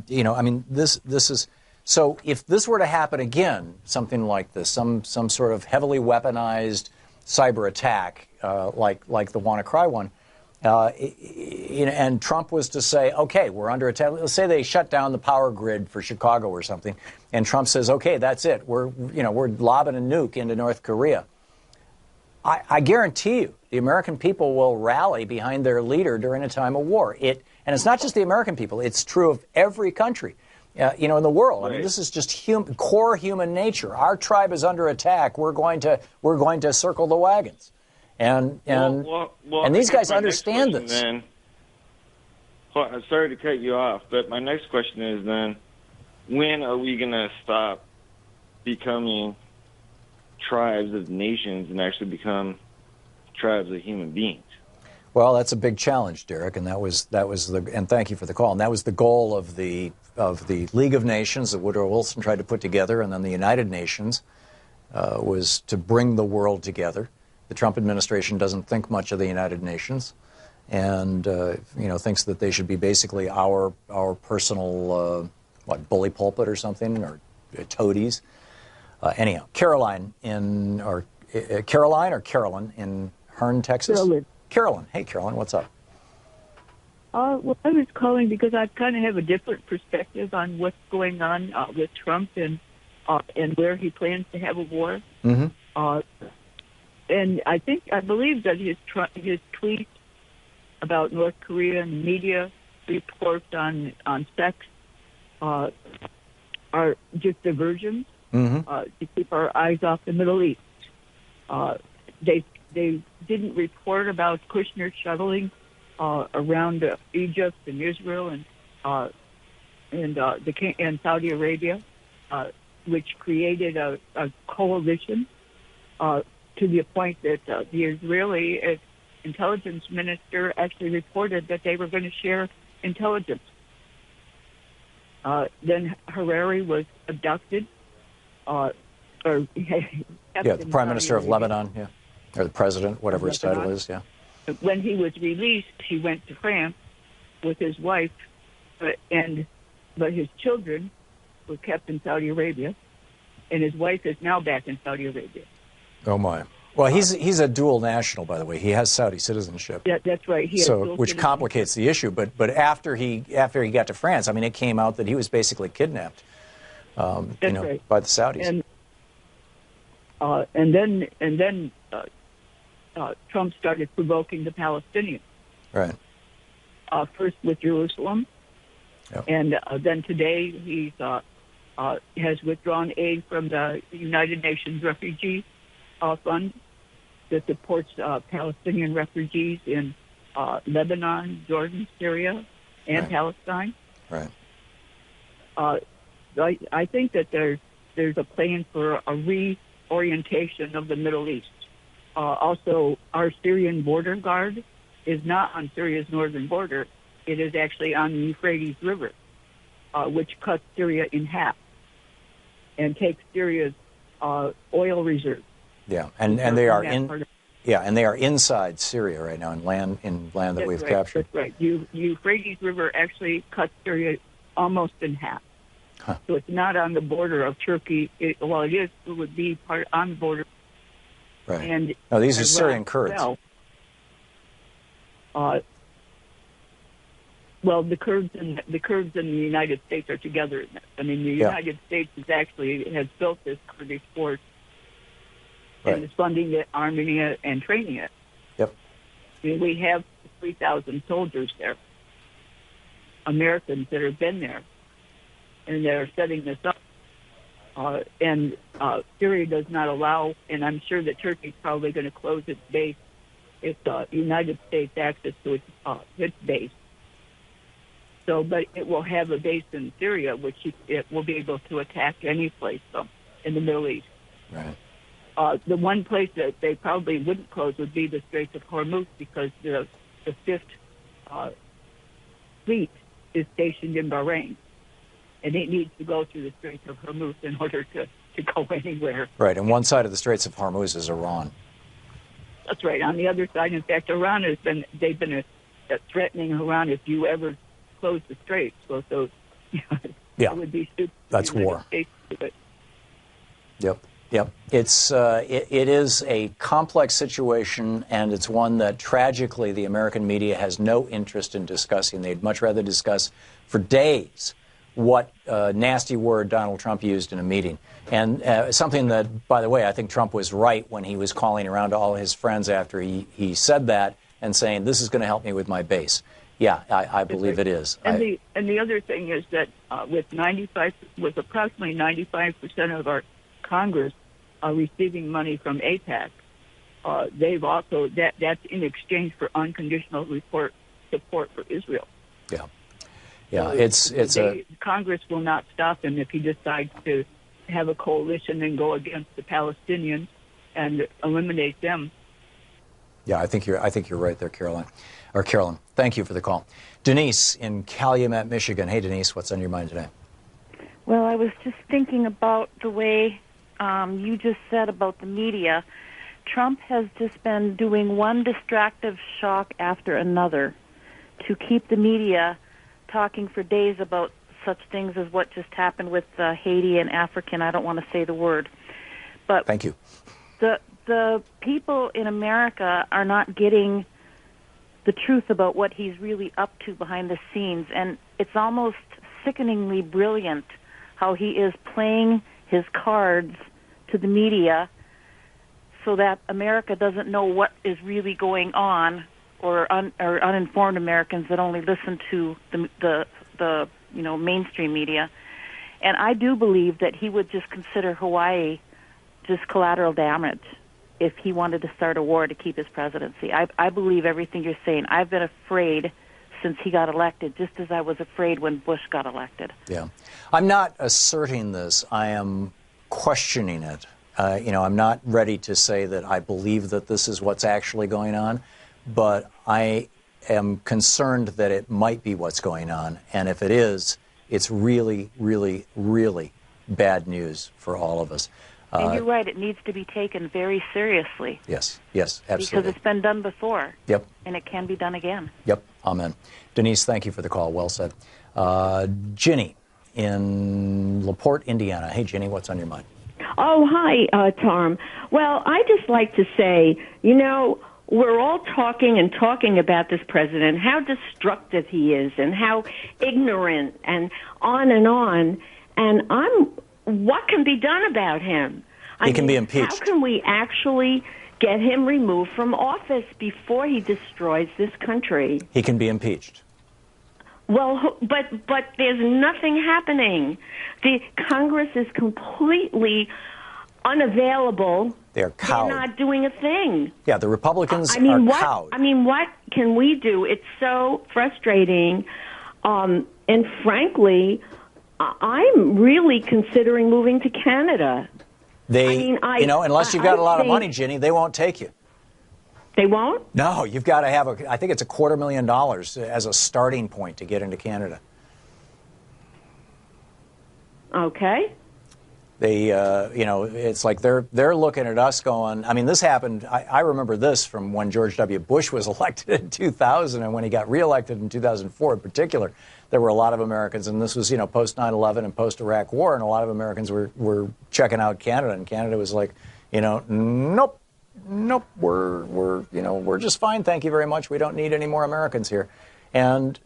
This is so. If this were to happen again, something like this, some sort of heavily weaponized cyber attack, like the WannaCry one, and Trump was to say, okay, we're under attack. Let's say they shut down the power grid for Chicago or something, and Trump says, okay, that's it. We're lobbing a nuke into North Korea. I guarantee you, the American people will rally behind their leader during a time of war. And it's not just the American people; it's true of every country. in the world. I mean, this is just core human nature. Our tribe is under attack. We're going to circle the wagons, and these guys understand this. Then, I'm sorry to cut you off, but my next question is then, when are we going to stop becoming tribes of nations and actually become tribes of human beings? Well, that's a big challenge, Derek, and and thank you for the call. And that was the goal of the League of Nations that Woodrow Wilson tried to put together, and then the United Nations was to bring the world together. The Trump administration doesn't think much of the United Nations, and thinks that they should be basically our personal bully pulpit or something, or toadies. Anyhow, Carolyn in Hearn, Texas. Carolyn. Hey, Carolyn, what's up? Well, I was calling because I kind of have a different perspective on what's going on with Trump and where he plans to have a war. Mm-hmm. And I believe that his tweets about North Korea and media reports on sex are just diversions to keep our eyes off the Middle East. They didn't report about Kushner shuttling around Egypt and Israel and Saudi Arabia, which created a coalition to the point that the Israeli intelligence minister actually reported that they were going to share intelligence. Then Hariri was abducted. The Prime Minister of Lebanon, or the president, whatever his title is, When he was released, he went to France with his wife, but his children were kept in Saudi Arabia, and his wife is now back in Saudi Arabia. Oh my! Well, he's a dual national, by the way. He has Saudi citizenship. Yeah, that's right. Which complicates the issue. But after he got to France, I mean, it came out that he was basically kidnapped, by the Saudis. And then Trump started provoking the Palestinians. Right. First with Jerusalem, and then today he has withdrawn aid from the United Nations Refugee Fund that supports Palestinian refugees in Lebanon, Jordan, Syria, and Palestine. Right. I think that there's a plan for a reorientation of the Middle East. Also, our Syrian border guard is not on Syria's northern border. It is actually on the Euphrates River, which cuts Syria in half and takes Syria's oil reserves. Yeah, and they are inside Syria right now in land that we've captured. That's right. Euphrates River actually cuts Syria almost in half. Huh. So it's not on the border of Turkey. It would be part on the border. Right. And no, these are Syrian Kurds. Well, the Kurds and the United States are together in this. I mean, the United States has built this Kurdish force and is funding it, arming it, and training it. Yep. I mean, we have 3,000 soldiers there, Americans that have been there, and they're setting this up. And Syria does not allow, and I'm sure that Turkey's probably going to close its base if the United States access to its base. So, but it will have a base in Syria, which it will be able to attack any place in the Middle East. Right. The one place that they probably wouldn't close would be the Straits of Hormuz, because the Fifth Fleet is stationed in Bahrain, and it needs to go through the Straits of Hormuz in order to go anywhere. Right, and one side of the Straits of Hormuz is Iran. That's right. On the other side, in fact, Iran they've been threatening Iran if you ever close the straits. So it would be stupid. That's war. Yep. It is a complex situation, and it's one that tragically the American media has no interest in discussing. They'd much rather discuss for days what nasty word Donald Trump used in a meeting. And something that, by the way, I think Trump was right when he was calling around to all his friends after he said that and saying, this is going to help me with my base. Yeah, I believe it is. And the other thing is that with approximately 95% of our Congress receiving money from AIPAC, they've also that's in exchange for unconditional support for Israel. Yeah, yeah. So Congress will not stop him if he decides to have a coalition and go against the Palestinians and eliminate them. Yeah, I think you're right there, Carolyn. Thank you for the call. Denise in Calumet, Michigan. Hey, Denise, what's on your mind today? Well, I was just thinking about the way you just said about the media. Trump has just been doing one distractive shock after another to keep the media talking for days about such things as what just happened with Haiti and African. I don't want to say the word. But thank you. The people in America are not getting the truth about what he's really up to behind the scenes, and it's almost sickeningly brilliant how he is playing his cards to the media so that America doesn't know what is really going on, or uninformed Americans that only listen to the mainstream media. And I do believe that he would just consider Hawaii just collateral damage if he wanted to start a war to keep his presidency. I believe everything you're saying. I've been afraid since he got elected, just as I was afraid when Bush got elected. Yeah. I'm not asserting this. I am questioning it. I'm not ready to say that I believe that this is what's actually going on, but I am concerned that it might be what's going on. And if it is, it's really, really, really bad news for all of us. And you're right, it needs to be taken very seriously. Yes, absolutely. Because it's been done before. Yep. And it can be done again. Yep, amen. Denise, thank you for the call. Well said. Ginny in LaPorte, Indiana. Hey, Ginny, what's on your mind? Oh, hi, Tom. Well, I just like to say, we're all talking about this president, how destructive he is and how ignorant and on. And what can be done about him? He can be impeached. How can we actually get him removed from office before he destroys this country? He can be impeached. Well, but there's nothing happening. The Congress is completely unavailable. They're cowed. They're not doing a thing. Yeah, the Republicans are cowed. What can we do? It's so frustrating. And frankly, I'm really considering moving to Canada. Unless you've got a lot of money, Ginny, they won't take you. They won't? No, you've got to have I think it's $250,000 as a starting point to get into Canada. Okay. They, it's like they're looking at us going, this happened, I remember this from when George W. Bush was elected in 2000, and when he got reelected in 2004 in particular, there were a lot of Americans, and this was, post 9/11 and post Iraq War, and a lot of Americans were checking out Canada, and Canada was like, nope, we're just fine, thank you very much, we don't need any more Americans here, and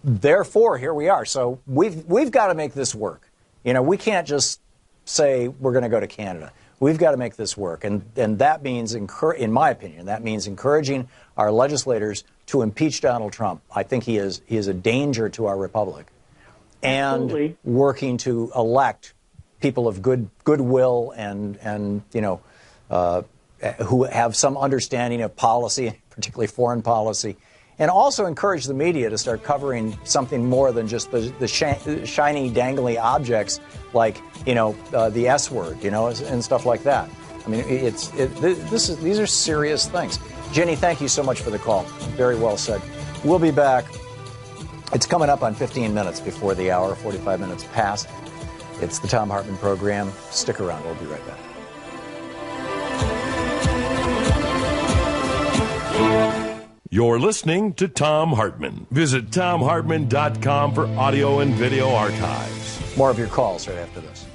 therefore here we are. So we've got to make this work. We can't just say we're going to go to Canada. We've got to make this work. And that means, in my opinion, that means encouraging our legislators to impeach Donald Trump. I think he is a danger to our republic. And Absolutely. Working to elect people of goodwill and who have some understanding of policy, particularly foreign policy. And also encourage the media to start covering something more than just the shiny, dangly objects like, the S word, and stuff like that. These are serious things. Jenny, thank you so much for the call. Very well said. We'll be back. It's coming up on 15 minutes before the hour, 45 minutes past. It's the Thom Hartmann Program. Stick around. We'll be right back. You're listening to Thom Hartmann. Visit ThomHartmann.com for audio and video archives. More of your calls right after this.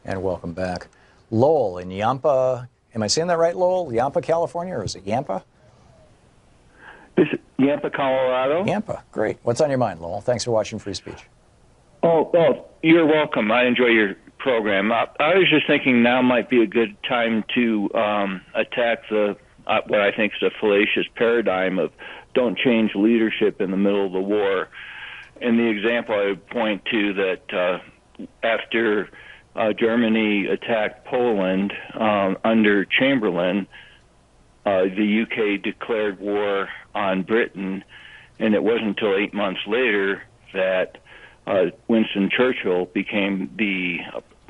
And welcome back. Lowell in Yampa. Am I saying that right, Lowell? Yampa, California, or is it Yampa? This is Yampa, Colorado. Yampa, great. What's on your mind, Lowell? Thanks for watching Free Speech. Oh, you're welcome. I enjoy your program. I was just thinking now might be a good time to attack the what I think is a fallacious paradigm of don't change leadership in the middle of the war. And the example I would point to that after Germany attacked Poland under Chamberlain, the UK declared war on Britain, and it wasn't until 8 months later that Winston Churchill became the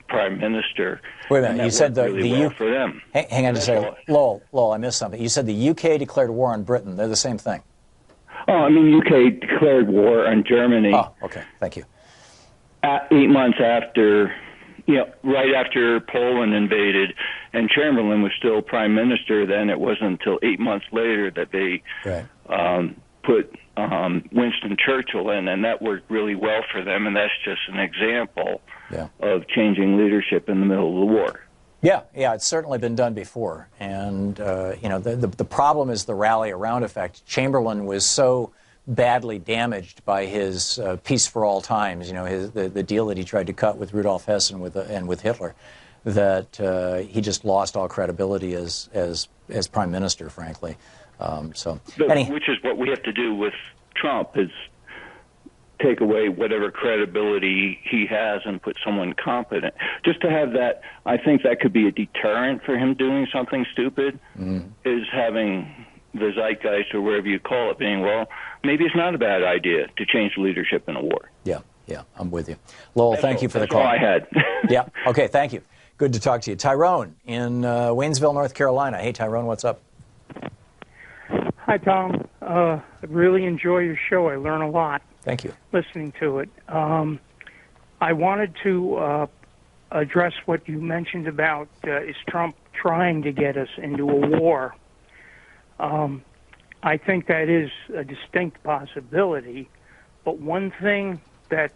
prime minister. Wait a minute, you said the well for them. Hang on just a second. Lowell, I missed something. You said the UK declared war on Britain. They're the same thing. Oh, I mean, UK declared war on Germany. Oh, okay. Thank you. 8 months after, right after Poland invaded, and Chamberlain was still prime minister then. It wasn't until 8 months later that they put Winston Churchill in, and that worked really well for them, and that's just an example of changing leadership in the middle of the war. Yeah, it's certainly been done before, and the problem is the rally around effect. Chamberlain was so badly damaged by his peace for all times, the deal that he tried to cut with Rudolf Hess and with Hitler, that he just lost all credibility as prime minister, frankly. Which is what we have to do with Trump, is take away whatever credibility he has and put someone competent. Just to have that, I think that could be a deterrent for him doing something stupid, is having the zeitgeist, or whatever you call it, being, well, maybe it's not a bad idea to change leadership in a war. Yeah, I'm with you. Lowell, thank you for the call. That's all I had. Yeah, okay, thank you. Good to talk to you. Tyrone in Waynesville, North Carolina. Hey, Tyrone, what's up? Hi, Tom. I really enjoy your show. I learn a lot. Thank you. Listening to it. I wanted to address what you mentioned about is Trump trying to get us into a war. I think that is a distinct possibility, but one thing that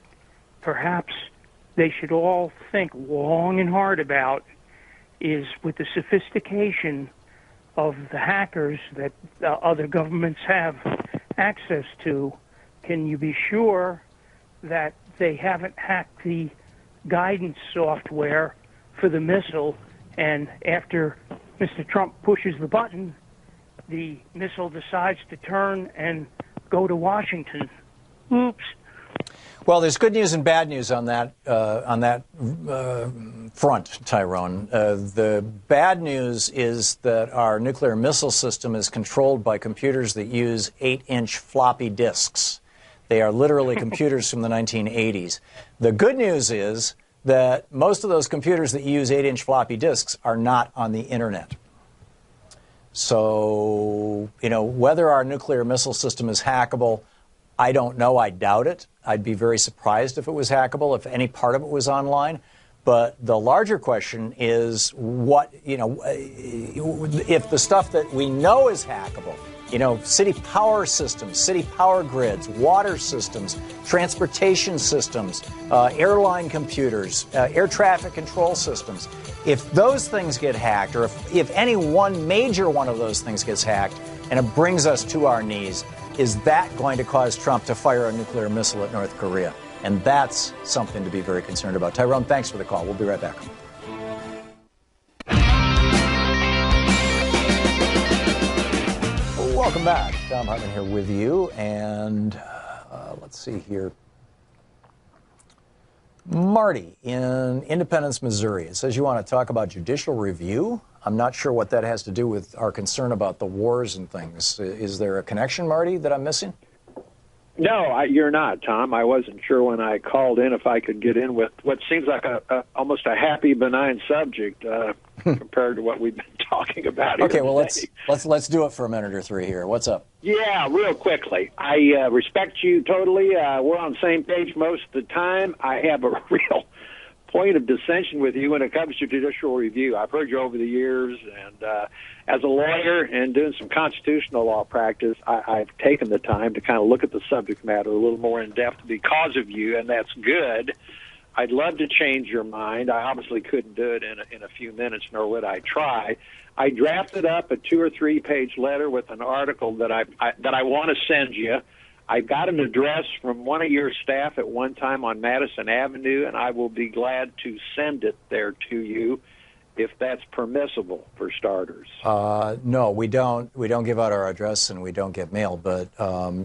perhaps they should all think long and hard about is, with the sophistication of the hackers that other governments have access to, can you be sure that they haven't hacked the guidance software for the missile, and after Mr. Trump pushes the button, the missile decides to turn and go to Washington? Oops. Well, there's good news and bad news on that front, Tyrone. The bad news is that our nuclear missile system is controlled by computers that use 8-inch floppy disks. They are literally computers from the 1980s. The good news is that most of those computers that use 8-inch floppy disks are not on the Internet. So, whether our nuclear missile system is hackable, I don't know. I doubt it. I'd be very surprised if it was hackable, if any part of it was online. But the larger question is if the stuff that we know is hackable, city power systems, city power grids, water systems, transportation systems, airline computers, air traffic control systems. If those things get hacked, or if any one major one of those things gets hacked and it brings us to our knees, is that going to cause Trump to fire a nuclear missile at North Korea? And that's something to be very concerned about. Tyrone, thanks for the call. We'll be right back. Welcome back. Thom Hartmann here with you. And let's see here. Marty in Independence, Missouri. It says you want to talk about judicial review. I'm not sure what that has to do with our concern about the wars and things. Is there a connection, Marty, that I'm missing? No, you're not, Tom. I wasn't sure when I called in if I could get in with what seems like almost a happy, benign subject compared to what we've been talking about here. Okay, well, today. let's do it for a minute or three here. What's up? Yeah, real quickly. I respect you totally. We're on the same page most of the time. I have a real point of dissension with you when it comes to judicial review. I've heard you over the years, and as a lawyer and doing some constitutional law practice, I've taken the time to kind of look at the subject matter a little more in depth because of you, and that's good. I'd love to change your mind. I obviously couldn't do it in a few minutes, nor would I try. I drafted up a 2 or 3 page letter with an article that I want to send you. I got an address from one of your staff at one time on Madison Avenue, and I will be glad to send it there to you if that's permissible, for starters. No, we don't. We don't give out our address and we don't get mail, but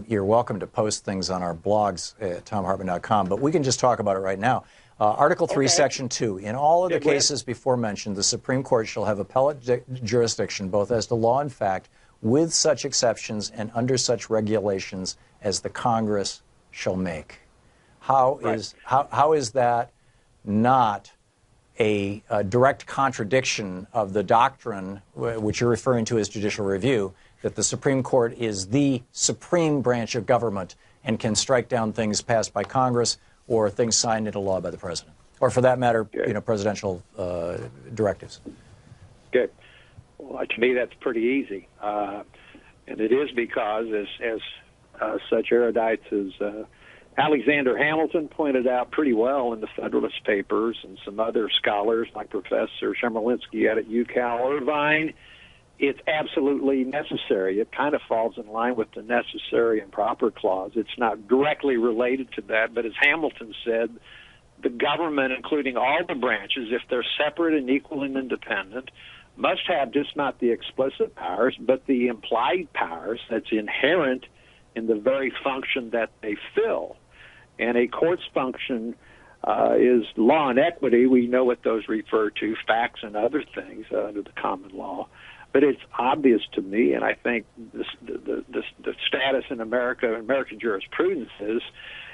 you're welcome to post things on our blogs at thomhartmann.com. But we can just talk about it right now. Article 3, Section 2. In all of the cases before mentioned, the Supreme Court shall have appellate jurisdiction both as to law and fact, with such exceptions and under such regulations as the Congress shall make. How is that not a direct contradiction of the doctrine, which you're referring to as judicial review, that the Supreme Court is the supreme branch of government and can strike down things passed by Congress or things signed into law by the president, or for that matter, presidential directives? Good. Well, to me, that's pretty easy, and it is because, as such erudites as Alexander Hamilton pointed out pretty well in the Federalist Papers, and some other scholars like Professor Shemerlinsky at UCal Irvine, it's absolutely necessary. It kind of falls in line with the necessary and proper clause. It's not directly related to that, but as Hamilton said, the government, including all the branches, if they're separate and equal and independent, must have just not the explicit powers, but the implied powers that's inherent in the very function that they fill. And a court's function is law and equity. We know what those refer to, facts and other things under the common law. But it's obvious to me, and I think the status in American jurisprudence is,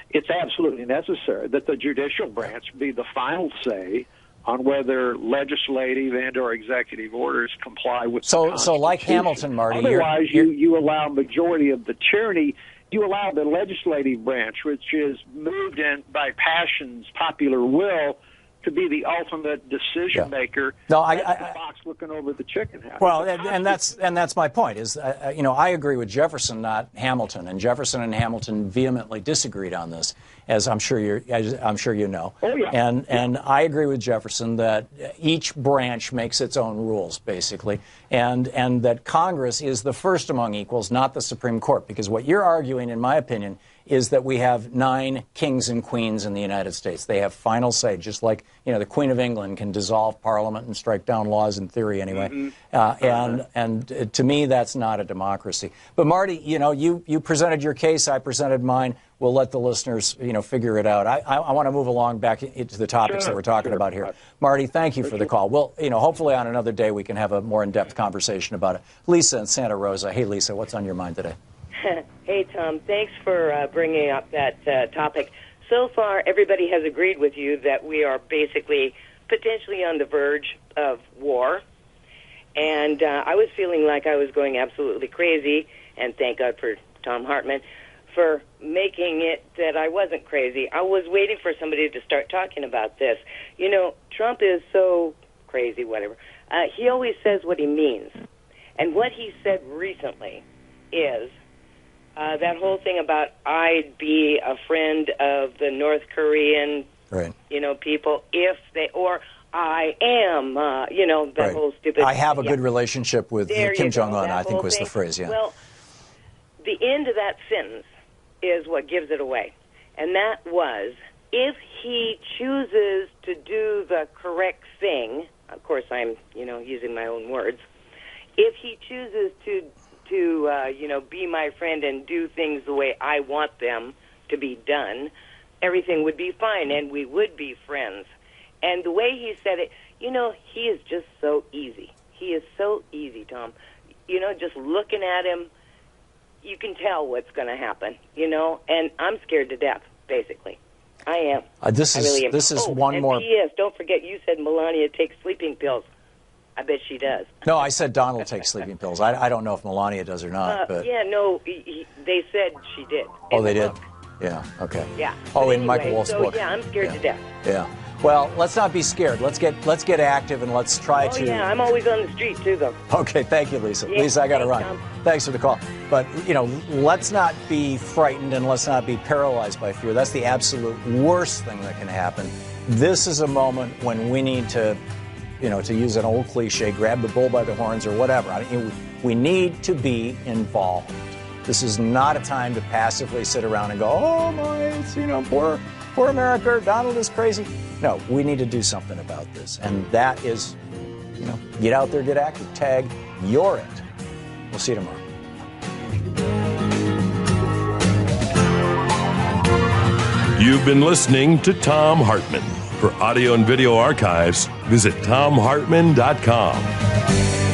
it's absolutely necessary that the judicial branch be the final say on whether legislative and or executive orders comply with the Constitution. So like Hamilton, Marty, otherwise you allow majority of the tyranny. You allow the legislative branch, which is moved in by passions, popular will, to be the ultimate decision maker. No, the fox looking over the chicken house. Well, and that's my point. Is I agree with Jefferson, not Hamilton, and Jefferson and Hamilton vehemently disagreed on this, as I'm sure you know. Oh, yeah. And I agree with Jefferson that each branch makes its own rules, basically, and that Congress is the first among equals, not the Supreme Court, because what you're arguing, in my opinion, is that we have 9 kings and queens in the United States. They have final say, just like the Queen of England can dissolve Parliament and strike down laws in theory, anyway. And to me, that's not a democracy. But Marty, you presented your case, I presented mine. We'll let the listeners, figure it out. I want to move along back into the topics that we're talking about here. Marty, thank you for the call. Well, hopefully on another day we can have a more in-depth conversation about it. Lisa in Santa Rosa. Hey, Lisa, what's on your mind today? Hey, Tom, thanks for bringing up that topic. So far, everybody has agreed with you that we are basically potentially on the verge of war. And I was feeling like I was going absolutely crazy, and thank God for Thom Hartmann for making it that I wasn't crazy. I was waiting for somebody to start talking about this. Trump is so crazy, whatever. He always says what he means. And what he said recently is that whole thing about I'd be a friend of the North Korean, people if they, or I am, that whole stupid. I have a good relationship with Kim Jong-un, I think was the phrase, Well, the end of that sentence is what gives it away. And that was, if he chooses to do the correct thing, of course I'm, using my own words, if he chooses to be my friend and do things the way I want them to be done, everything would be fine and we would be friends. And the way he said it, he is just so easy. He is so easy, Tom. Just looking at him, you can tell what's going to happen, and I'm scared to death, basically. I am. I really am. This is one more. P.S., don't forget, you said Melania takes sleeping pills. I bet she does. No, I said Donald takes sleeping pills. I don't know if Melania does or not. But yeah, no, they said she did. Oh, they did? Yeah, okay. Yeah. Oh, in anyway, Michael Wolff's book. Yeah, I'm scared to death. Yeah. Well, let's not be scared. Let's get active and let's try to. Yeah, I'm always on the street too, though. Okay, thank you, Lisa. Yeah, Lisa, I got to run. Tom. Thanks for the call. But let's not be frightened and let's not be paralyzed by fear. That's the absolute worst thing that can happen. This is a moment when we need to, to use an old cliche, grab the bull by the horns or whatever. We need to be involved. This is not a time to passively sit around and go, oh my, it's, poor America, Donald is crazy. No, we need to do something about this. And that is, get out there, get active, tag, you're it. We'll see you tomorrow. You've been listening to Thom Hartmann. For audio and video archives, visit thomhartmann.com.